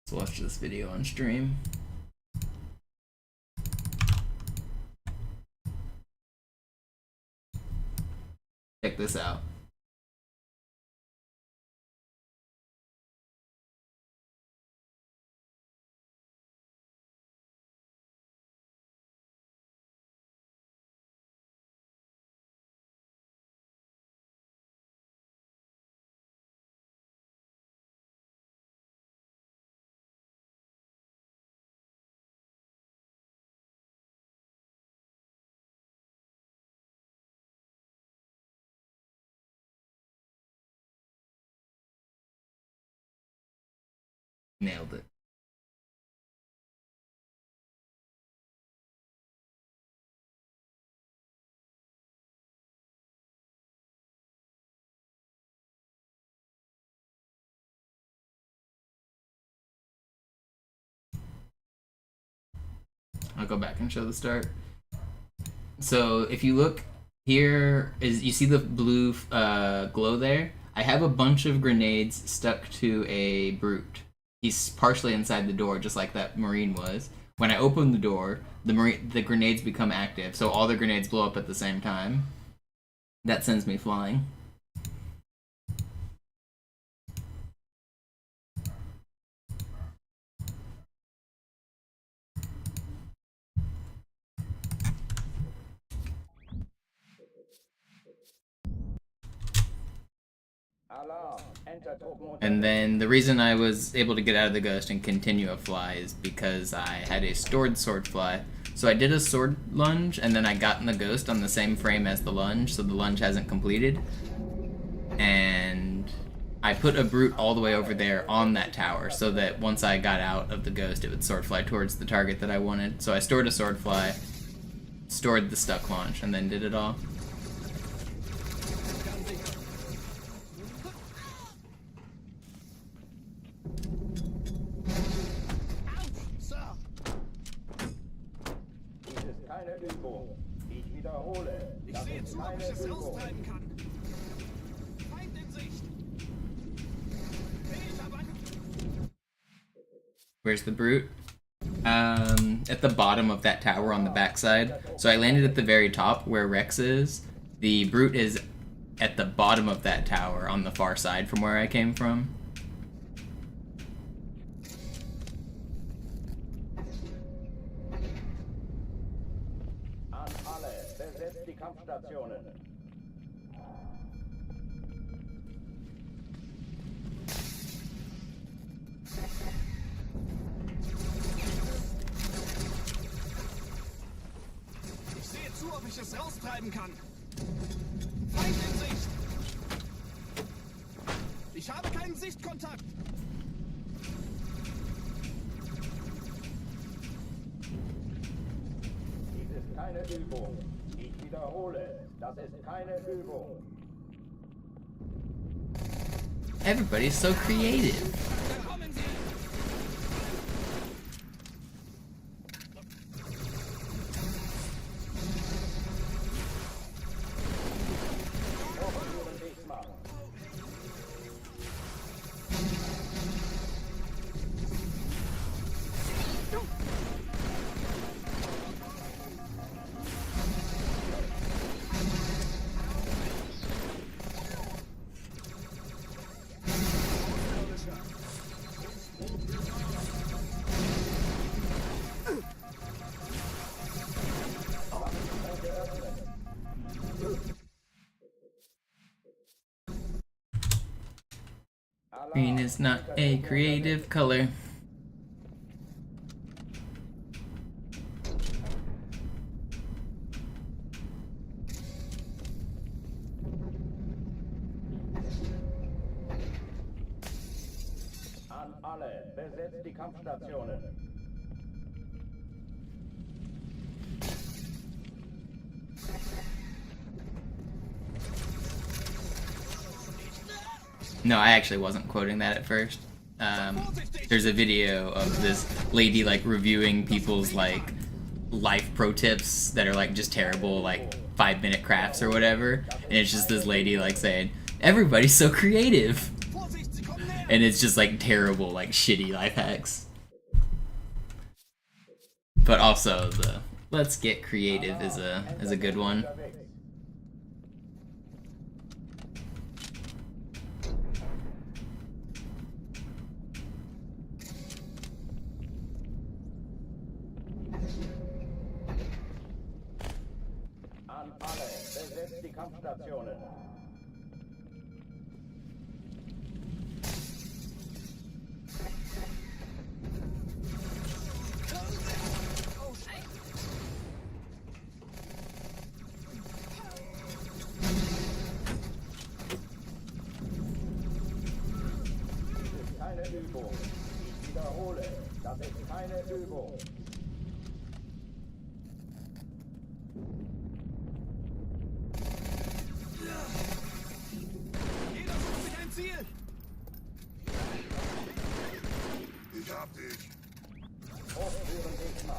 Let's watch this video on stream. Check this out. Nailed it. I'll go back and show the start. So if you look here, you see the blue glow there? I have a bunch of grenades stuck to a brute. He's partially inside the door, just like that Marine was. When I open the door, the grenades become active, so all the grenades blow up at the same time. That sends me flying. And then the reason I was able to get out of the ghost and continue a fly is because I had a stored sword fly. So I did a sword lunge, and then I got in the ghost on the same frame as the lunge, so the lunge hasn't completed. And I put a brute all the way over there on that tower, so that once I got out of the ghost, it would sword fly towards the target that I wanted. So I stored a sword fly, stored the stuck launch, and then did it all.
Ich sehe zu, ob ich es raustreiben kann. Feind in Sicht. Ich habe einen...
Where's the brute? At the bottom of that tower on the backside. So I landed at the very top where Rex is. The brute is at the bottom of that tower on the far side from where I came from.
An alle, besetzt die Kampfstationen.
Ich sehe zu, ob ich es raustreiben kann. Feind in Sicht. Ich habe keinen Sichtkontakt.
Dies ist keine Übung. Ich wiederhole, das ist keine Übung.
Everybody's so creative.
Da kommen sie.
Green is not a creative color.
An alle, besetzt die Kampfstationen.
No, I actually wasn't quoting that at first. There's a video of this lady like reviewing people's like life pro tips that are like just terrible, like 5-minute crafts or whatever, and it's just this lady like saying, "Everybody's so creative," and it's just like terrible, like shitty life hacks. But also the "let's get creative" is a good one.
An alle, besetzt die Kampfstationen. Das ist keine Übung. Ich wiederhole, das ist keine Übung.
Jeder sucht sich ein Ziel.
Ich hab dich.
Hochführen dich mal.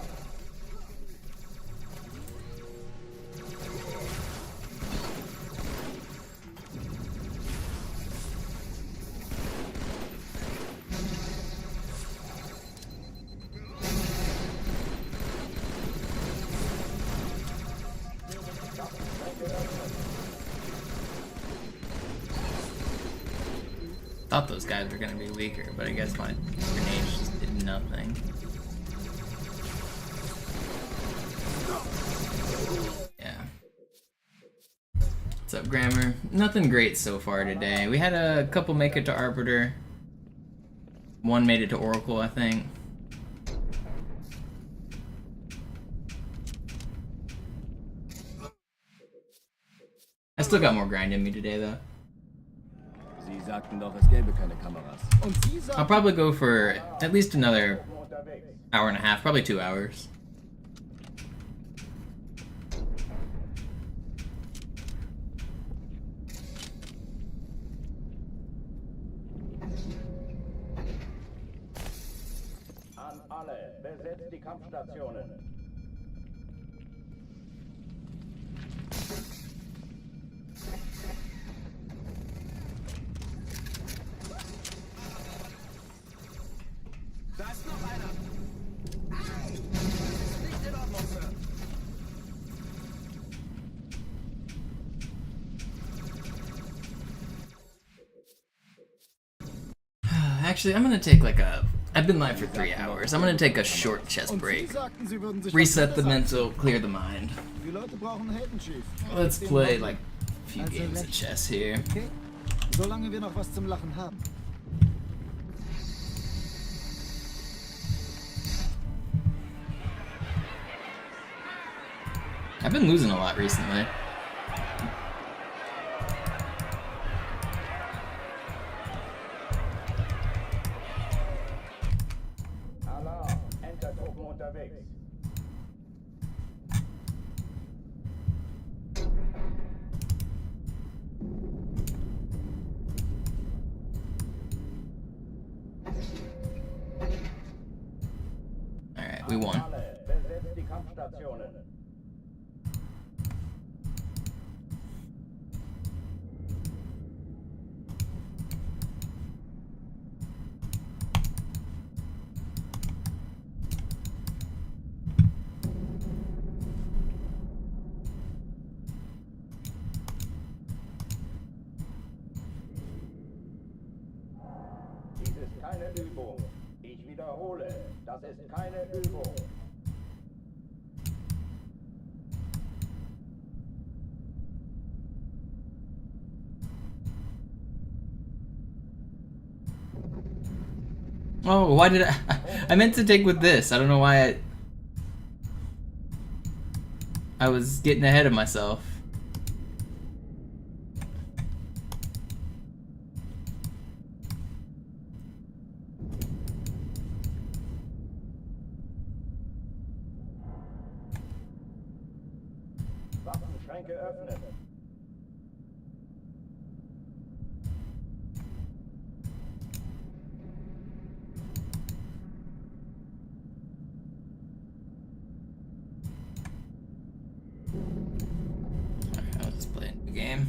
Thought those guys were gonna be weaker, but I guess my grenades just did nothing. Yeah. What's up, Grammar? Nothing great so far today. We had a couple make it to Arbiter. One made it to Oracle, I think. I still got more grind in me today, though.
Sie sagten doch, es gäbe keine Kameras. Und Sie
I'll
sagten...
probably go for at least another hour and a half, probably 2 hours.
An alle, besetzt die Kampfstationen.
Actually, I'm gonna take like a... I've been live for 3 hours. I'm gonna take a short chess
Und Sie
break.
sagten, Sie würden sich was
Reset the
Nettes
mental, clear the mind.
anziehen. Die Leute brauchen Helden, Chief.
Let's
Gib
play
ihnen
like a few
Also
games of
lächeln.
chess here.
Okay? Solange wir noch was zum Lachen haben.
I've been losing a lot recently.
Alarm, Entertruppen unterwegs.
Alright, we won.
Alle, besetzt die Kampfstationen. Dies ist keine Übung. Ich wiederhole, das ist keine Übung.
Oh, why did I... I meant to take with this. I don't know why I was getting ahead of myself.
Waffenschränke öffnen.
Alright, I'll just play the game.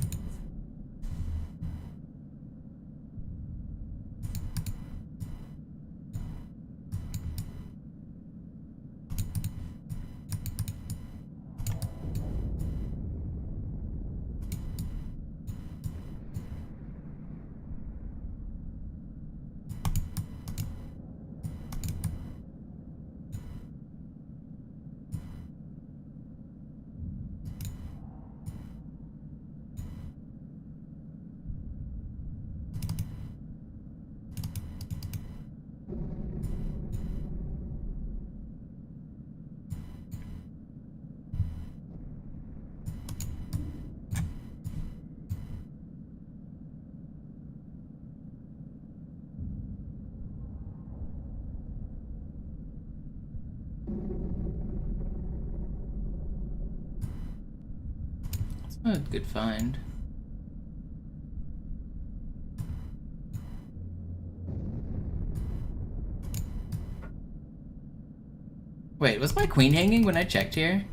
It's not a good find. Wait, was my queen hanging when I checked here?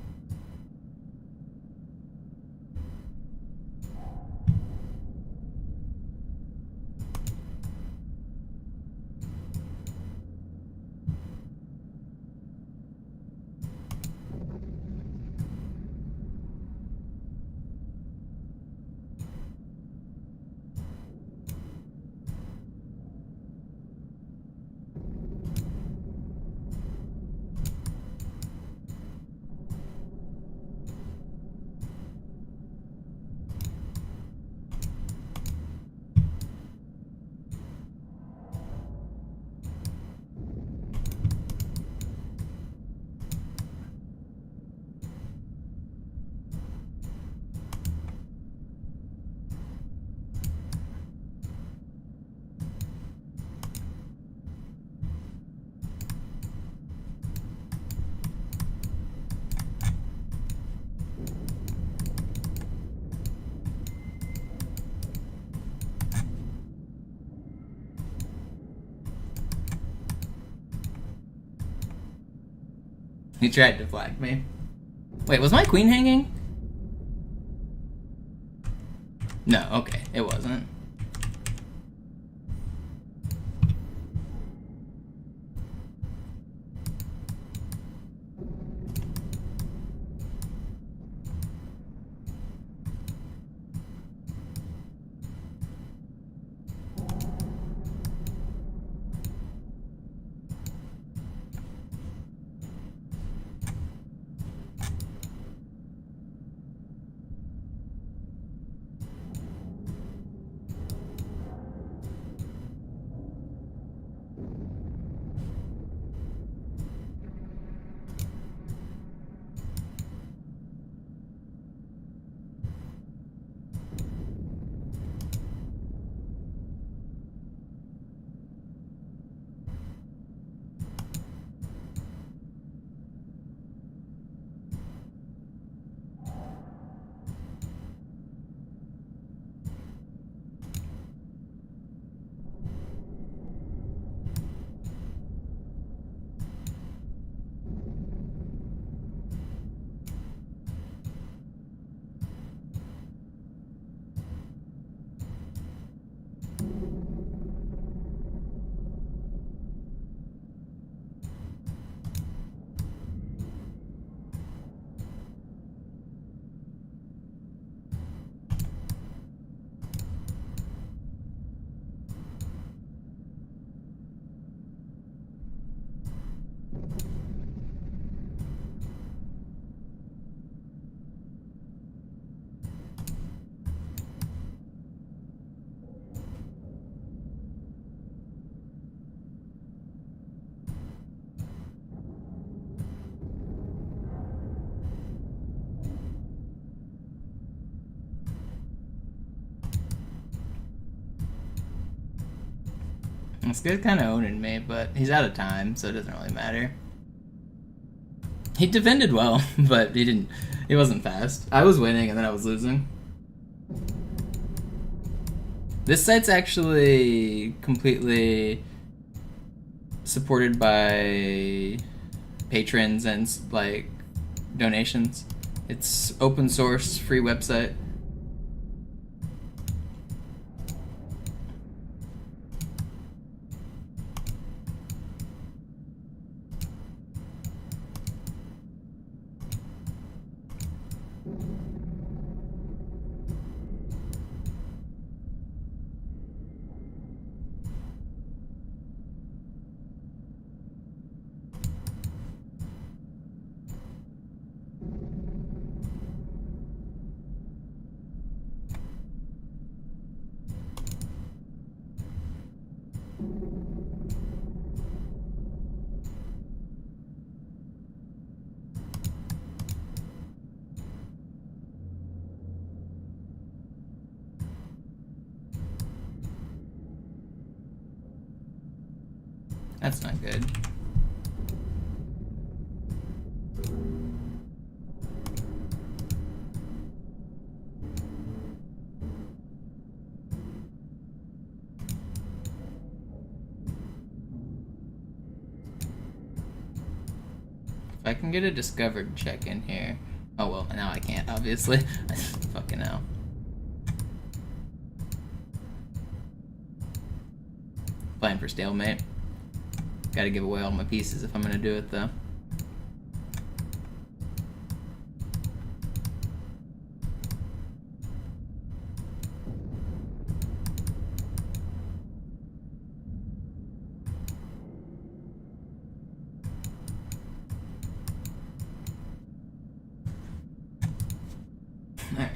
He tried to flag me. Wait, was my queen hanging? No, okay, it wasn't. This guy's kind of owning me, but he's out of time, so it doesn't really matter. He defended well, but he wasn't fast. I was winning and then I was losing. This site's actually completely supported by patrons and like donations. It's open source, free website. That's not good. If I can get a discovered check in here. Oh well, now I can't, obviously. Fucking hell. Playing for stalemate. Gotta give away all my pieces if I'm gonna do it, though. Alright.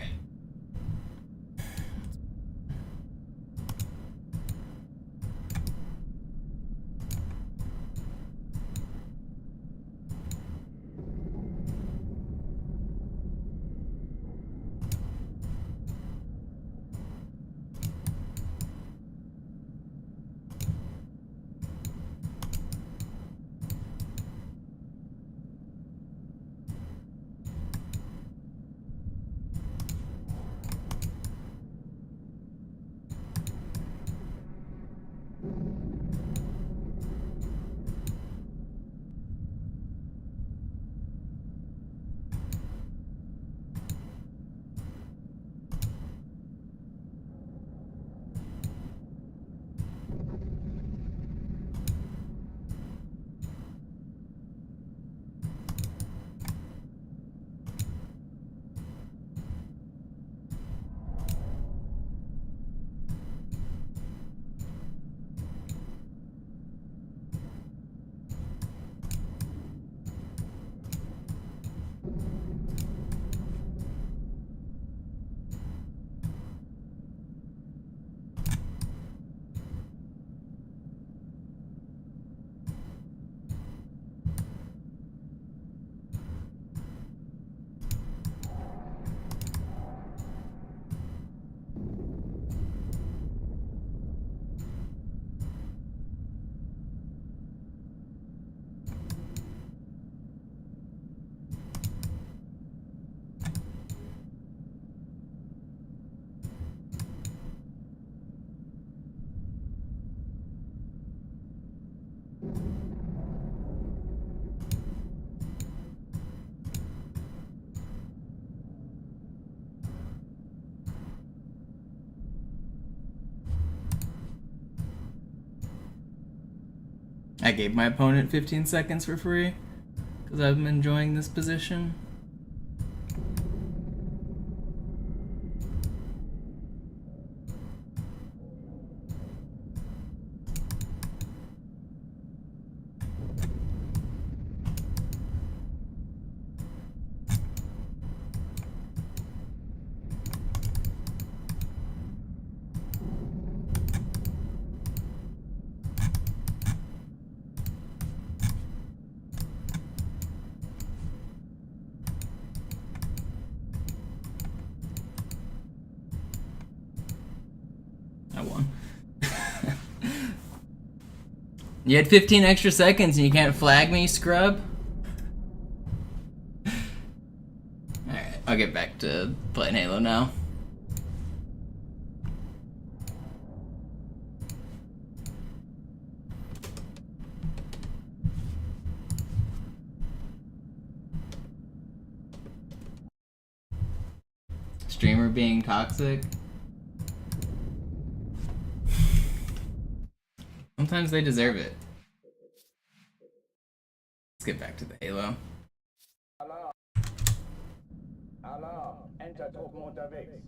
I gave my opponent 15 seconds for free because I'm enjoying this position. You had 15 extra seconds and you can't flag me, scrub? Alright, I'll get back to playing Halo now. Streamer being toxic? Sometimes they deserve it. Let's get back to the Halo.
Alarm! Alarm! Entertruppen unterwegs.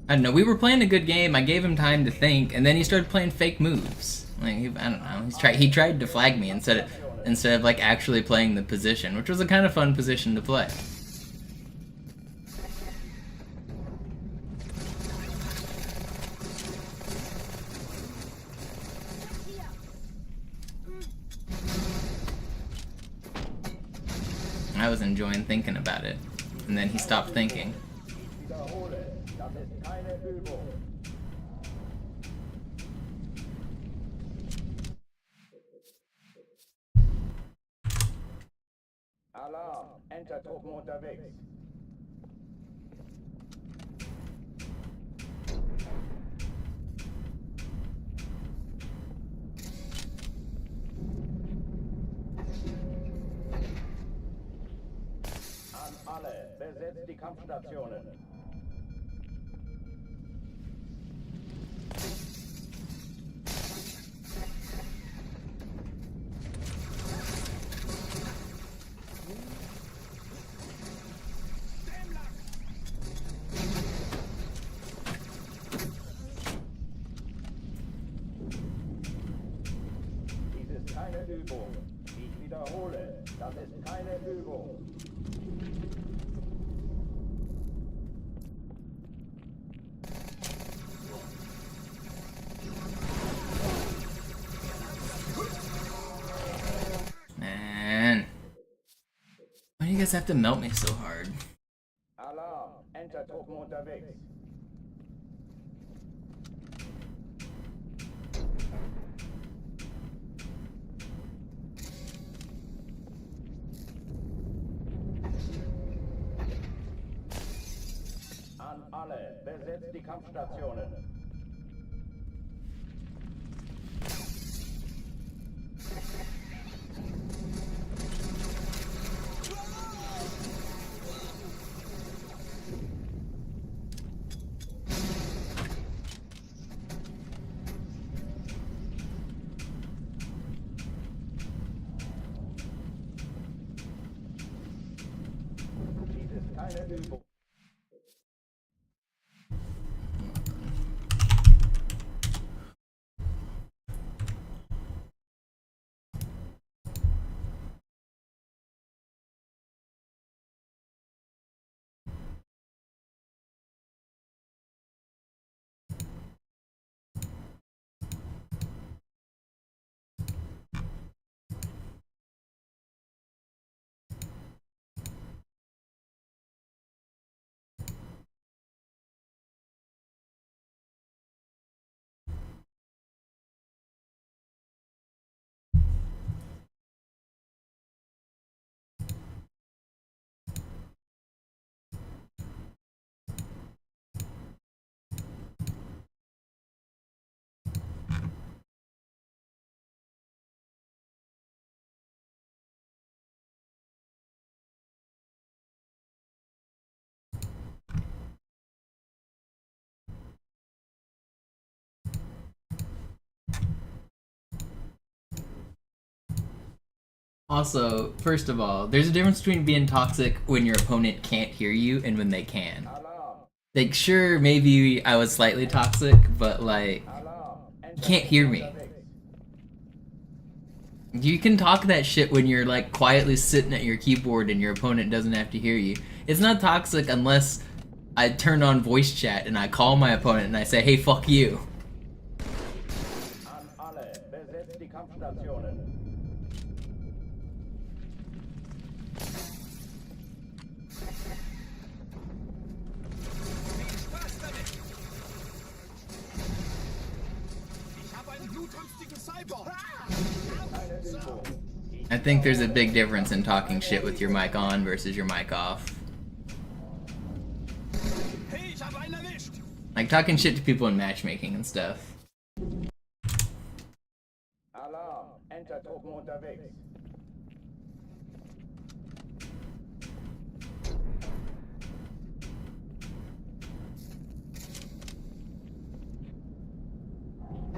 I don't know, we were playing a good game, I gave him time to think, and then he started playing fake moves. Like, I don't know, he tried to flag me instead of like actually playing the position, which was a kind of fun position to play. I was enjoying thinking about it, and then he stopped thinking.
Alarm! Entertruppen unterwegs. An alle, besetzt die Kampfstationen. Keine Übung. Ich wiederhole, das ist keine Übung.
Man. Why do you guys have to melt me so hard?
Alarm! Entertruppen unterwegs. An alle, besetzt die Kampfstationen. Dies ist keine Übung.
Also, first of all, there's a difference between being toxic when your opponent can't hear you and when they can. Like, sure, maybe I was slightly toxic, but like, you can't hear me. You can talk that shit when you're like quietly sitting at your keyboard and your opponent doesn't have to hear you. It's not toxic unless I turn on voice chat and I call my opponent and I say, hey, fuck you.
An alle, besetzt die Kampfstationen.
I think there's a big difference in talking shit with your mic on versus your mic off. Like talking shit to people in matchmaking and stuff.
Alarm, Enter-Truppen unterwegs.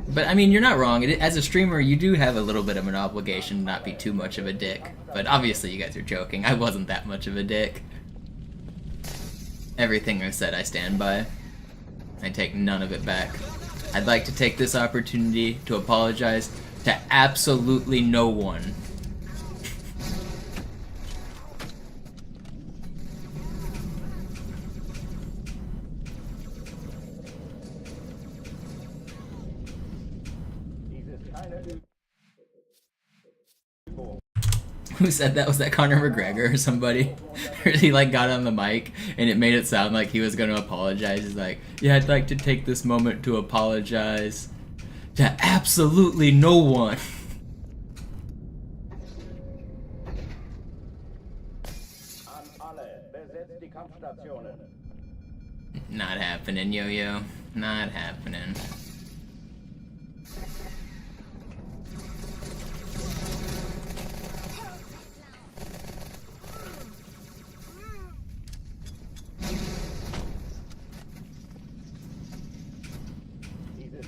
But I mean, you're not wrong. As a streamer, you do have a little bit of an obligation to not be too much of a dick. But obviously you guys are joking. I wasn't that much of a dick. Everything I said I stand by. I take none of it back. I'd like to take this opportunity to apologize to absolutely no one. Who said that? Was that Conor McGregor or somebody? He like got on the mic and it made it sound like he was gonna apologize. He's like, yeah, I'd like to take this moment to apologize to absolutely no one. Not happening, Yo-Yo. Not happening.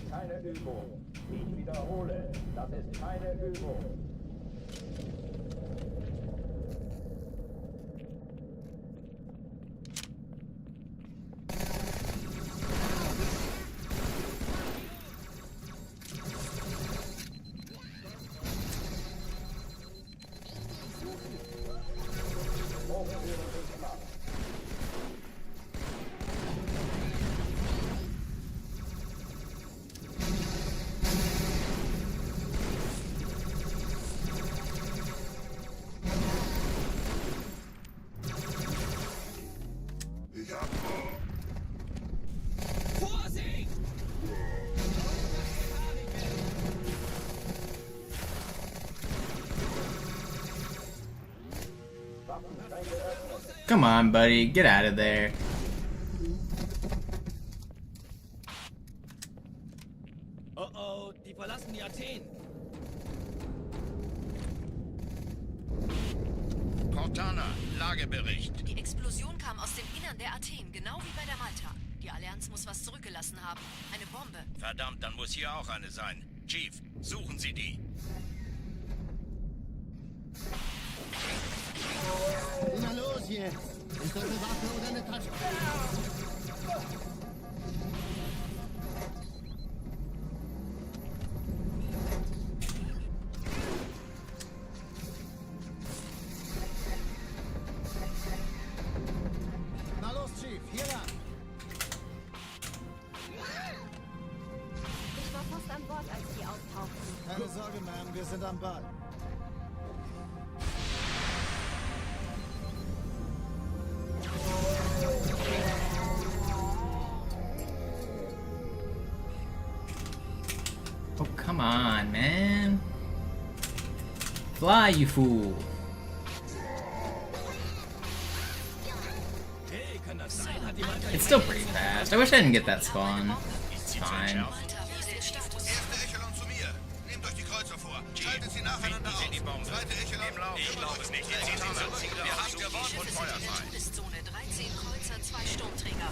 Keine Übung. Ich wiederhole, das ist keine Übung.
Come on, buddy. Get out of there.
Oh, die verlassen die Athen.
Cortana, Lagebericht.
Die Explosion kam aus dem Innern der Athen, genau wie bei der Malta. Die Allianz muss was zurückgelassen haben. Eine Bombe.
Verdammt, dann muss hier auch eine sein. Chief, suchen Sie die.
Na los jetzt! Ist das eine Waffe oder eine Tasche? Na los, Chief, hier lang!
Ich war fast an Bord, als die auftauchten.
Keine Sorge, Ma'am, wir sind am Ball.
Oh, come on, man. Fly, you fool. It's still pretty fast. I wish I didn't get that spawn. It's fine.
Todeszone, 13 Kreuzer, 2 Sturmträger.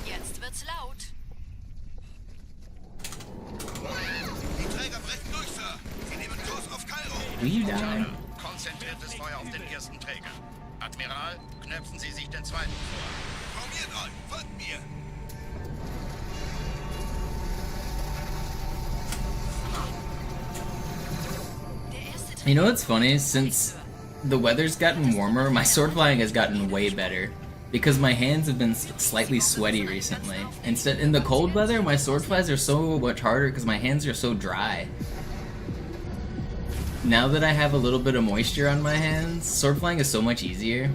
Jetzt wird's laut.
Die Träger brechen durch, Sir. Sie nehmen Kurs auf Kairo.
Will you die?
Konzentriertes Feuer auf den ersten Träger. Admiral, knöpfen Sie sich den zweiten vor.
Formiert euch, folgt mir.
You know what's funny? Since the weather's gotten warmer, my sword flying has gotten way better. Because my hands have been slightly sweaty recently. Instead, in the cold weather, my sword flies are so much harder because my hands are so dry. Now that I have a little bit of moisture on my hands, sword flying is so much easier.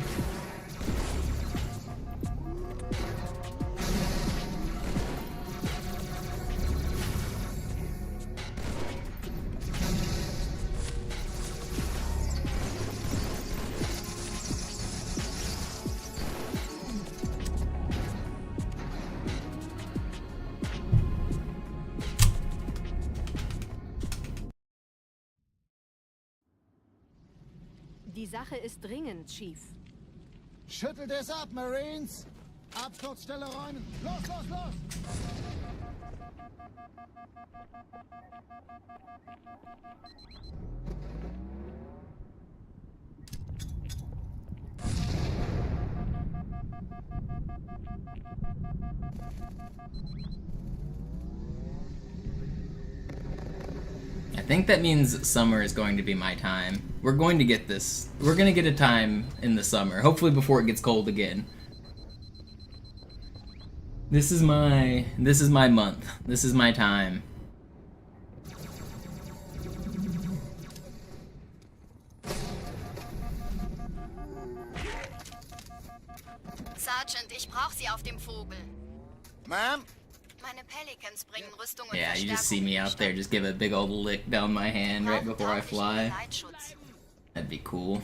Die Sache ist dringend, Chief.
Schüttelt es ab, Marines! Absturzstelle räumen! Los, los, los!
I think that means summer is going to be my time. We're going to get this. We're gonna get a time in the summer, hopefully before it gets cold again. This is my month. This is my time.
Sergeant, ich brauche Sie auf dem Vogel.
Ma'am?
Meine Pelicans bringen Rüstung und
Yeah, you just see
Verstärkung
me
in die
out there,
Stadt.
just give a big old lick down my hand right
Brauchen
before I
tauglichen
fly.
Geleitschutz.
That'd be cool.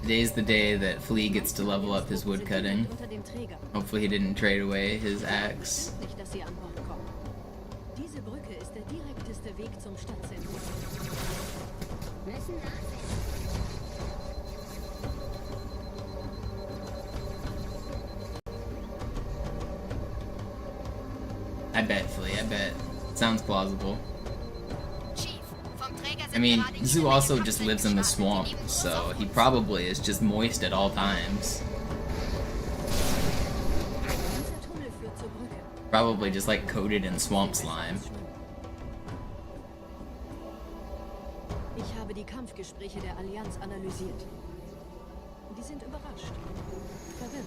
Today's the day that Flea gets to level up his woodcutting.
Unter dem Träger.
Hopefully he didn't trade away his axe.
Nicht, dass sie an Bord kommen. Diese Brücke ist der direkteste Weg zum Stadtzentrum.
Müssen nachsehen.
I bet, Flea, I bet. Sounds plausible.
Chief, vom Träger sind
I mean,
gerade
Zoo
jede
also
Menge
just
Kapseln
lives in the
gestartet,
swamp,
die lieben groß
so
auf
he
uns.
probably is just moist at all times.
Dieser Tunnel führt zur Brücke.
Probably just like coated in swamp slime.
Ich habe die Kampfgespräche der Allianz analysiert. Die sind überrascht. Verwirrt.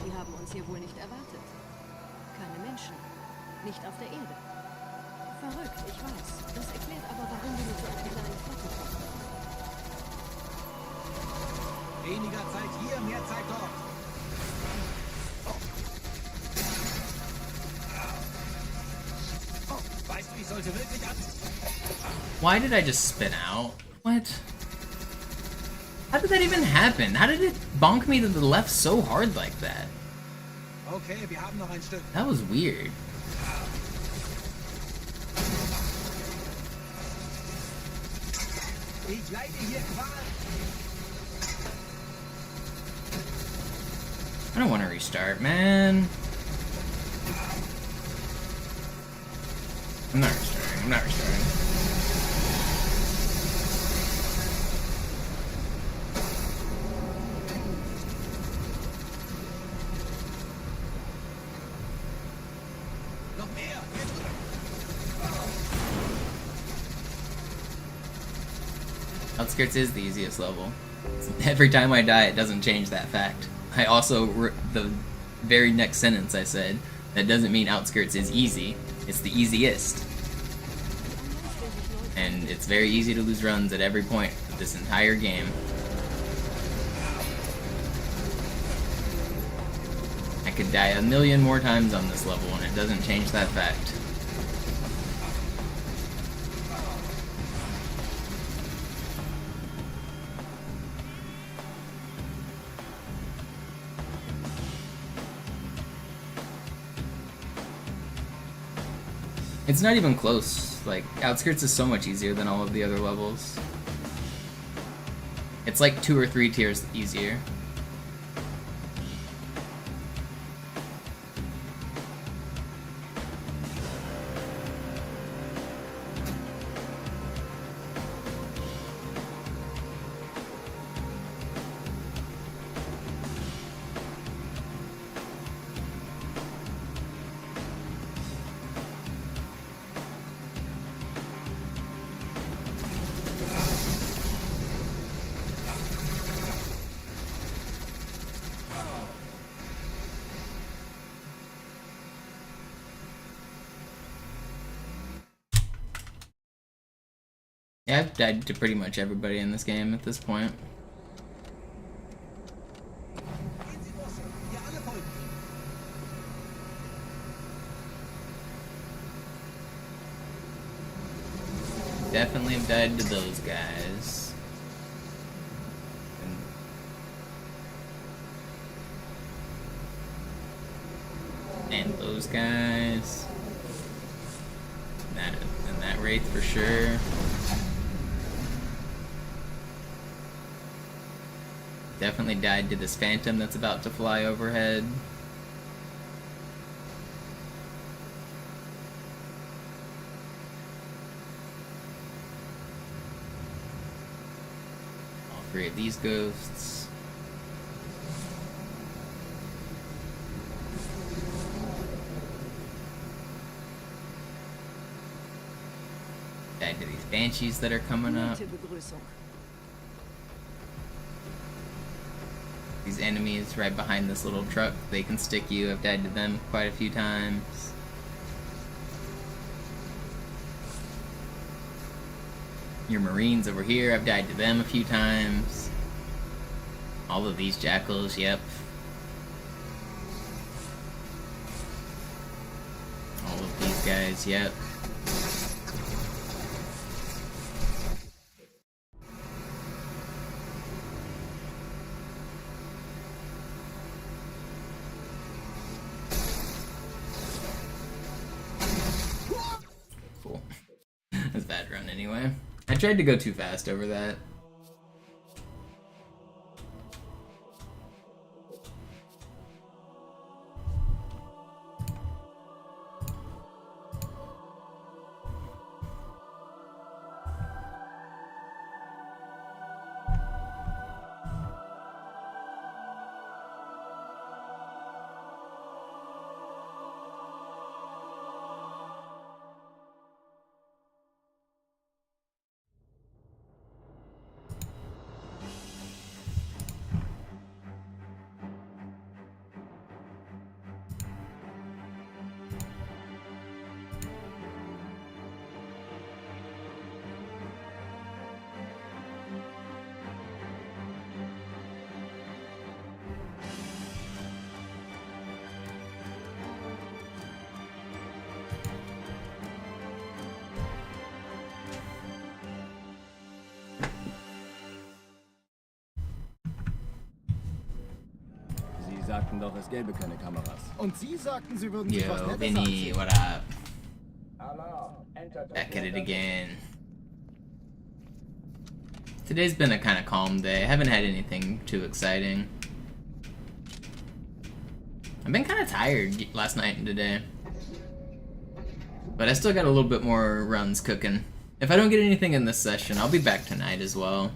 Die haben uns hier wohl nicht erwartet. Keine Menschen. Nicht auf der Erde. Verrückt, ich weiß. Das erklärt aber, warum wir mit so einer kleinen Flotte kommen.
Weniger Zeit hier, mehr Zeit dort. Oh, weißt du, ich sollte wirklich an...
Why did I just spin out? What? How did that even happen? How did it bonk me to the left so hard like that?
Okay, wir haben noch ein Stück.
That was weird.
Ich leide hier Qual.
I don't want to restart, man. I'm not restarting. I'm not restarting.
Noch mehr. Hier drüber.
Outskirts is the easiest level. Every time I die, it doesn't change that fact. I also, the very next sentence I said, that doesn't mean Outskirts is easy. It's the easiest. And it's very easy to lose runs at every point of this entire game. I could die a million more times on this level and it doesn't change that fact. It's not even close. Like, Outskirts is so much easier than all of the other levels. It's like 2 or 3 tiers easier. Yeah, I've died to pretty much everybody in this game at this point. Definitely have died to those guys. And those guys. And that Wraith for sure. Definitely died to this Phantom that's about to fly overhead. All three of these ghosts. Died to these Banshees that are coming up. These enemies right behind this little truck, they can stick you. I've died to them quite a few times. Your Marines over here, I've died to them a few times. All of these Jackals, yep. All of these guys, yep. That's a bad run anyway. I tried to go too fast over that.
Sie sagten doch, es gäbe keine Kameras. Und Sie sagten, Sie würden sich was
Yo,
Nettes
Vinny,
anziehen.
what up? Back at it again. Today's been a kind of calm day. I haven't had anything too exciting. I've been kind of tired last night and today. But I still got a little bit more runs cooking. If I don't get anything in this session, I'll be back tonight as well.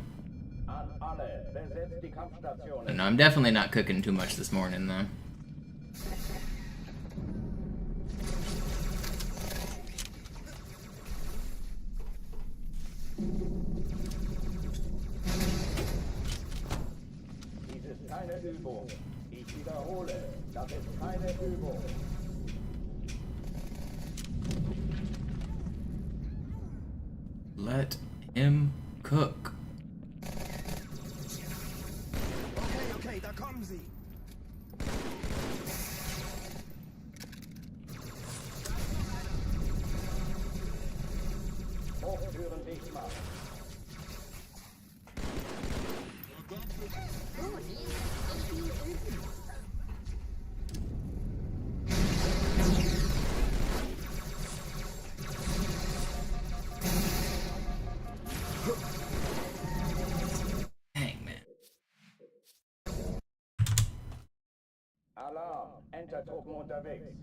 But no, I'm definitely not cooking too much this morning, though.
Dies ist keine Übung. Ich wiederhole, das ist keine Übung.
Let him cook.
Okay, da kommen sie.
Hochtüren dicht machen.
Oh, die ist echt viel üben.
Dang, man.
Alarm, Entertruppen unterwegs.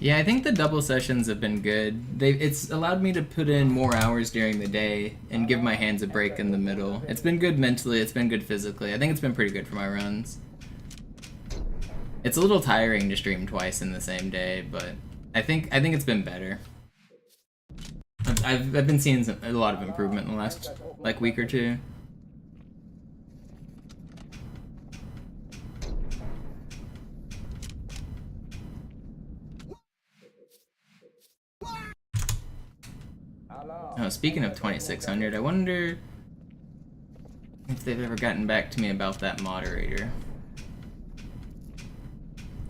Yeah, I think the double sessions have been good. It's allowed me to put in more hours during the day and give my hands a break in the middle. It's been good mentally, it's been good physically. I think it's been pretty good for my runs. It's a little tiring to stream twice in the same day, but I think it's been better. I've been seeing a lot of improvement in the last like week or two. Oh, speaking of 2600, I wonder if they've ever gotten back to me about that moderator.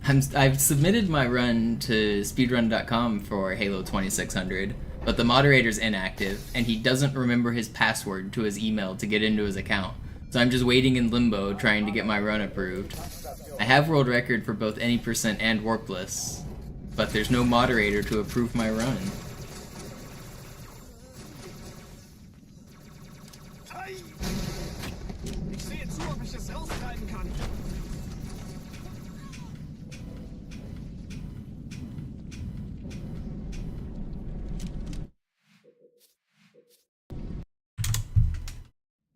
I've submitted my run to speedrun.com for Halo 2600, but the moderator's inactive, and he doesn't remember his password to his email to get into his account. So I'm just waiting in limbo trying to get my run approved. I have world record for both any percent and warpless, but there's no moderator to approve my run.
Ich sehe zu, ob ich es austreiben kann.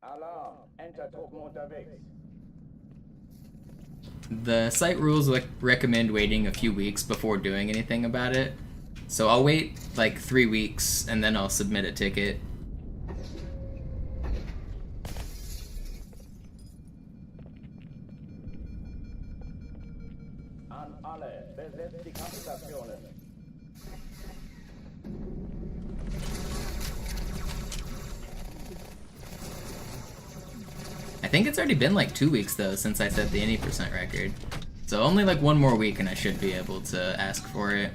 Alarm, Entertruppen unterwegs.
The site rules recommend waiting a few weeks before doing anything about it, so I'll wait like 3 weeks and then I'll submit a ticket.
An alle, besetzt die Kampfstationen.
I think it's already been like 2 weeks though since I set the any percent record. So only like 1 more week and I should be able to ask for it.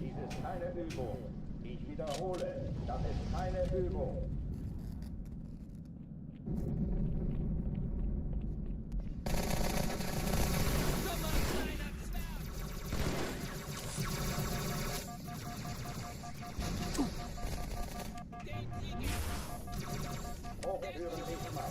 Dies ist keine Übung. Ich wiederhole, das ist keine Übung. Hochführen nicht mal.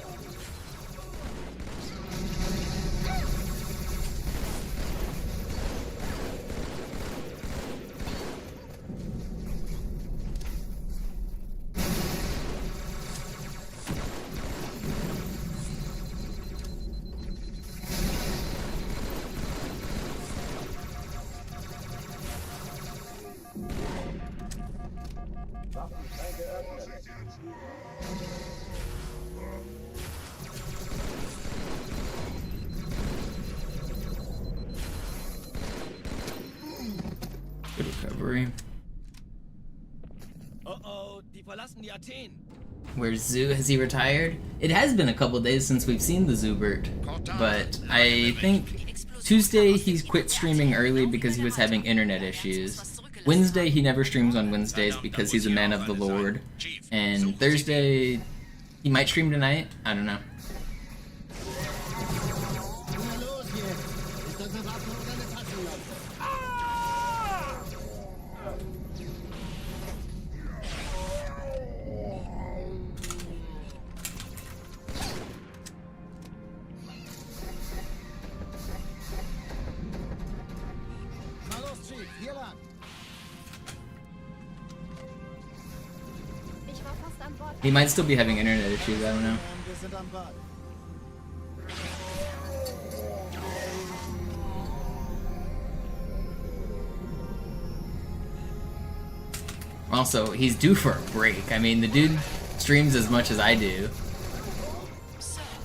Waffenschränke öffnen.
Good recovery.
Oh, die verlassen die Athen.
Where's Zoo? Has he retired? It has been a couple days since we've seen the Zoobert, but I think Tuesday he quit streaming early because he was having internet issues. Wednesday he never streams on Wednesdays because he's a man of the Lord, and Thursday he might stream tonight. I don't know.
Na los, Chief, hier lang.
Ich war fast an Bord.
He might still be having internet issues. I don't know.
Wir sind am Bad.
Also, he's due for a break. I mean, the dude streams as much as I do,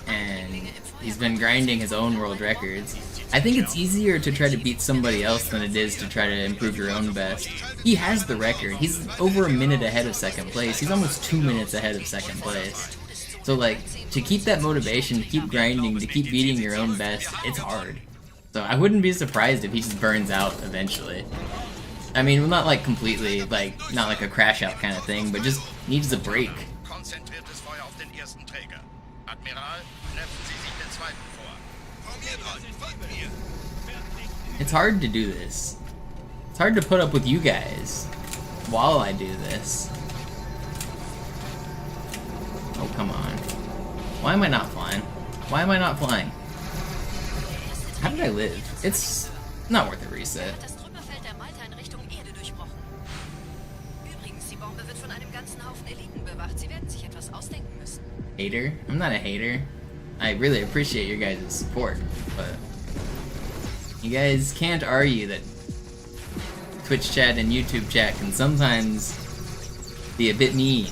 and he's been grinding his own world records. I think it's easier to try to beat somebody else than it is to try to improve your own best. He has the record. He's over a minute ahead of second place. He's almost 2 minutes ahead of second place. So, like, to keep that motivation, to keep grinding, to keep beating your own best, it's hard. So I wouldn't be surprised if he just burns out eventually. I mean, well, not like completely, like, not like a crash out kind of thing, but just needs a break.
Konzentriertes Feuer auf den ersten Träger. Admiral, nehmen Sie sich den zweiten vor. Formiert euch, folgt mir.
It's hard to do this. It's hard to put up with you guys while I do this. Oh, come on. Why am I not flying? Why am I not flying? How did I live? It's not worth a reset.
Das Trümmerfeld der Malta in Richtung Erde durchbrochen. Übrigens, die Bombe wird von einem ganzen Haufen Eliten bewacht. Sie werden sich etwas ausdenken müssen.
Hater? I'm not a hater. I really appreciate your guys' support, but you guys can't argue that Twitch chat and YouTube chat can sometimes be a bit mean,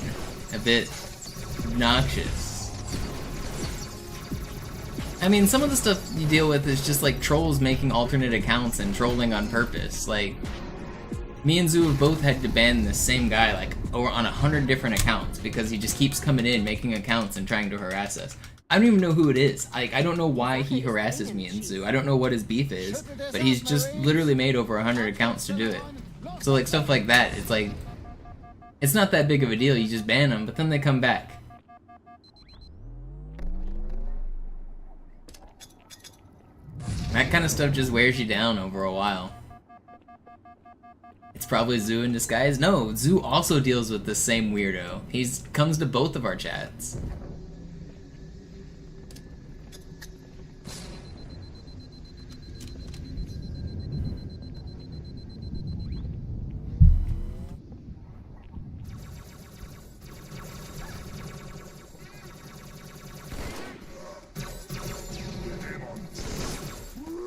a bit obnoxious. I mean, some of the stuff you deal with is just like trolls making alternate accounts and trolling on purpose. Like, me and Zoo have both had to ban this same guy like or on 100 different accounts because he just keeps coming in, making accounts, and trying to harass us. I don't even know who it is. Like, I don't know why he harasses me in Zoo. I don't know what his beef is, but he's just literally made over 100 accounts to do it. So like stuff like that, it's like, it's not that big of a deal. You just ban them, but then they come back. That kind of stuff just wears you down over a while. It's probably Zoo in disguise. No, Zoo also deals with the same weirdo. He comes to both of our chats.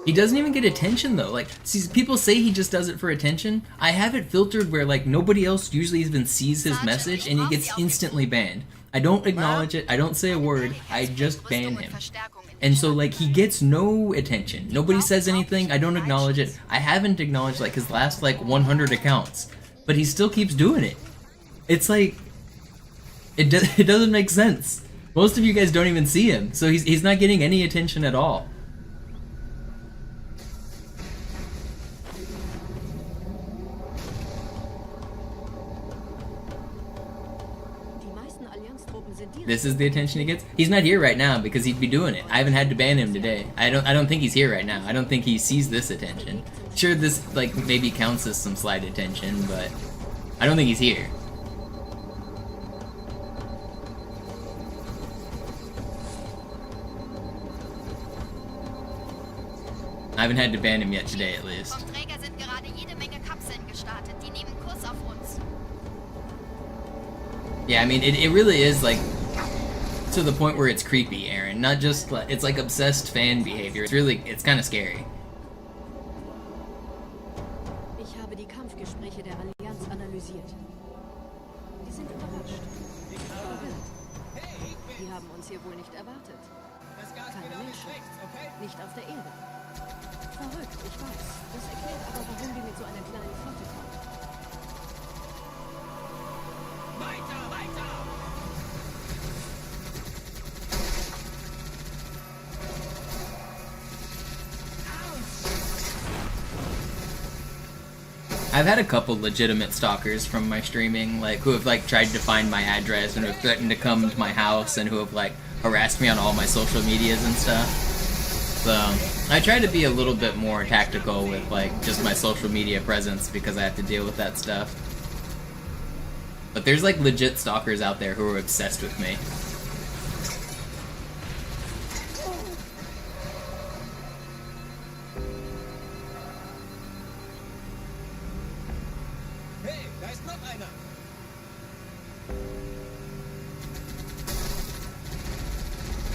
He doesn't even get attention though. Like, see, people say he just does it for attention. I have it filtered where like nobody else usually even sees his message and he gets instantly banned. I don't acknowledge it, I don't say a word, I just ban him. And so like he gets no attention. Nobody says anything, I don't acknowledge it. I haven't acknowledged like his last like 100 accounts. But he still keeps doing it. It's like, it doesn't make sense. Most of you guys don't even see him, so he's not getting any attention at all. This is the attention he gets. He's not here right now because he'd be doing it. I haven't had to ban him today. I don't think he's here right now. I don't think he sees this attention. Sure, this like maybe counts as some slight attention, but I don't think he's here. I haven't had to ban him yet today, at least. Yeah, I mean, it really is like to the point where it's creepy, Aaron. Not just like, it's like obsessed fan behavior. It's kind of scary.
Ich habe die Kampfgespräche der Allianz analysiert. Die sind überrascht. Die haben uns hier wohl nicht erwartet. Keine Menschen. Nicht auf der Erde. Verrückt, ich weiß. Das erklärt aber, warum wir mit so einer kleinen Flotte kommen.
Weiter, weiter!
I've had a couple legitimate stalkers from my streaming, like who have like tried to find my address and who have threatened to come to my house and who have like harassed me on all my social medias and stuff. So I try to be a little bit more tactical with like just my social media presence because I have to deal with that stuff. But there's like legit stalkers out there who are obsessed with me.
Hey, da ist noch einer!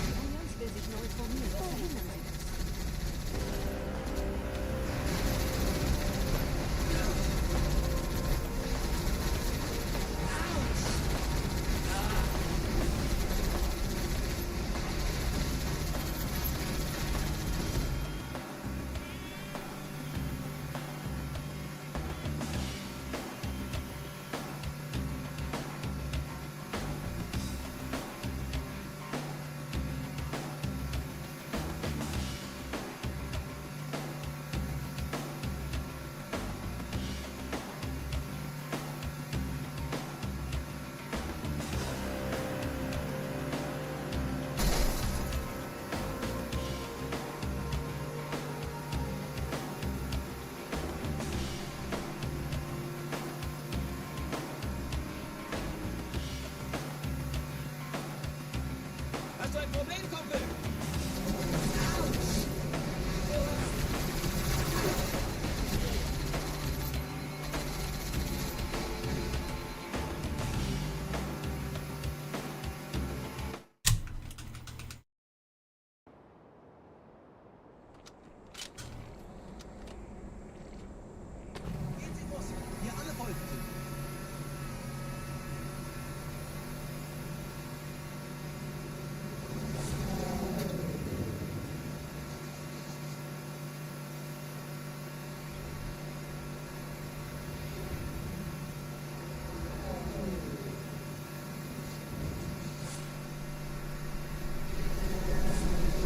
Die Allianz will sich neu formieren. Was verhindern sie das?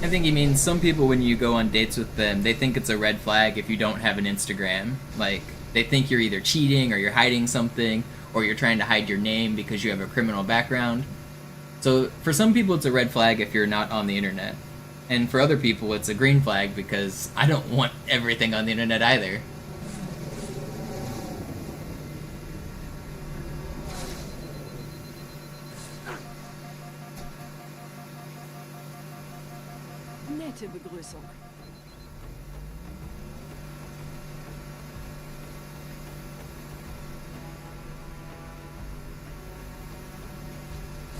I think he means some people, when you go on dates with them, they think it's a red flag if you don't have an Instagram. Like, they think you're either cheating or you're hiding something, or you're trying to hide your name because you have a criminal background. So for some people it's a red flag if you're not on the internet. And for other people it's a green flag because I don't want everything on the internet either.
Nette Begrüßung.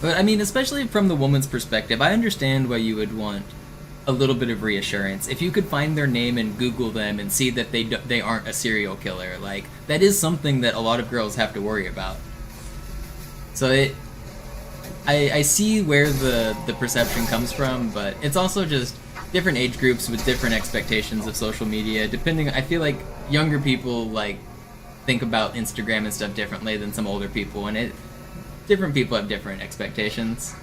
But I mean, especially from the woman's perspective, I understand why you would want a little bit of reassurance. If you could find their name and Google them and see that they aren't a serial killer, like, that is something that a lot of girls have to worry about. So I see where the perception comes from, but it's also just different age groups with different expectations of social media. Depending, I feel like younger people like think about Instagram and stuff differently than some older people, and different people have different expectations.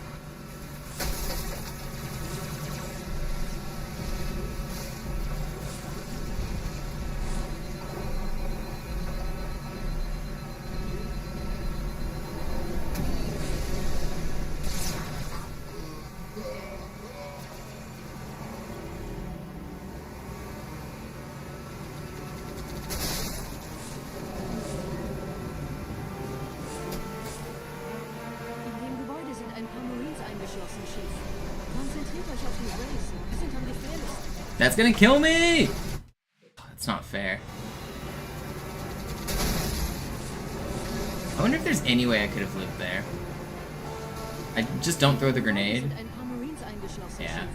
That's gonna kill me! That's not fair. I wonder if there's any way I could have lived there. I just don't throw the grenade. Yeah.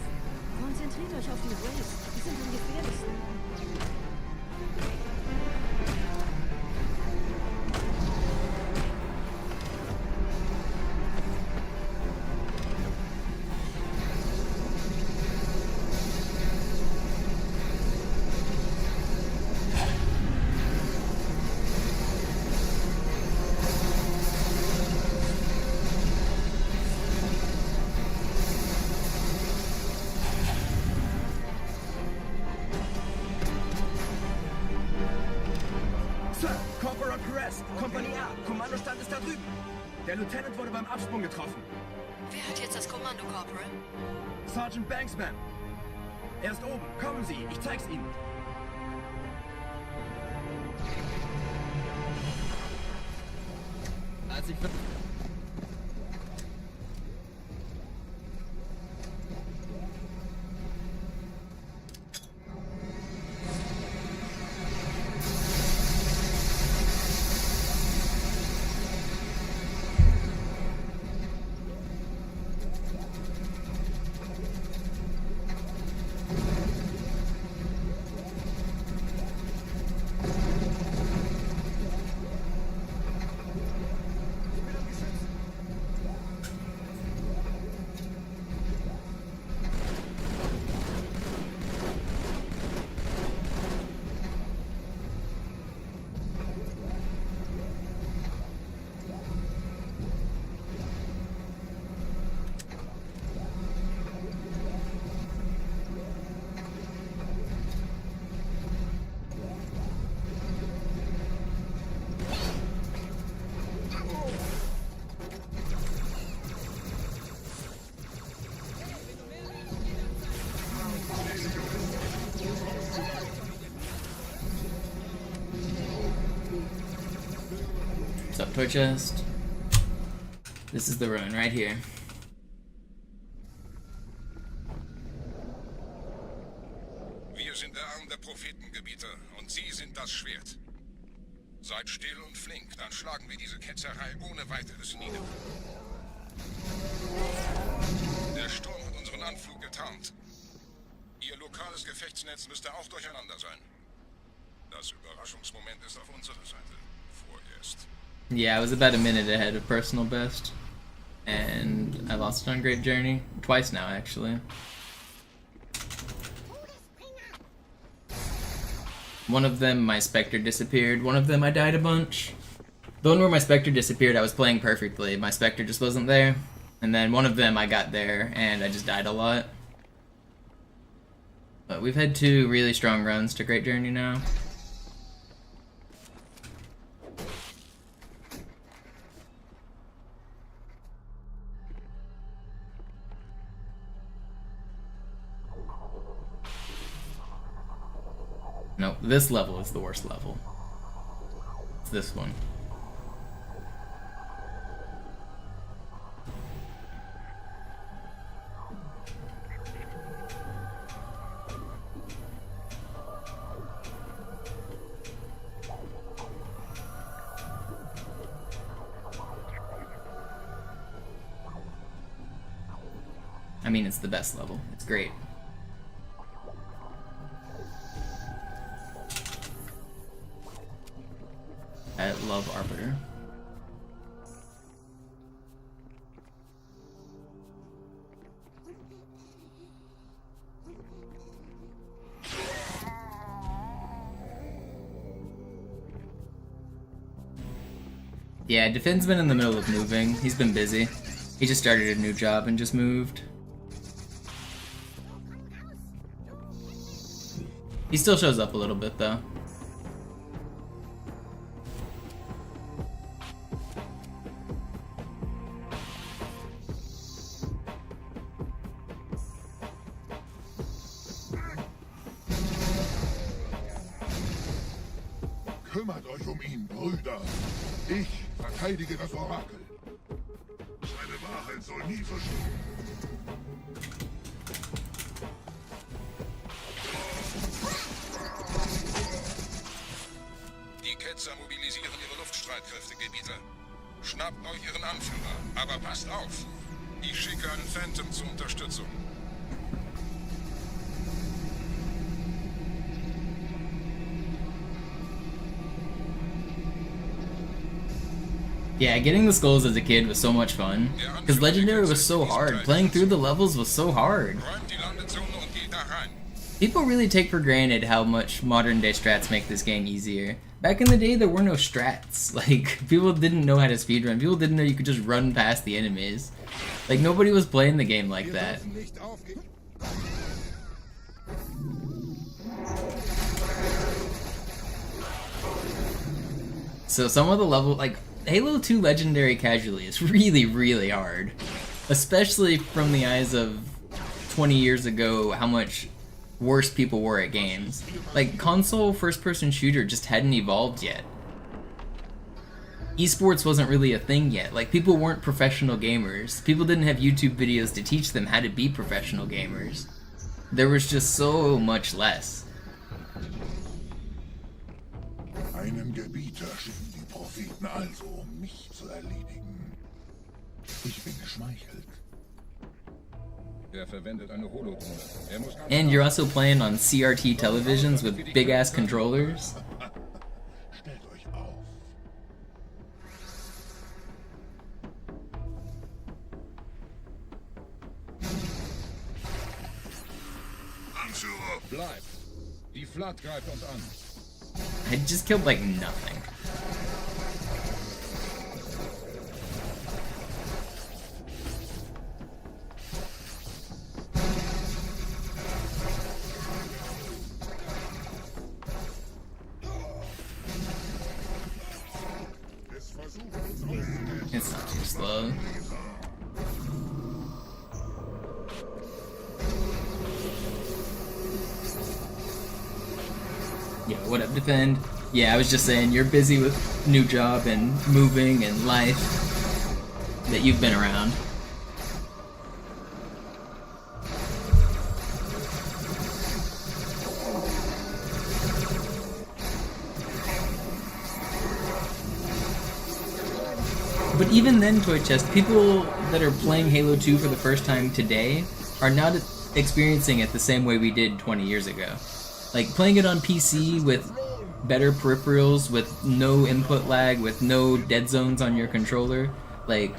Kompanie A, Kommandostand ist da drüben. Der Lieutenant wurde beim Absprung getroffen.
Wer hat jetzt das Kommando, Corporal?
Sergeant Banksman. Er ist oben. Kommen Sie, ich zeig's Ihnen.
What's up, toy chest? This is the run right here.
Wir sind der Arm der Prophetengebieter und Sie sind das Schwert. Seid still und flink, dann schlagen wir diese Ketzerei ohne weiteres nieder. Der Sturm hat unseren Anflug getarnt. Ihr lokales Gefechtsnetz müsste auch durcheinander sein. Das Überraschungsmoment ist auf unserer Seite. Vorerst.
Yeah, I was about a minute ahead of personal best, and I lost it on Great Journey twice now, actually. One of them, my Spectre disappeared. One of them, I died a bunch. The one where my Spectre disappeared, I was playing perfectly. My Spectre just wasn't there. And then one of them, I got there, and I just died a lot. But we've had 2 really strong runs to Great Journey now. No, this level is the worst level. It's this one. I mean, it's the best level. It's great. I love Arbiter. Yeah, Defin's been in the middle of moving. He's been busy. He just started a new job and just moved. He still shows up a little bit, though.
Kümmert euch ihn, Brüder. Ich verteidige das Orakel. Seine Wahrheit soll nie verschwinden. Die Ketzer mobilisieren ihre Luftstreitkräfte, Gebieter. Schnappt euch ihren Anführer, aber passt auf. Ich schicke einen Phantom zur Unterstützung.
Yeah, getting the skulls as a kid was so much fun. Because Legendary was so hard. Playing through the levels was so hard. People really take for granted how much modern day strats make this game easier. Back in the day, there were no strats. Like, people didn't know how to speedrun. People didn't know you could just run past the enemies. Like, nobody was playing the game like that. So some of the level, like, Halo 2 Legendary casually is really, really hard. Especially from the eyes of 20 years ago, how much worse people were at games. Like, console first-person shooter just hadn't evolved yet. Esports wasn't really a thing yet. Like, people weren't professional gamers. People didn't have YouTube videos to teach them how to be professional gamers. There was just so much less.
Einen Gebieter schicken die Propheten also, mich zu erledigen. Ich bin geschmeichelt. Er verwendet eine Holodrohne.
And you're also playing on CRT televisions with big-ass controllers.
Stellt euch auf. Anführer, bleibt. Die Flat greift uns an.
I just killed like nothing. It's not too slow. Yeah, what up, Defend? Yeah, I was just saying, you're busy with new job and moving and life that you've been around. But even then, Toy Chest, people that are playing Halo 2 for the first time today are not experiencing it the same way we did 20 years ago. Like, playing it on PC with better peripherals, with no input lag, with no dead zones on your controller, like,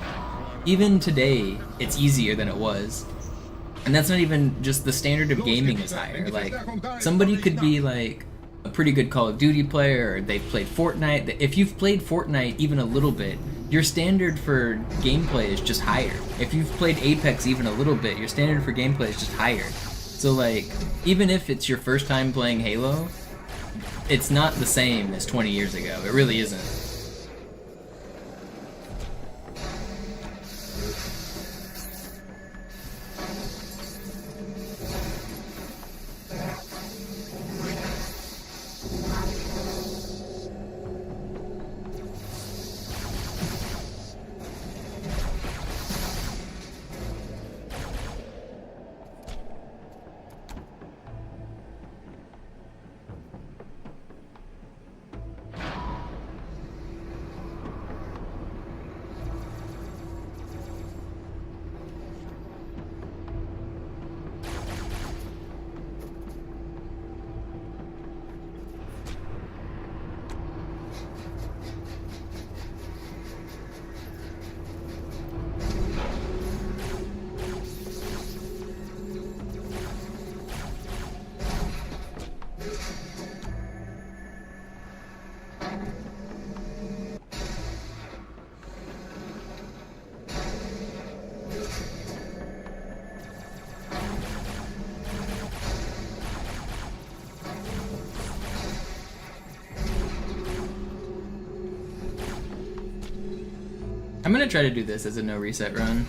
even today, it's easier than it was. And that's not even just the standard of gaming is higher. Like, somebody could be like a pretty good Call of Duty player, or they've played Fortnite. If you've played Fortnite even a little bit, your standard for gameplay is just higher. If you've played Apex even a little bit, your standard for gameplay is just higher. So like, even if it's your first time playing Halo, it's not the same as 20 years ago. It really isn't. I'm gonna try to do this as a no reset run.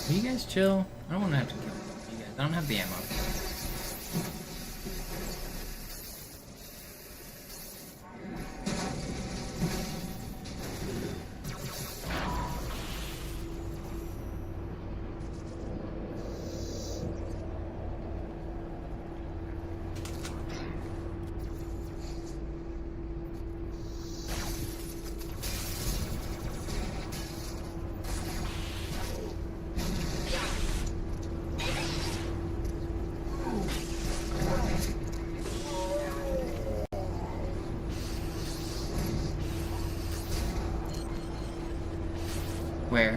Will you guys chill? I don't want to have to kill you guys. I don't have the ammo. Where?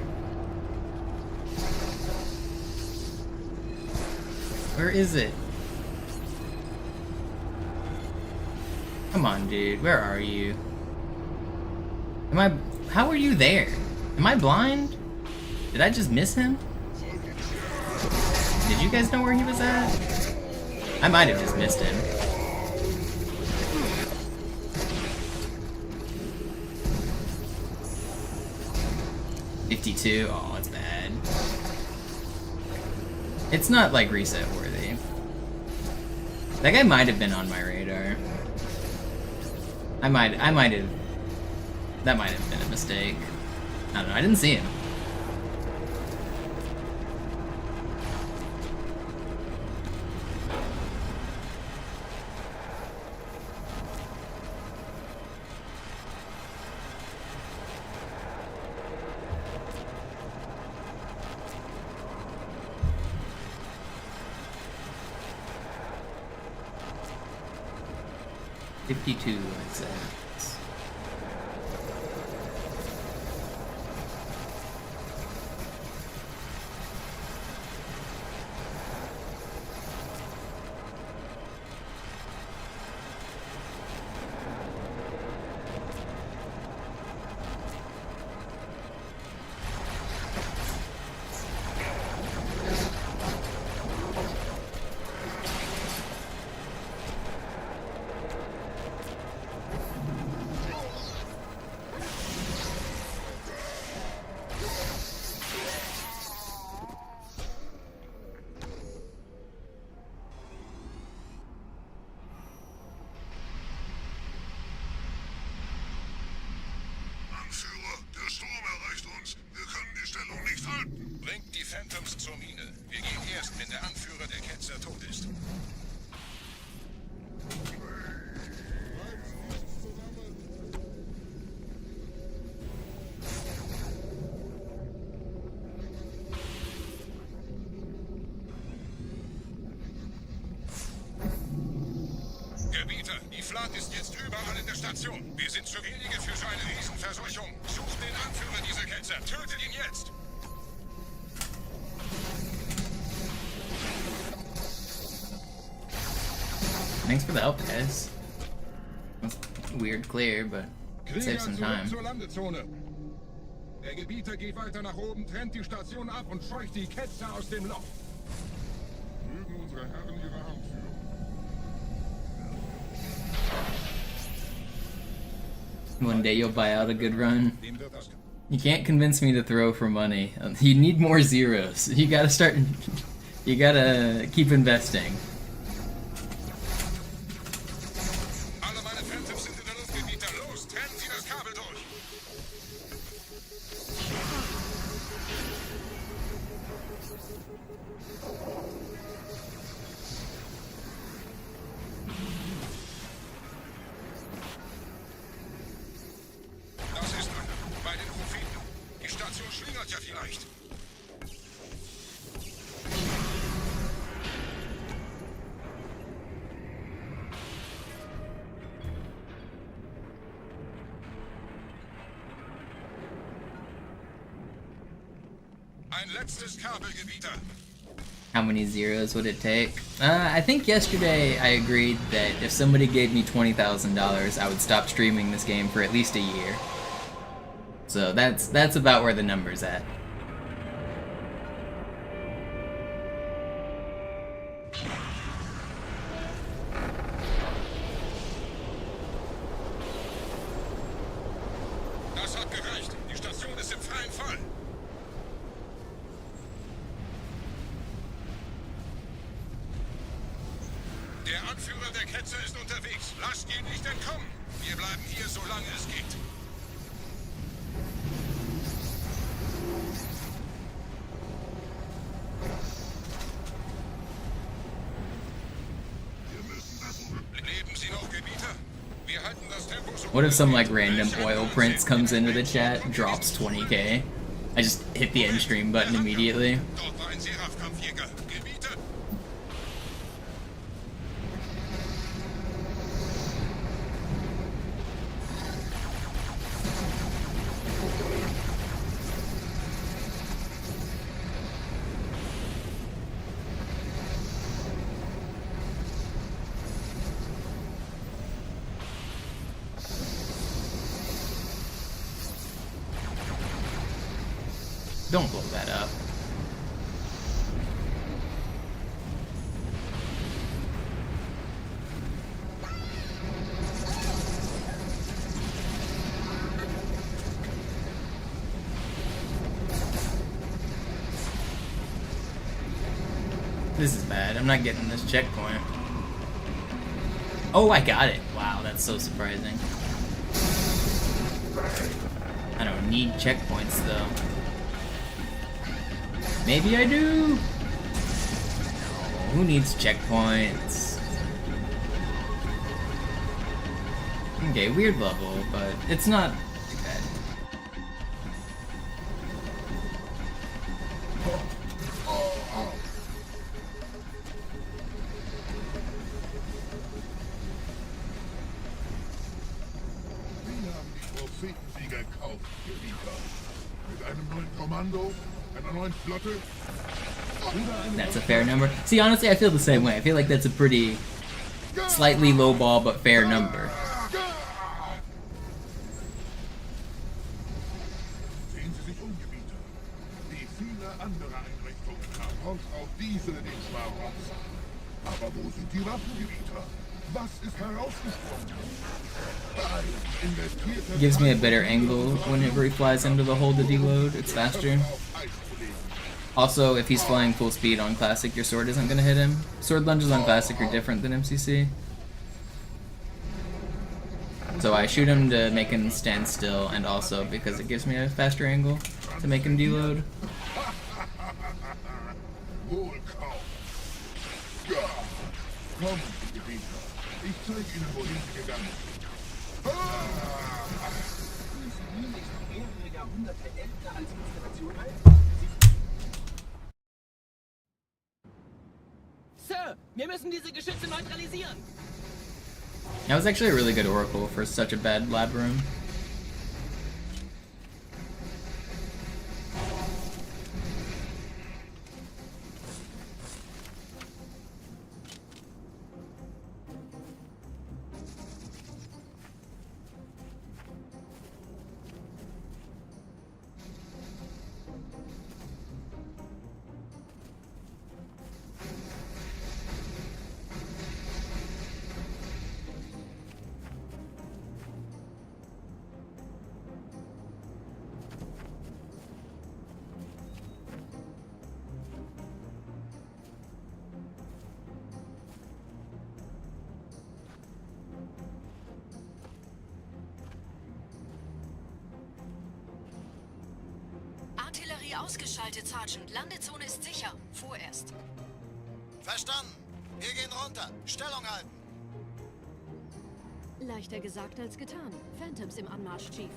Where is it? Come on, dude. Where are you? How are you there? Am I blind? Did I just miss him? Did you guys know where he was at? I might have just missed him. $52. Oh, it's bad. It's not like reset worthy. That guy might have been on my radar. That might have been a mistake. I don't know. I didn't see him. $52, I'd say.
Anführer, der Sturm erreicht uns. Wir können die Stellung nicht halten. Bringt die Phantoms zur Mine. Wir gehen erst, wenn der Anführer der Ketzer tot ist. Tiefland ist jetzt überall in der Station. Wir sind zu wenige für so eine Riesenverseuchung. Sucht den Anführer dieser Ketzer. Tötet ihn jetzt!
Thanks for the help, guys. That's weird clear, but save some time.
Zur Landezone. Der Gebieter geht weiter nach oben, trennt die Station ab und scheucht die Ketzer aus dem Loch. Mögen unsere Herren ihre Hand führen.
One day you'll buy out a good run. You can't convince me to throw for money. You need more zeros. You gotta start... You gotta keep investing.
Alle meine Phantoms sind in der Luft, Gebieter. Los, trennen Sie das Kabel durch. Das ist einer. Bei den Propheten. Die Station schlingert ja vielleicht. Ein letztes Kabel, Gebieter.
How many zeros would it take? I think yesterday I agreed that if somebody gave me $20,000, I would stop streaming this game for at least a year. So that's about where the number's at.
Das hat gereicht. Die Station ist im freien Fall. Der Anführer der Ketzer ist unterwegs. Lasst ihn nicht entkommen. Wir bleiben hier, solange es geht. Leben Sie noch, Gebieter? Wir halten das Tempo so.
What if some like random oil prince comes into the chat, drops 20k? I just hit the end stream button immediately.
Dort war ein Seraph-Kampfjäger. Gebieter?
Don't blow that up. This is bad. I'm not getting this checkpoint. Oh, I got it. Wow, that's so surprising. I don't need checkpoints though. Maybe I do? Who needs checkpoints? Okay, weird level, but it's not too bad.
Wir haben die Prophetensieger gekauft, Gebieter. Mit einem neuen Kommando, einer neuen Flotte.
That's a fair number. See, honestly, I feel the same way. I feel like that's a pretty slightly low ball, but fair number.
Sehen Sie sich um, Gebieter. Wie viele andere Einrichtungen haben auch diese den Schmarotz. Aber wo sind die Waffengebieter? Was ist herausgesprungen?
Gives me a better angle whenever he flies into the hole to deload. It's faster. Also, if he's flying full speed on Classic, your sword isn't going to hit him. Sword lunges on Classic are different than MCC. So I shoot him to make him stand still, and also because it gives me a faster angle to make him deload.
Sir, wir müssen diese Geschütze neutralisieren.
That was actually a really good oracle for such a bad lab room.
Artillerie ausgeschaltet, Sergeant. Landezone ist sicher. Vorerst.
Verstanden. Wir gehen runter. Stellung halten.
Leichter gesagt als getan. Phantoms im Anmarsch, Chief.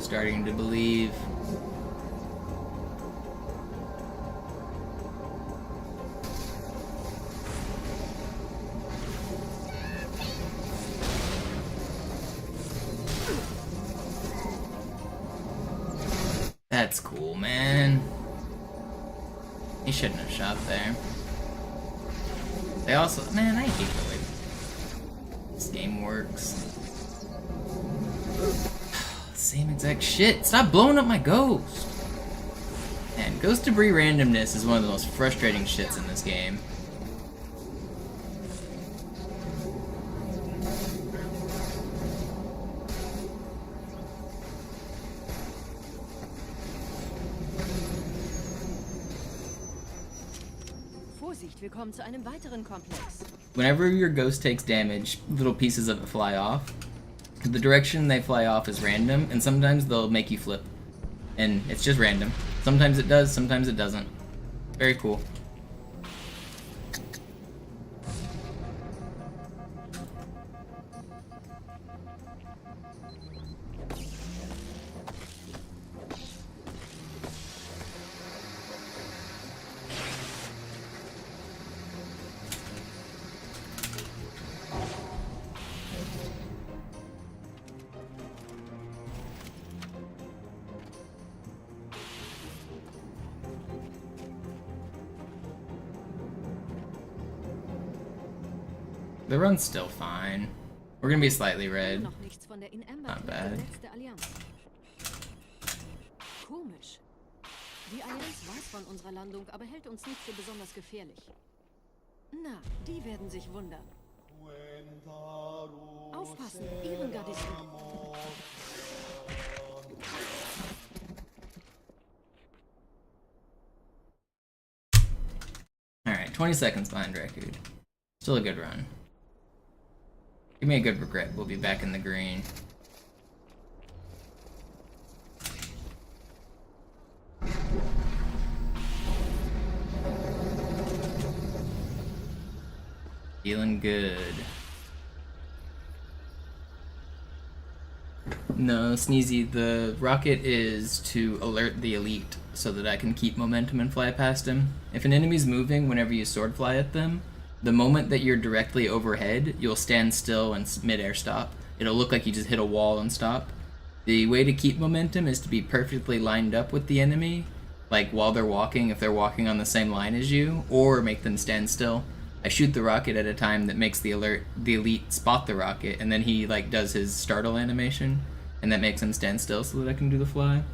Starting to believe. That's cool, man. He shouldn't have shot there. They also, man, I hate the way this game works. Same exact shit. Stop blowing up my ghost. Man, ghost debris randomness is one of the most frustrating shits in this game.
Vorsicht, wir kommen zu einem weiteren Komplex.
Whenever your ghost takes damage, little pieces of it fly off. The direction they fly off is random, and sometimes they'll make you flip. And it's just random. Sometimes it does, sometimes it doesn't. Very cool. The run's still fine. We're gonna be slightly red. Not bad.
Komisch. Die Allianz weiß von unserer Landung, aber hält uns nicht für besonders gefährlich. Na, die werden sich wundern. Aufpassen, Ehrengardisten.
Alright, 20 seconds behind record. Still a good run. Give me a good regret. We'll be back in the green. Feeling good. No, Sneezy, the rocket is to alert the elite so that I can keep momentum and fly past him. If an enemy's moving whenever you sword fly at them, the moment that you're directly overhead, you'll stand still and mid-air stop. It'll look like you just hit a wall and stop. The way to keep momentum is to be perfectly lined up with the enemy, like while they're walking, if they're walking on the same line as you, or make them stand still. I shoot the rocket at a time that makes the elite spot the rocket, and then he like does his startle animation, and that makes him stand still so that I can do the fly.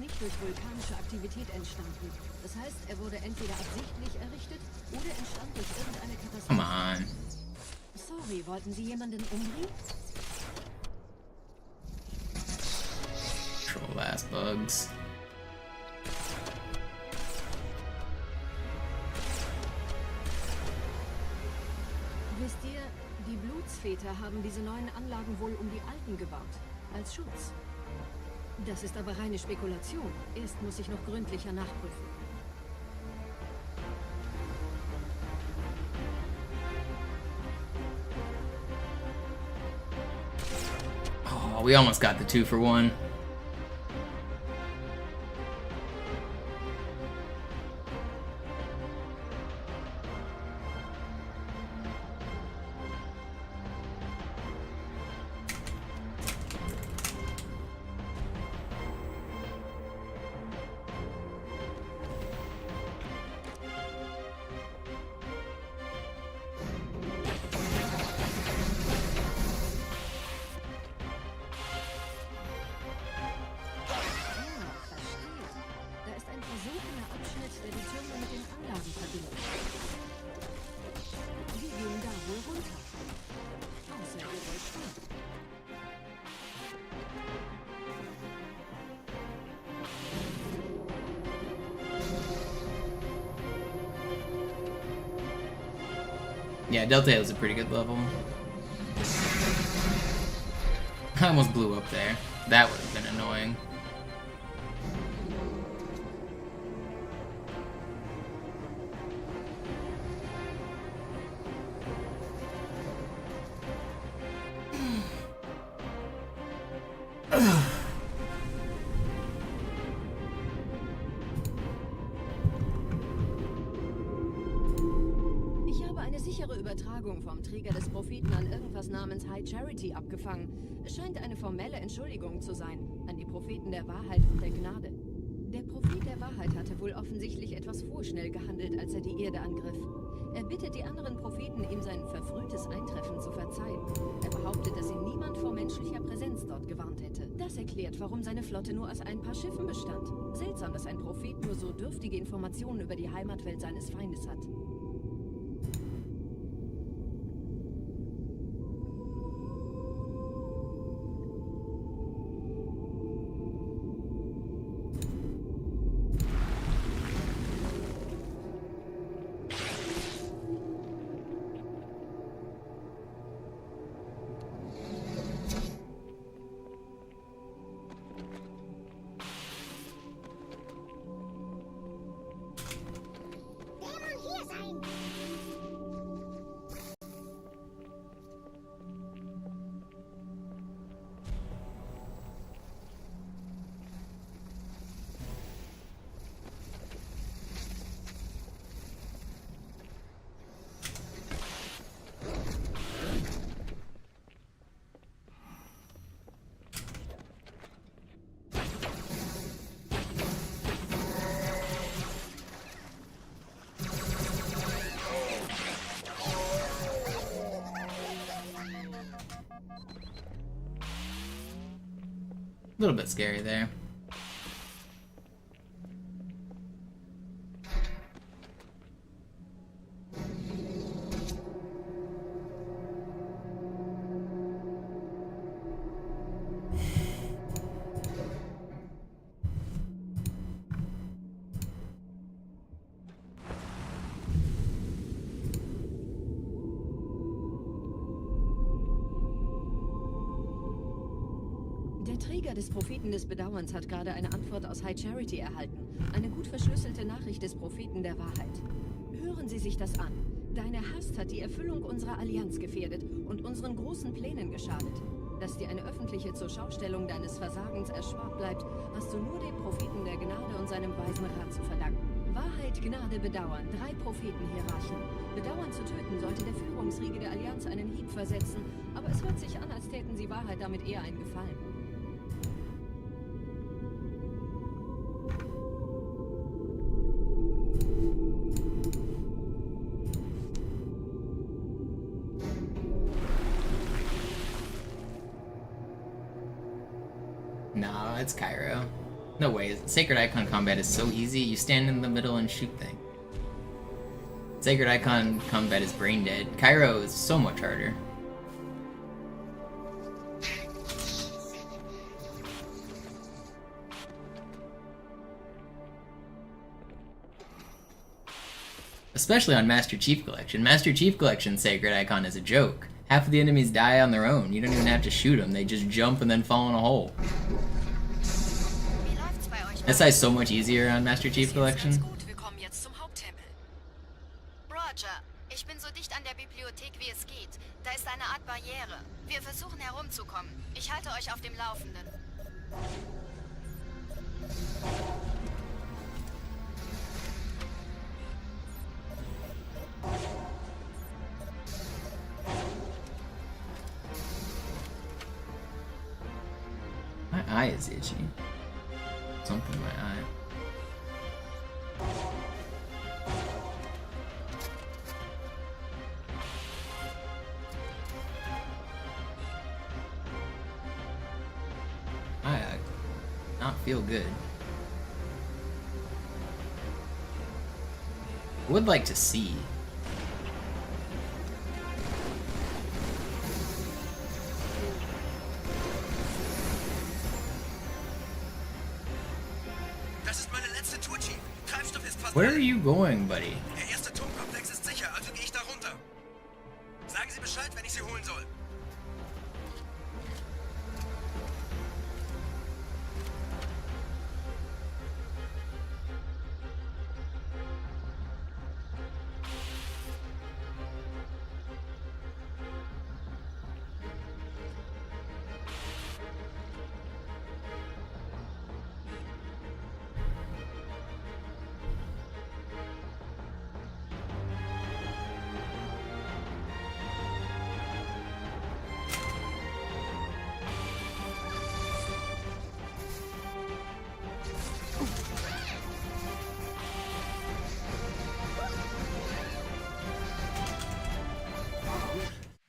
nicht durch vulkanische Aktivität entstanden. Das heißt, er wurde entweder absichtlich errichtet oder entstand durch irgendeine Katastrophe.
Come on.
Sorry, wollten Sie jemanden umbringen?
Troll ass bugs.
Wisst ihr, die Blutsväter haben diese neuen Anlagen wohl um die alten gebaut. Als Schutz. Das ist aber reine Spekulation. Erst muss ich noch gründlicher nachprüfen.
Oh, we almost got the 2-for-1. Yeah, Delta is a pretty good level. I almost blew up there. That would have been annoying.
Vom Träger des Propheten an irgendwas namens High Charity abgefangen. Es scheint eine formelle Entschuldigung zu sein, an die Propheten der Wahrheit und der Gnade. Der Prophet der Wahrheit hatte wohl offensichtlich etwas vorschnell gehandelt, als er die Erde angriff. Er bittet die anderen Propheten, ihm sein verfrühtes Eintreffen zu verzeihen. Er behauptet, dass ihn niemand vor menschlicher Präsenz dort gewarnt hätte. Das erklärt, warum seine Flotte nur aus ein paar Schiffen bestand. Seltsam, dass ein Prophet nur so dürftige Informationen über die Heimatwelt seines Feindes hat.
A little bit scary there.
Der Träger des Propheten des Bedauerns hat gerade eine Antwort aus High Charity erhalten. Eine gut verschlüsselte Nachricht des Propheten der Wahrheit. Hören Sie sich das an. Deine Hast hat die Erfüllung unserer Allianz gefährdet und unseren großen Plänen geschadet. Dass dir eine öffentliche Zurschaustellung deines Versagens erspart bleibt, hast du nur dem Propheten der Gnade und seinem weisen Rat zu verdanken. Wahrheit, Gnade, Bedauern. 3 Prophetenhierarchen. Bedauern zu töten sollte der Führungsriege der Allianz einen Hieb versetzen, aber es hört sich an, als täten sie Wahrheit damit eher einen Gefallen.
No, it's Cairo. No way. Sacred Icon combat is so easy. You stand in the middle and shoot things. Sacred Icon combat is brain dead. Cairo is so much harder. Especially on Master Chief Collection. Master Chief Collection Sacred Icon is a joke. Half of the enemies die on their own. You don't even have to shoot them. They just jump and then fall in a hole. SI's so much easier on Master Chief Collection.
Roger, ich bin so dicht an der Bibliothek wie es geht. Da ist eine Art Barriere. Wir versuchen herumzukommen. Ich halte euch auf dem Laufenden.
My eye is itchy. Something in my eye. I not feel good. Would like to see. Where are you going, buddy?
Der erste Turmkomplex ist sicher, also gehe ich da runter. Sagen Sie Bescheid, wenn ich Sie holen soll.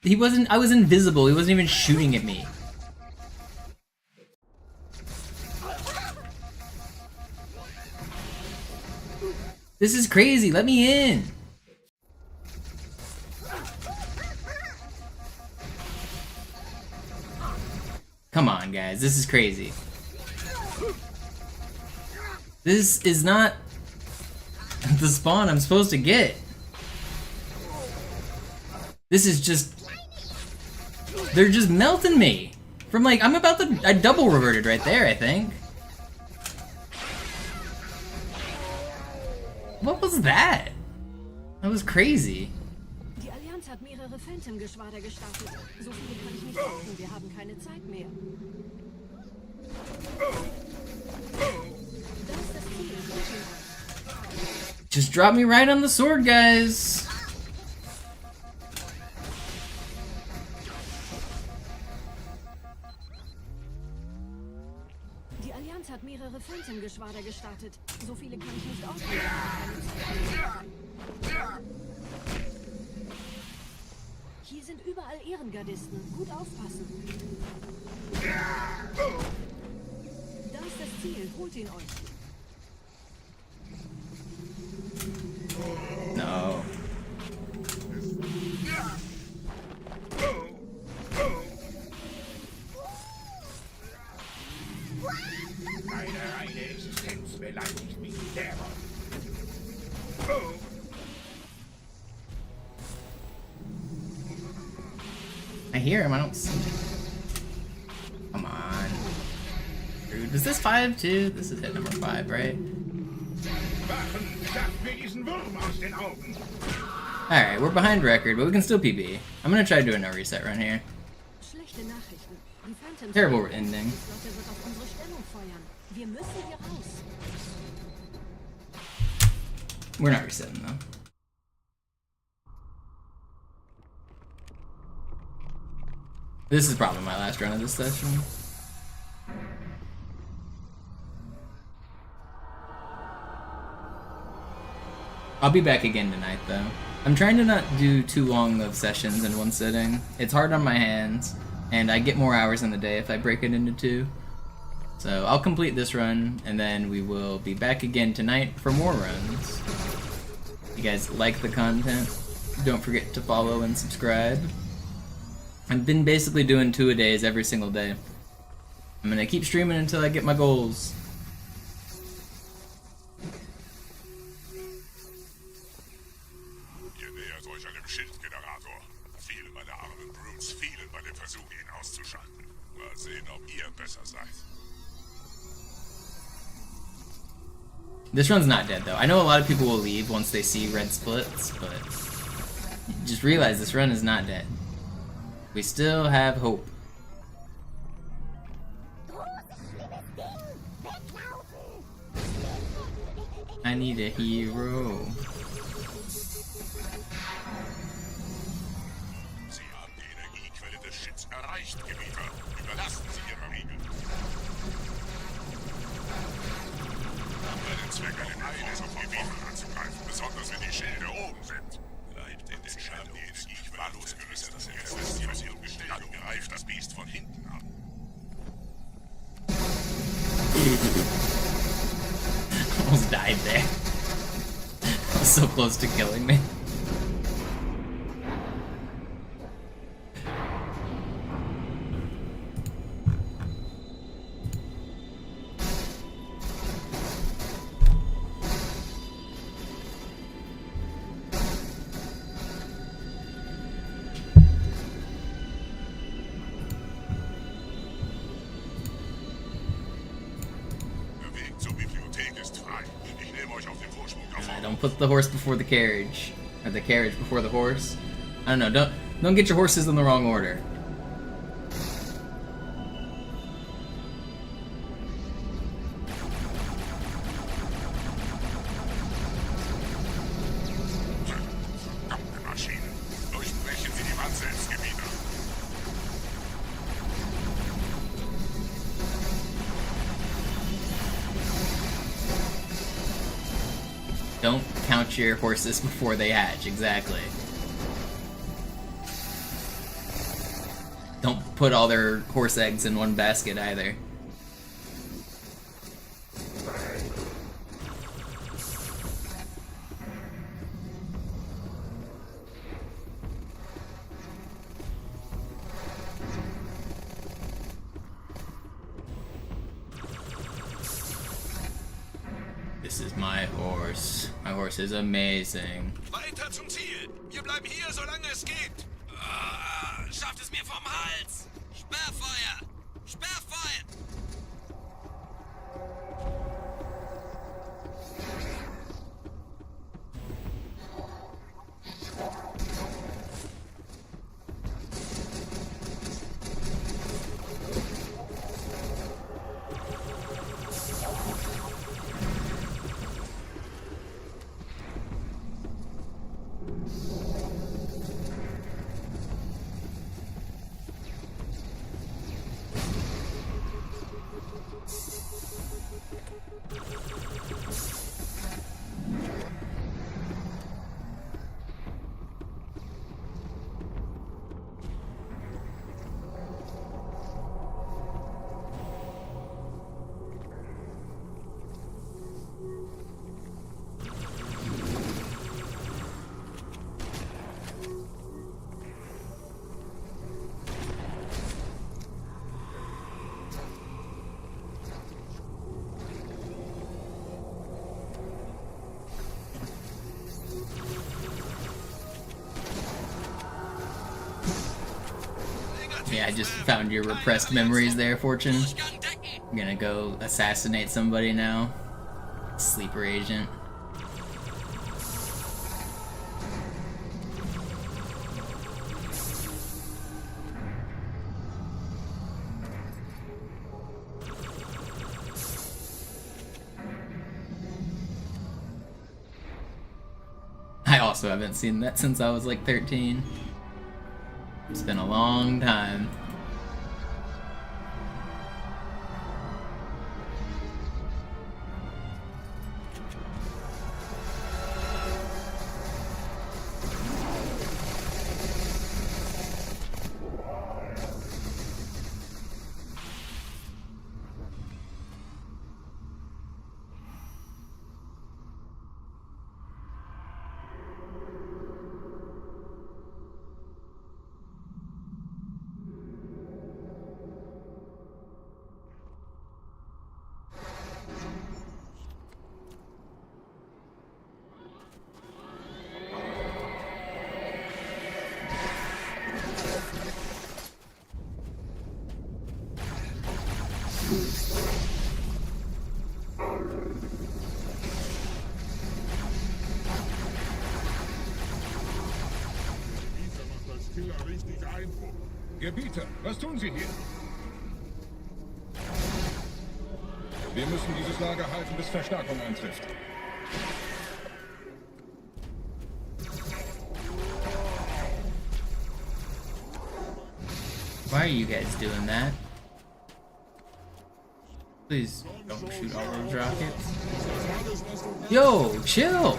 He wasn't, I was invisible, he wasn't even shooting at me. This is crazy, let me in! Come on, guys, this is crazy. This is not the spawn I'm supposed to get. This is just... They're just melting me! From like, I'm about to... I double reverted right there, I think. What was that? That was crazy.
Die Allianz hat mehrere Phantom-Geschwader gestartet. So viele kann ich nicht warten, wir haben keine Zeit mehr. Das ist das Ziel.
Just drop me right on the sword, guys!
Hat mehrere Phantom-Geschwader gestartet. So viele kann ich nicht aufnehmen. Hier sind überall Ehrengardisten. Gut aufpassen. Da ist das Ziel. Holt ihn euch.
No.
Meine reine Existenz beleidigt mich selber.
I hear him, I don't see him. Come on. Dude, is this 5 too? This is hit number 5, right? Alright, we're behind record, but we can still PB. I'm gonna try to do a no reset run here. Terrible ending. We're not resetting though. This is probably my last run of this session. I'll be back again tonight though. I'm trying to not do too long of sessions in one sitting. It's hard on my hands, and I get more hours in the day if I break it into 2. So I'll complete this run, and then we will be back again tonight for more runs. If you guys like the content, don't forget to follow and subscribe. I've been basically doing 2 a days every single day. I'm gonna keep streaming until I get my goals.
Ihr nähert euch einem Schildgenerator. Viele meiner armen Brutes fielen bei dem Versuch, ihn auszuschalten. Mal sehen, ob ihr besser seid.
This run's not dead though. I know a lot of people will leave once they see red splits, but just realize this run is not dead. We still have hope. I need a hero.
Sie haben die Energiequelle des Shits erreicht, Gebieter. Überlassen Sie Ihre Riegel. Bei dem Zweck, einen Eines auf Gebieter anzugreifen, besonders wenn die Schilde oben sind. Bleibt in den Schaden, die Energiequelle losgelöst. Jetzt lässt sie aus ihrem Gestell und greift das Biest von hinten an.
Almost died there. So close to killing me. Don't put the horse before the carriage, or the carriage before the horse. I don't know. Don't get your horses in the wrong order. Don't count your horses before they hatch, exactly. Don't put all their horse eggs in one basket either. This is my horse. My horse is amazing.
Weiter zum Ziel. Wir bleiben hier, solange es geht. Schafft es mir vom Hals. Sperrfeuer. Sperrfeuer.
Yeah, I just found your repressed memories there, Fortune. I'm gonna go assassinate somebody now. Sleeper agent. I also haven't seen that since I was like 13. It's been a long time.
Eindruck. Gebieter, was tun Sie hier? Wir müssen dieses Lager halten, bis Verstärkung eintrifft.
Why are you guys doing that? Please don't shoot all those rockets. Yo, chill!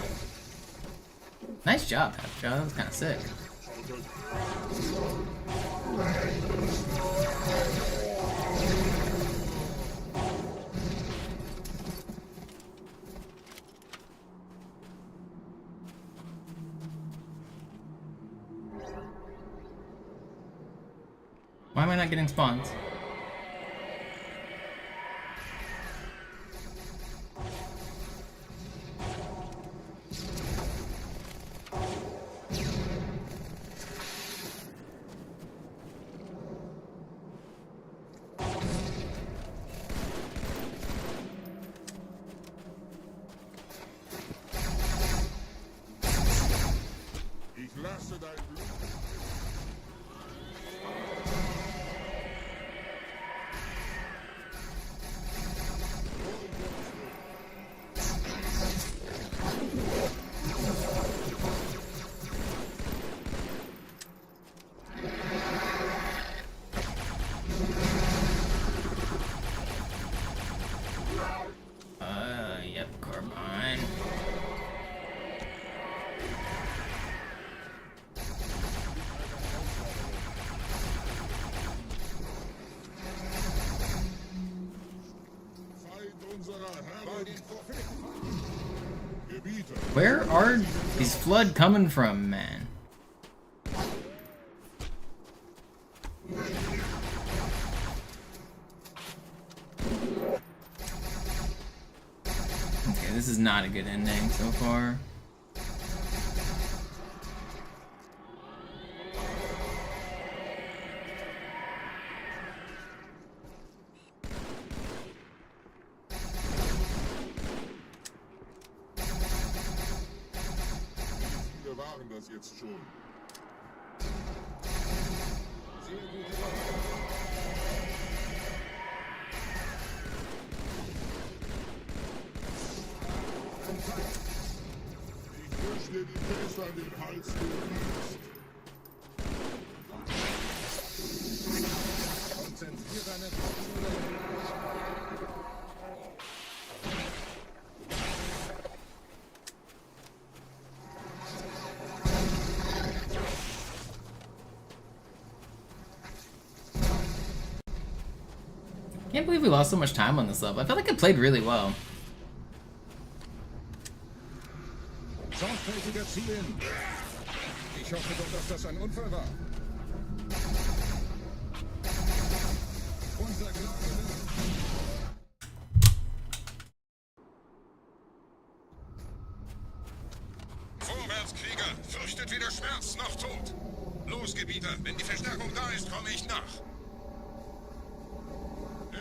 Nice job, Half Job. That was kind of sick. Why am I not getting spawns?
Ich lasse dein Blut.
Yep, carbine. Where are these flood coming from, man? Okay, this is not a good ending so far.
Wir waren das jetzt schon. Ich wünsche dir die Fässer an den Hals, du liebst. Konzentriere deine
Can't believe we lost so much time on this level. I felt like I played really well.
sorgfältiger zielen. Ich hoffe doch, dass das ein Unfall war. Unser Glaube. Vorwärts, Krieger! Fürchtet weder Schmerz noch Tod! Los, Gebieter! Wenn die Verstärkung da ist, komme ich nach!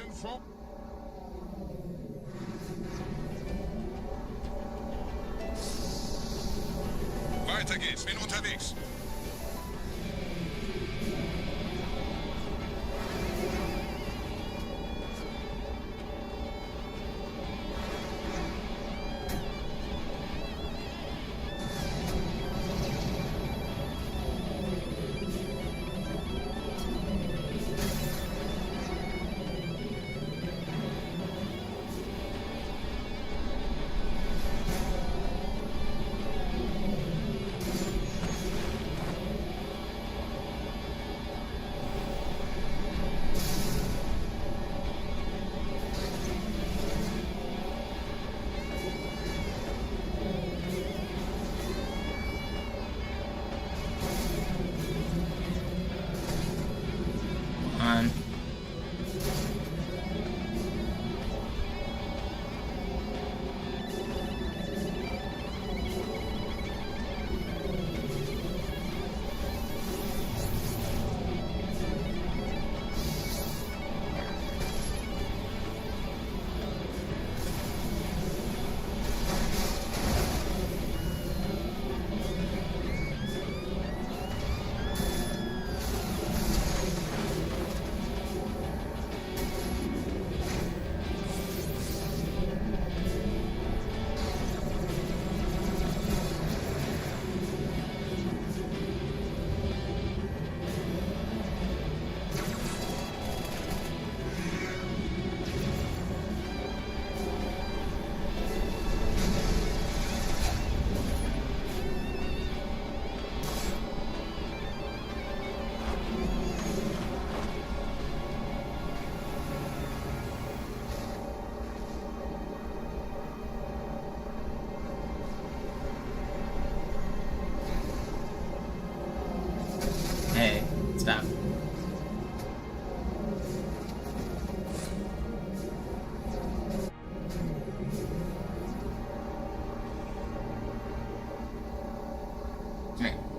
Info. Weiter geht's, bin unterwegs.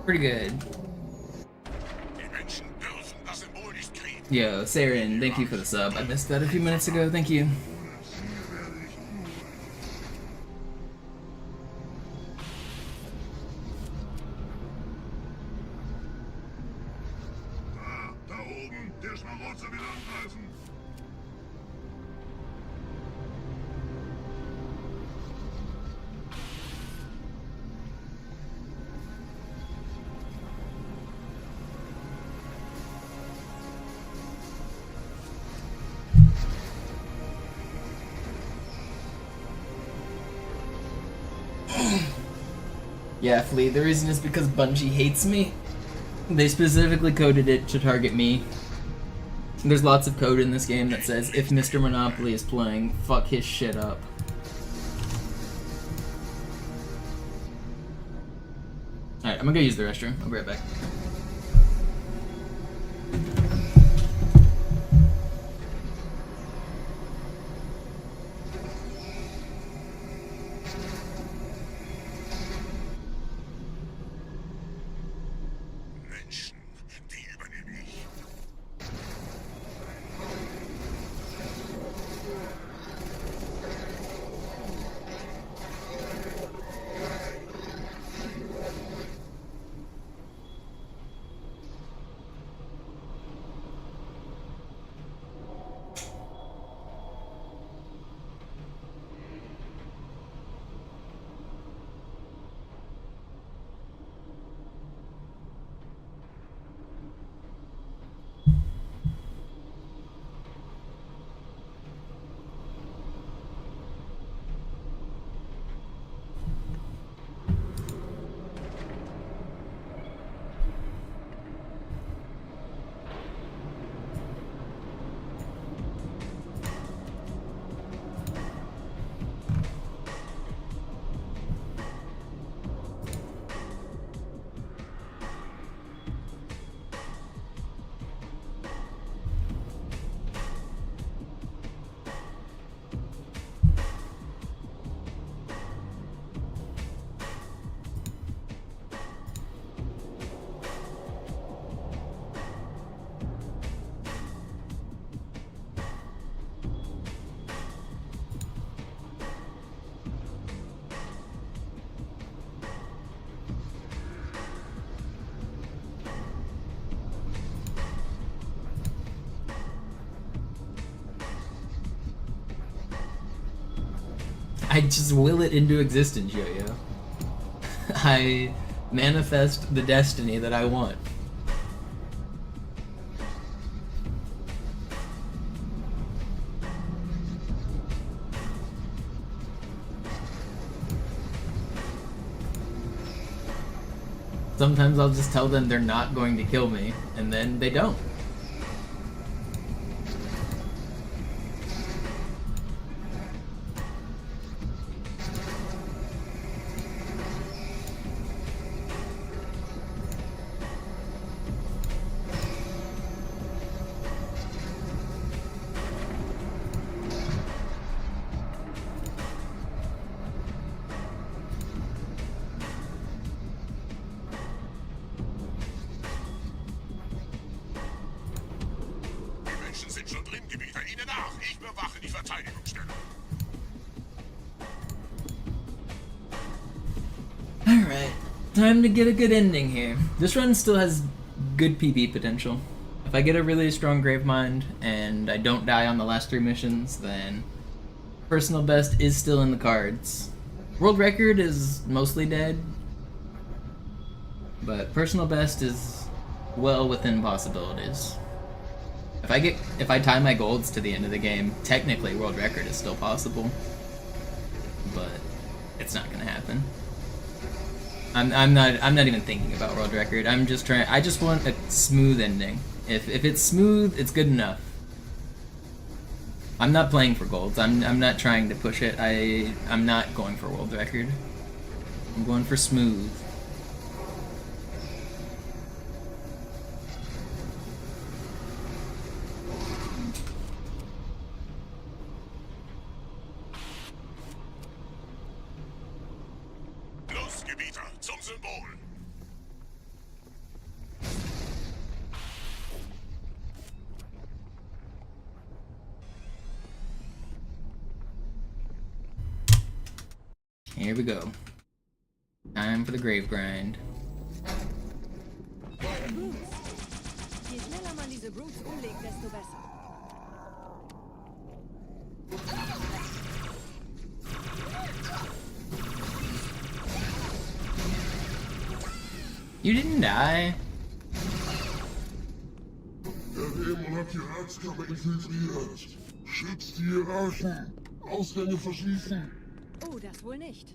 Pretty good. Yo, Saren, thank you for the sub. I missed that a few minutes ago. Thank you.
Da oben, der Schmarotzer will angreifen.
Yeah, Flea, the reason is because Bungie hates me. They specifically coded it to target me. There's lots of code in this game that says, if MisterMonopoli is playing, fuck his shit up. Alright, I'm gonna go use the restroom. I'll be right back. I just will it into existence, Yo-Yo. I manifest the destiny that I want. Sometimes I'll just tell them they're not going to kill me, and then they don't. Alright, time to get a good ending here. This run still has good PB potential. If I get a really strong Gravemind and I don't die on the last 3 missions, then personal best is still in the cards. World record is mostly dead, but personal best is well within possibilities. If I tie my golds to the end of the game, technically world record is still possible, but it's not gonna happen. I'm not even thinking about world record. I just want a smooth ending. If it's smooth, it's good enough. I'm not playing for golds. I'm not trying to push it. I'm not going for world record. I'm going for smooth. Here we go. Time for the grave grind.
Brutes. Je schneller man diese Brutes umlegt, desto besser.
You didn't die.
Der Dämon hat die Ratskammer infiltriert. Schützt die Hierarchen. Ausgänge verschließen.
Oh, das wohl nicht.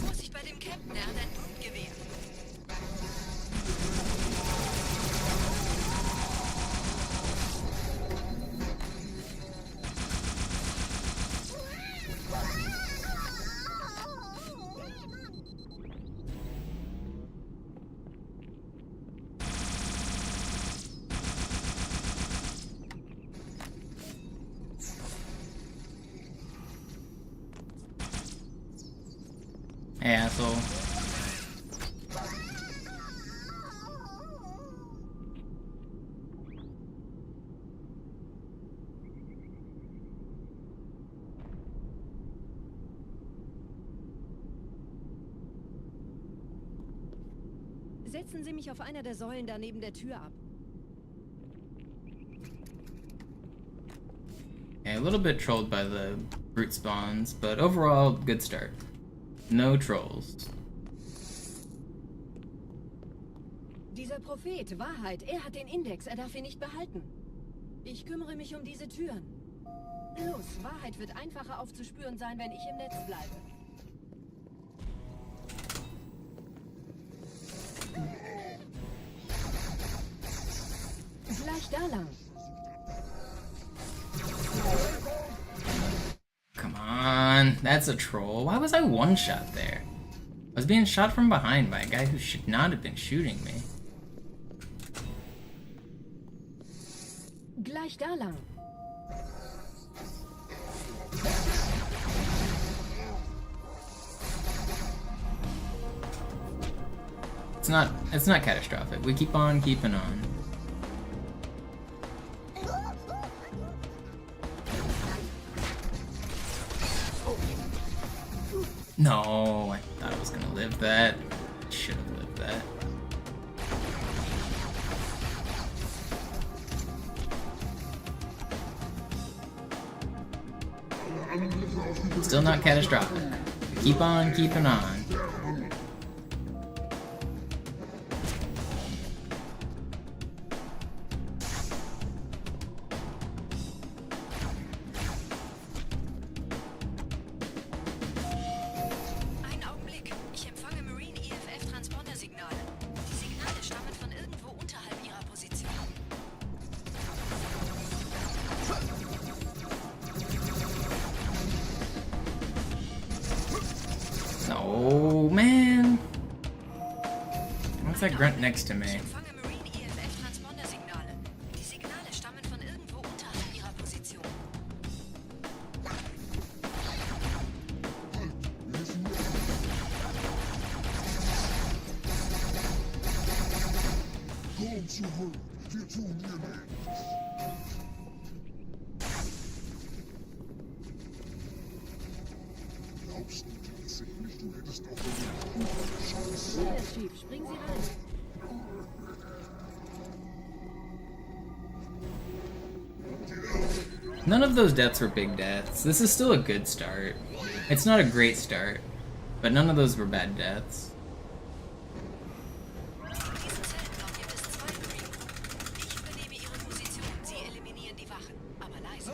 Vorsicht bei dem Captain, er hat ein Punktgewehr.
Hey, asshole.
Setzen Sie mich auf einer der Säulen da neben der Tür ab.
Yeah, a little bit trolled by the brute spawns, but overall, good start. No trolls.
Dieser Prophet, Wahrheit, er hat den Index, er darf ihn nicht behalten. Ich kümmere mich um diese Türen. Los, Wahrheit wird einfacher aufzuspüren sein, wenn ich im Netz bleibe. Gleich da lang.
Come on, that's a troll. Why was I one shot there? I was being shot from behind by a guy who should not have been shooting me.
Gleich da lang.
It's not catastrophic. We keep on keeping on. No, I thought I was gonna live that. Should have lived that. Still not catastrophic. Keep on keeping on.
Einen Augenblick. Ich empfange Marine EFF-Transponder-Signale. Die Signale stammen von irgendwo unterhalb ihrer Position.
Oh man. What's that grunt next to
Ich
me?
empfange Marine EFF-Transponder-Signale. Die Signale stammen von irgendwo unterhalb ihrer Position.
Komm zurück. Wir tun dir nichts. Glaubst du tatsächlich, du hättest auf eine gute Chance?
Hier ist Chief, springen Sie rein.
None of those deaths were big deaths. This is still a good start. It's not a great start, but none of those were bad deaths.
In diesem Zeltblock gibt es 2 Marine. Ich übernehme ihre Position. Sie eliminieren die Wachen. Aber leise.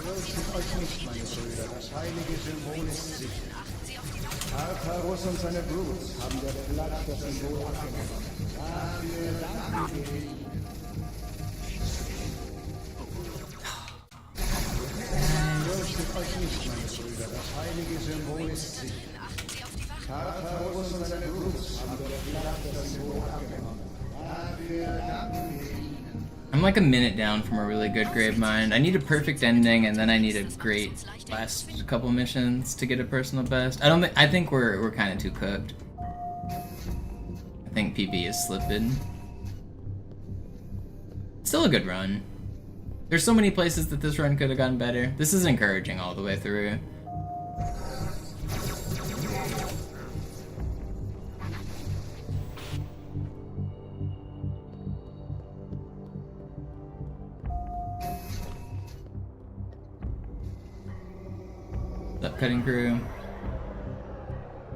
Fürchtet euch nicht, meine Brüder. Das heilige Symbol ist sicher.
Achten Sie auf die Wachen.
Tartarus und seine Brutes haben der Platz das Symbol abgenommen. Dafür danken wir ihnen. Fürchtet euch nicht, meine Brüder. Das heilige Symbol ist sicher.
Achten Sie auf die Wachen.
Tartarus
I'm like a minute down from a really good grave mine. I need a perfect ending, and then I need a great last couple missions to get a personal best. I think we're kind of too cooked. I think PB is slipping. Still a good run. There's so many places that this run could have gotten better. This is encouraging all the way through. Up cutting crew.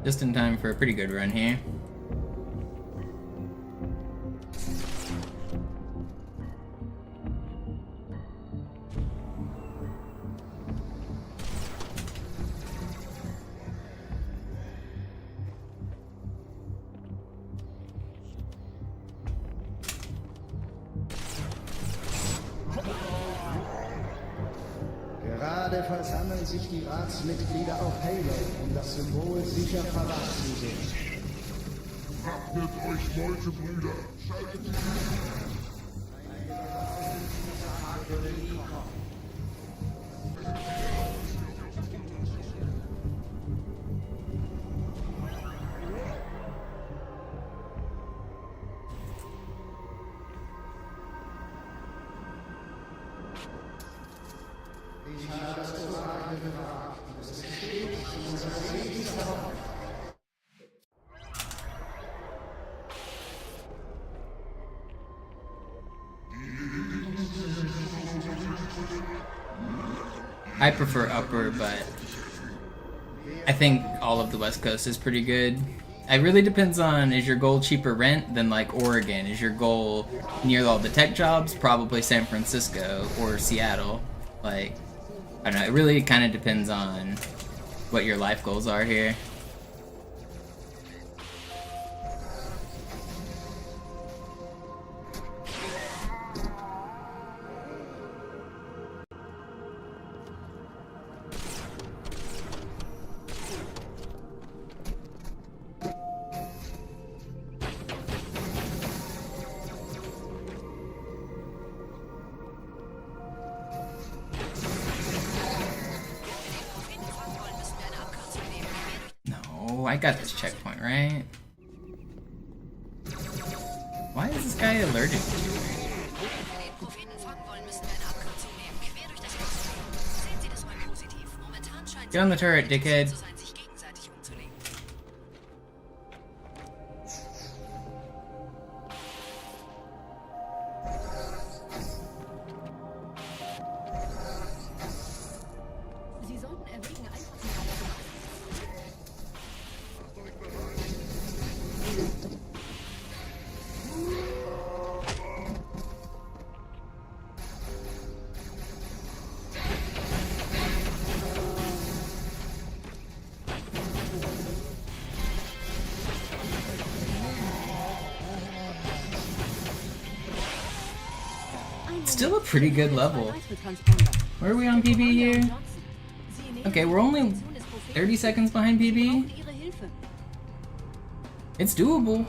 Just in time for a pretty good run here.
Gerade versammeln sich die Ratsmitglieder auf Halo, um das Symbol sicher verwahrt zu sehen.
Wappnet euch, Meutebrüder! Schaltet die
I prefer upper, but I think all of the West Coast is pretty good. It really depends on, is your goal cheaper rent than like Oregon? Is your goal near all the tech jobs? Probably San Francisco or Seattle. Like, I don't know, it really kind of depends on what your life goals are here. I got this checkpoint, right? Why is this guy allergic to me? Get on the turret, dickhead. Still a pretty good level. Where are we on PB here? Okay, we're only 30 seconds behind PB. It's doable.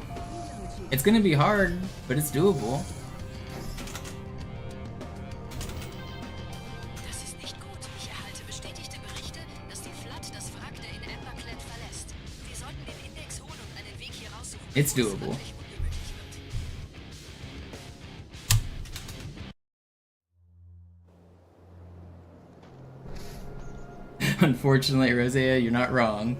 It's gonna be hard, but it's doable. It's doable. Unfortunately, Rosea, you're not wrong.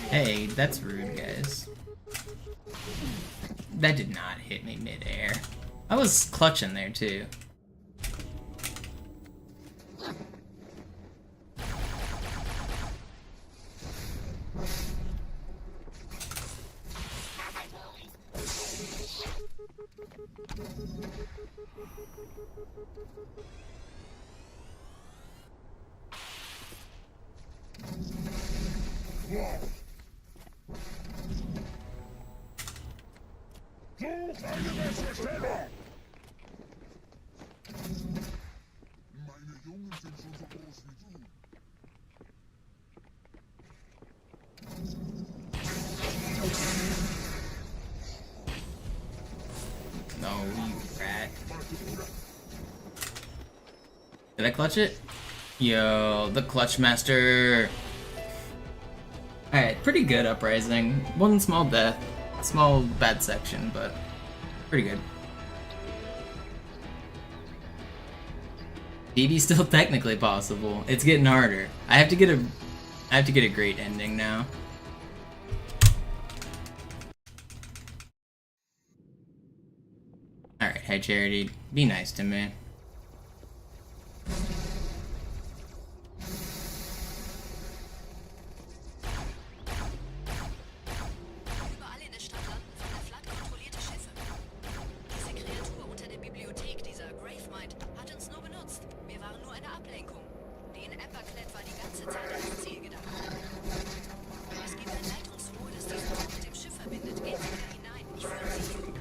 Hey, that's rude, guys. That did not hit me midair. I was clutching there too.
Meine Jungen sind schon so groß wie du.
No, you rat. Did I clutch it? Yo, the clutch master. Alright, pretty good uprising. One small death. Small bad section, but pretty good. BB's still technically possible. It's getting harder. I have to get a great ending now. Alright, hey Charity, be nice to me.
Überall in der Stadt landen von der Flood kontrollierte Schiffe. Diese Kreatur unter der Bibliothek, dieser Gravemind, hat uns nur benutzt. Wir waren nur eine Ablenkung. Die in Epperklett war die ganze Zeit als Ziel gedacht. Es gibt ein Leitungsrohr, das diesen Ort mit dem Schiff verbindet. Gehen Sie da hinein. Ich führe Sie hin.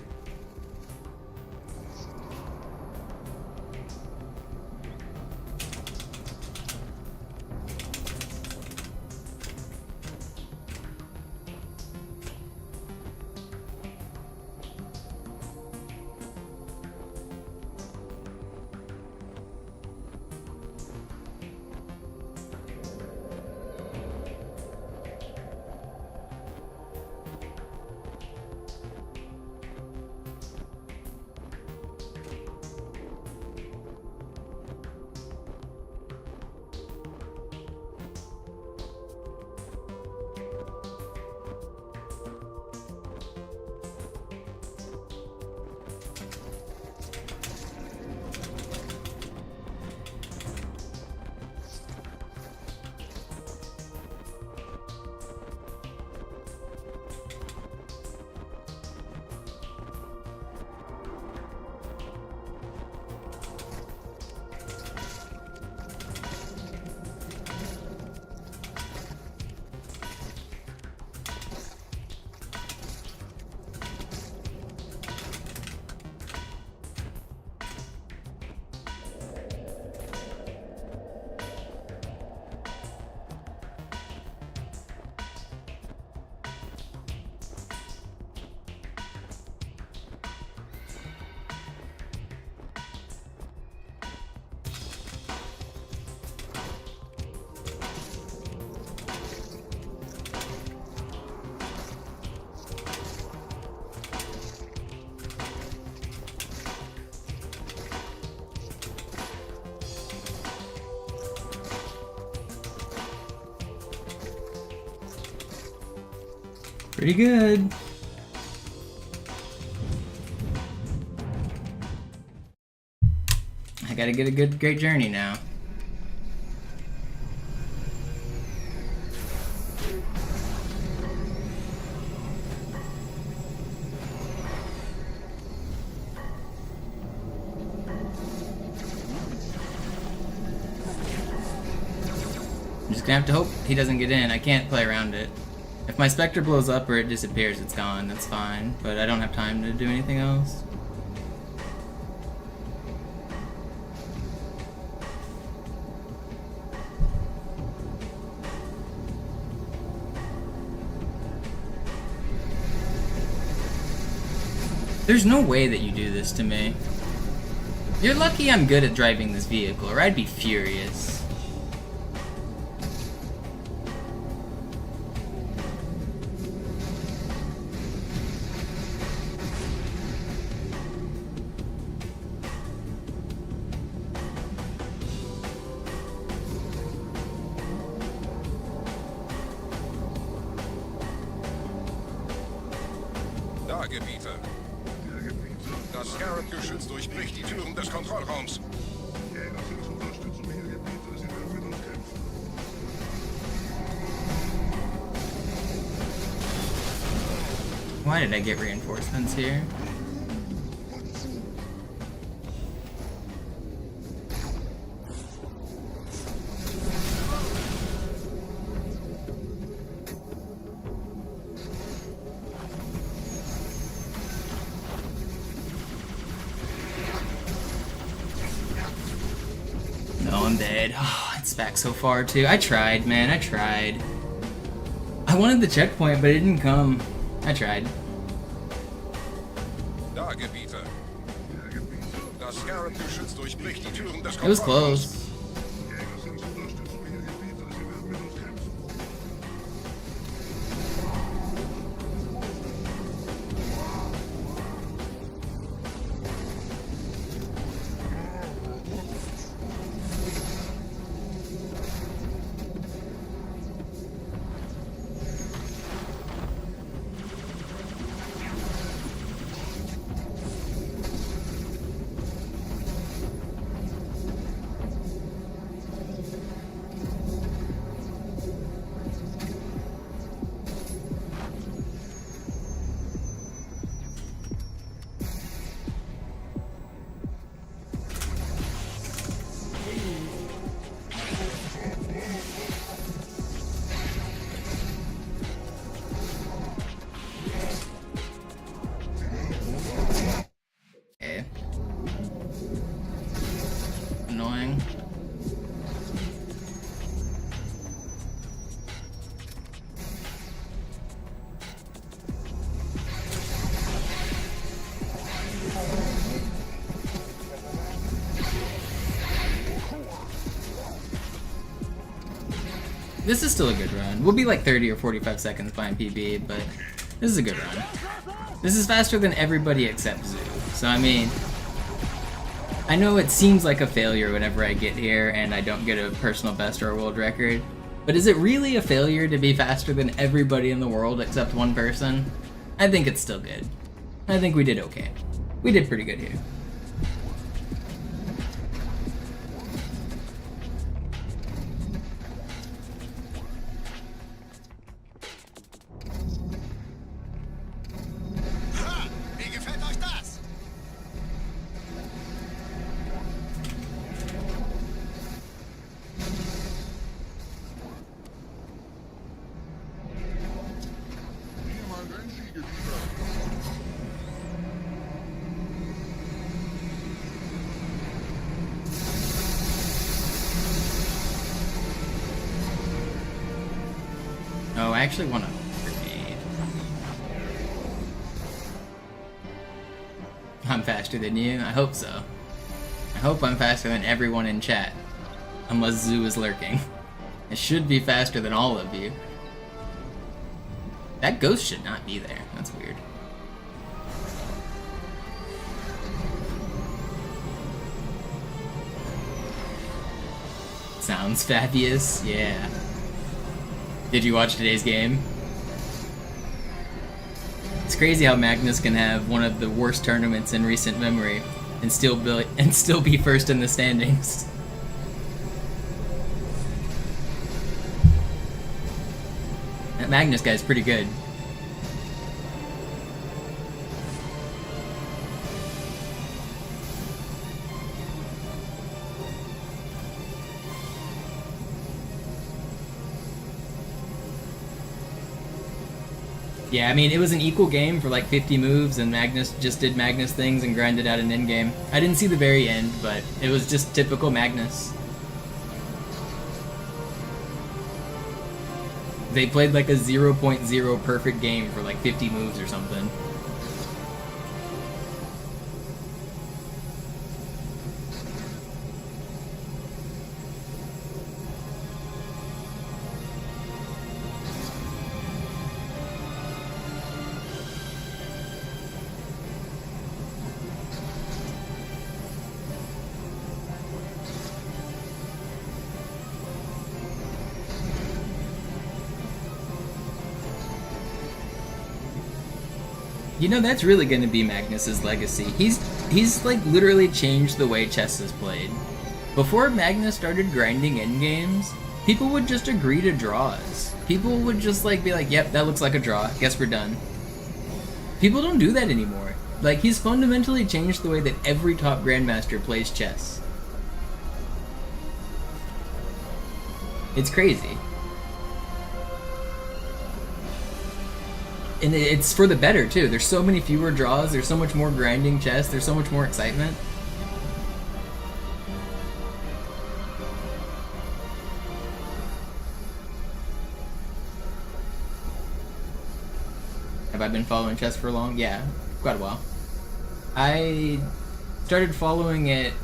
Pretty good. I gotta get a great journey now. I'm just gonna have to hope he doesn't get in. I can't play around it. If my Spectre blows up or it disappears, it's gone. That's fine. But I don't have time to do anything else. There's no way that you do this to me. You're lucky I'm good at driving this vehicle, or I'd be furious.
Das Scarab-Geschütz durchbricht die Türen des Kontrollraums.
Why did I get reinforcements here? No, I'm dead. Oh, it's back so far too. I tried, man, I tried. I wanted the checkpoint, but it didn't come. I tried.
Da, Gebieter. Das Scarab-Geschütz durchbricht die Türen des
It was
Kontrollraums.
close. Okay. Annoying. This is still a good run. We'll be like 30 or 45 seconds behind PB, but this is a good run. This is faster than everybody except Zoo. So I mean, I know it seems like a failure whenever I get here and I don't get a personal best or a world record, but is it really a failure to be faster than everybody in the world except one person? I think it's still good. I think we did okay. We did pretty good here.
Wie gefällt euch das?
Oh, I actually want to grenade. I'm faster than you? I hope so. I hope I'm faster than everyone in chat. Unless Zoo is lurking. I should be faster than all of you. That ghost should not be there. That's weird. Sounds fabulous. Yeah. Did you watch today's game? It's crazy how Magnus can have one of the worst tournaments in recent memory and still be first in the standings. That Magnus guy's pretty good. Yeah, I mean, it was an equal game for like 50 moves, and Magnus just did Magnus things and grinded out an endgame. I didn't see the very end, but it was just typical Magnus. They played like a 0.0 perfect game for like 50 moves or something. You know, that's really going to be Magnus's legacy. He's like literally changed the way chess is played. Before Magnus started grinding endgames, people would just agree to draws. People would just like be like, yep, that looks like a draw, guess we're done. People don't do that anymore. Like, he's fundamentally changed the way that every top grandmaster plays chess. It's crazy. And it's for the better, too. There's so many fewer draws, there's so much more grinding chess, there's so much more excitement. Have I been following chess for long? Yeah, quite a while. I started following it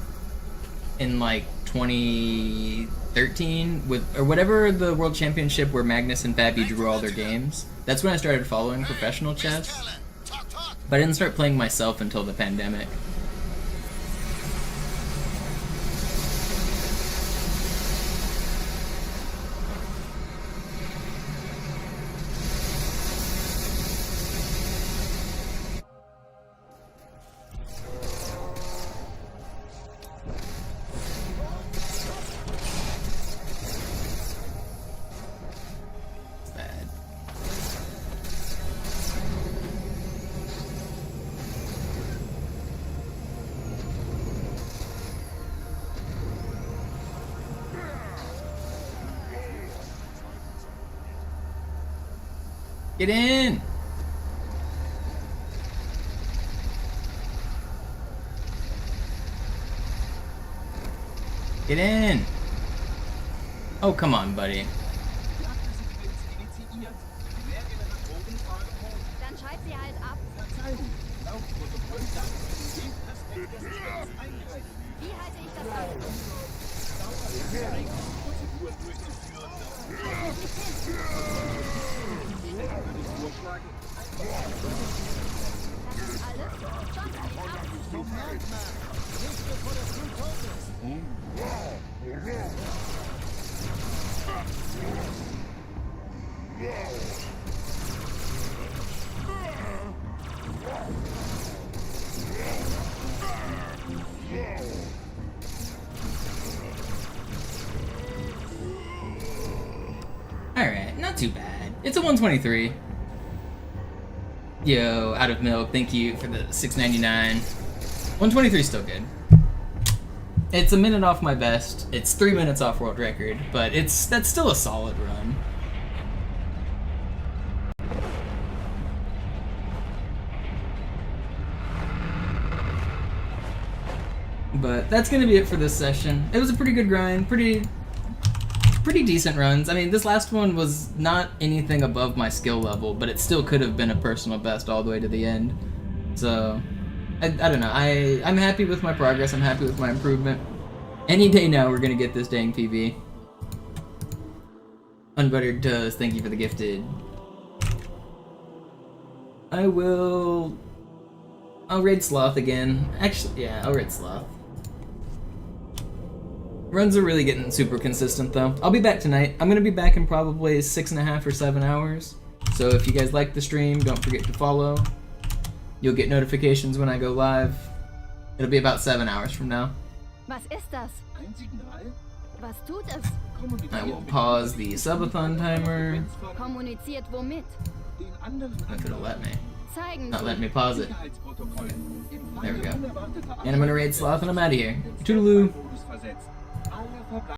in like 2013 with, or whatever, the World Championship where Magnus and Fabi drew all their games. That's when I started following professional chess. But I didn't start playing myself until the pandemic. Get in! Get in! Oh, come on, buddy.
Dann schalt sie halt ab. Wie halte ich das aus? Das ist alles? Schon ab.
Moment mal. Nicht bevor das Blut tot ist.
Alright, not too bad. It's a 123. Yo, Out of Milk, thank you for the $6.99. 123 is still good. It's a minute off my best. It's 3 minutes off world record, but that's still a solid run. But that's gonna be it for this session. It was a pretty good grind, pretty decent runs. I mean, this last one was not anything above my skill level, but it still could have been a personal best all the way to the end. So, I don't know. I'm happy with my progress. I'm happy with my improvement. Any day now, we're gonna get this dang PB. Unbuttered does. Thank you for the gifted. I'll raid Sloth again. Actually, yeah, I'll raid Sloth. Runs are really getting super consistent though. I'll be back tonight. I'm gonna be back in probably 6.5 or 7 hours. So if you guys like the stream, don't forget to follow. You'll get notifications when I go live. It'll be about 7 hours from now.
Was ist das?
Ein Signal?
Was tut es?
I will pause the Subathon timer.
Kommuniziert womit?
If it'll let me.
Zeigen
Not
Sie.
letting me pause it. There we go. And I'm gonna raid Sloth and I'm out of here. Toodaloo.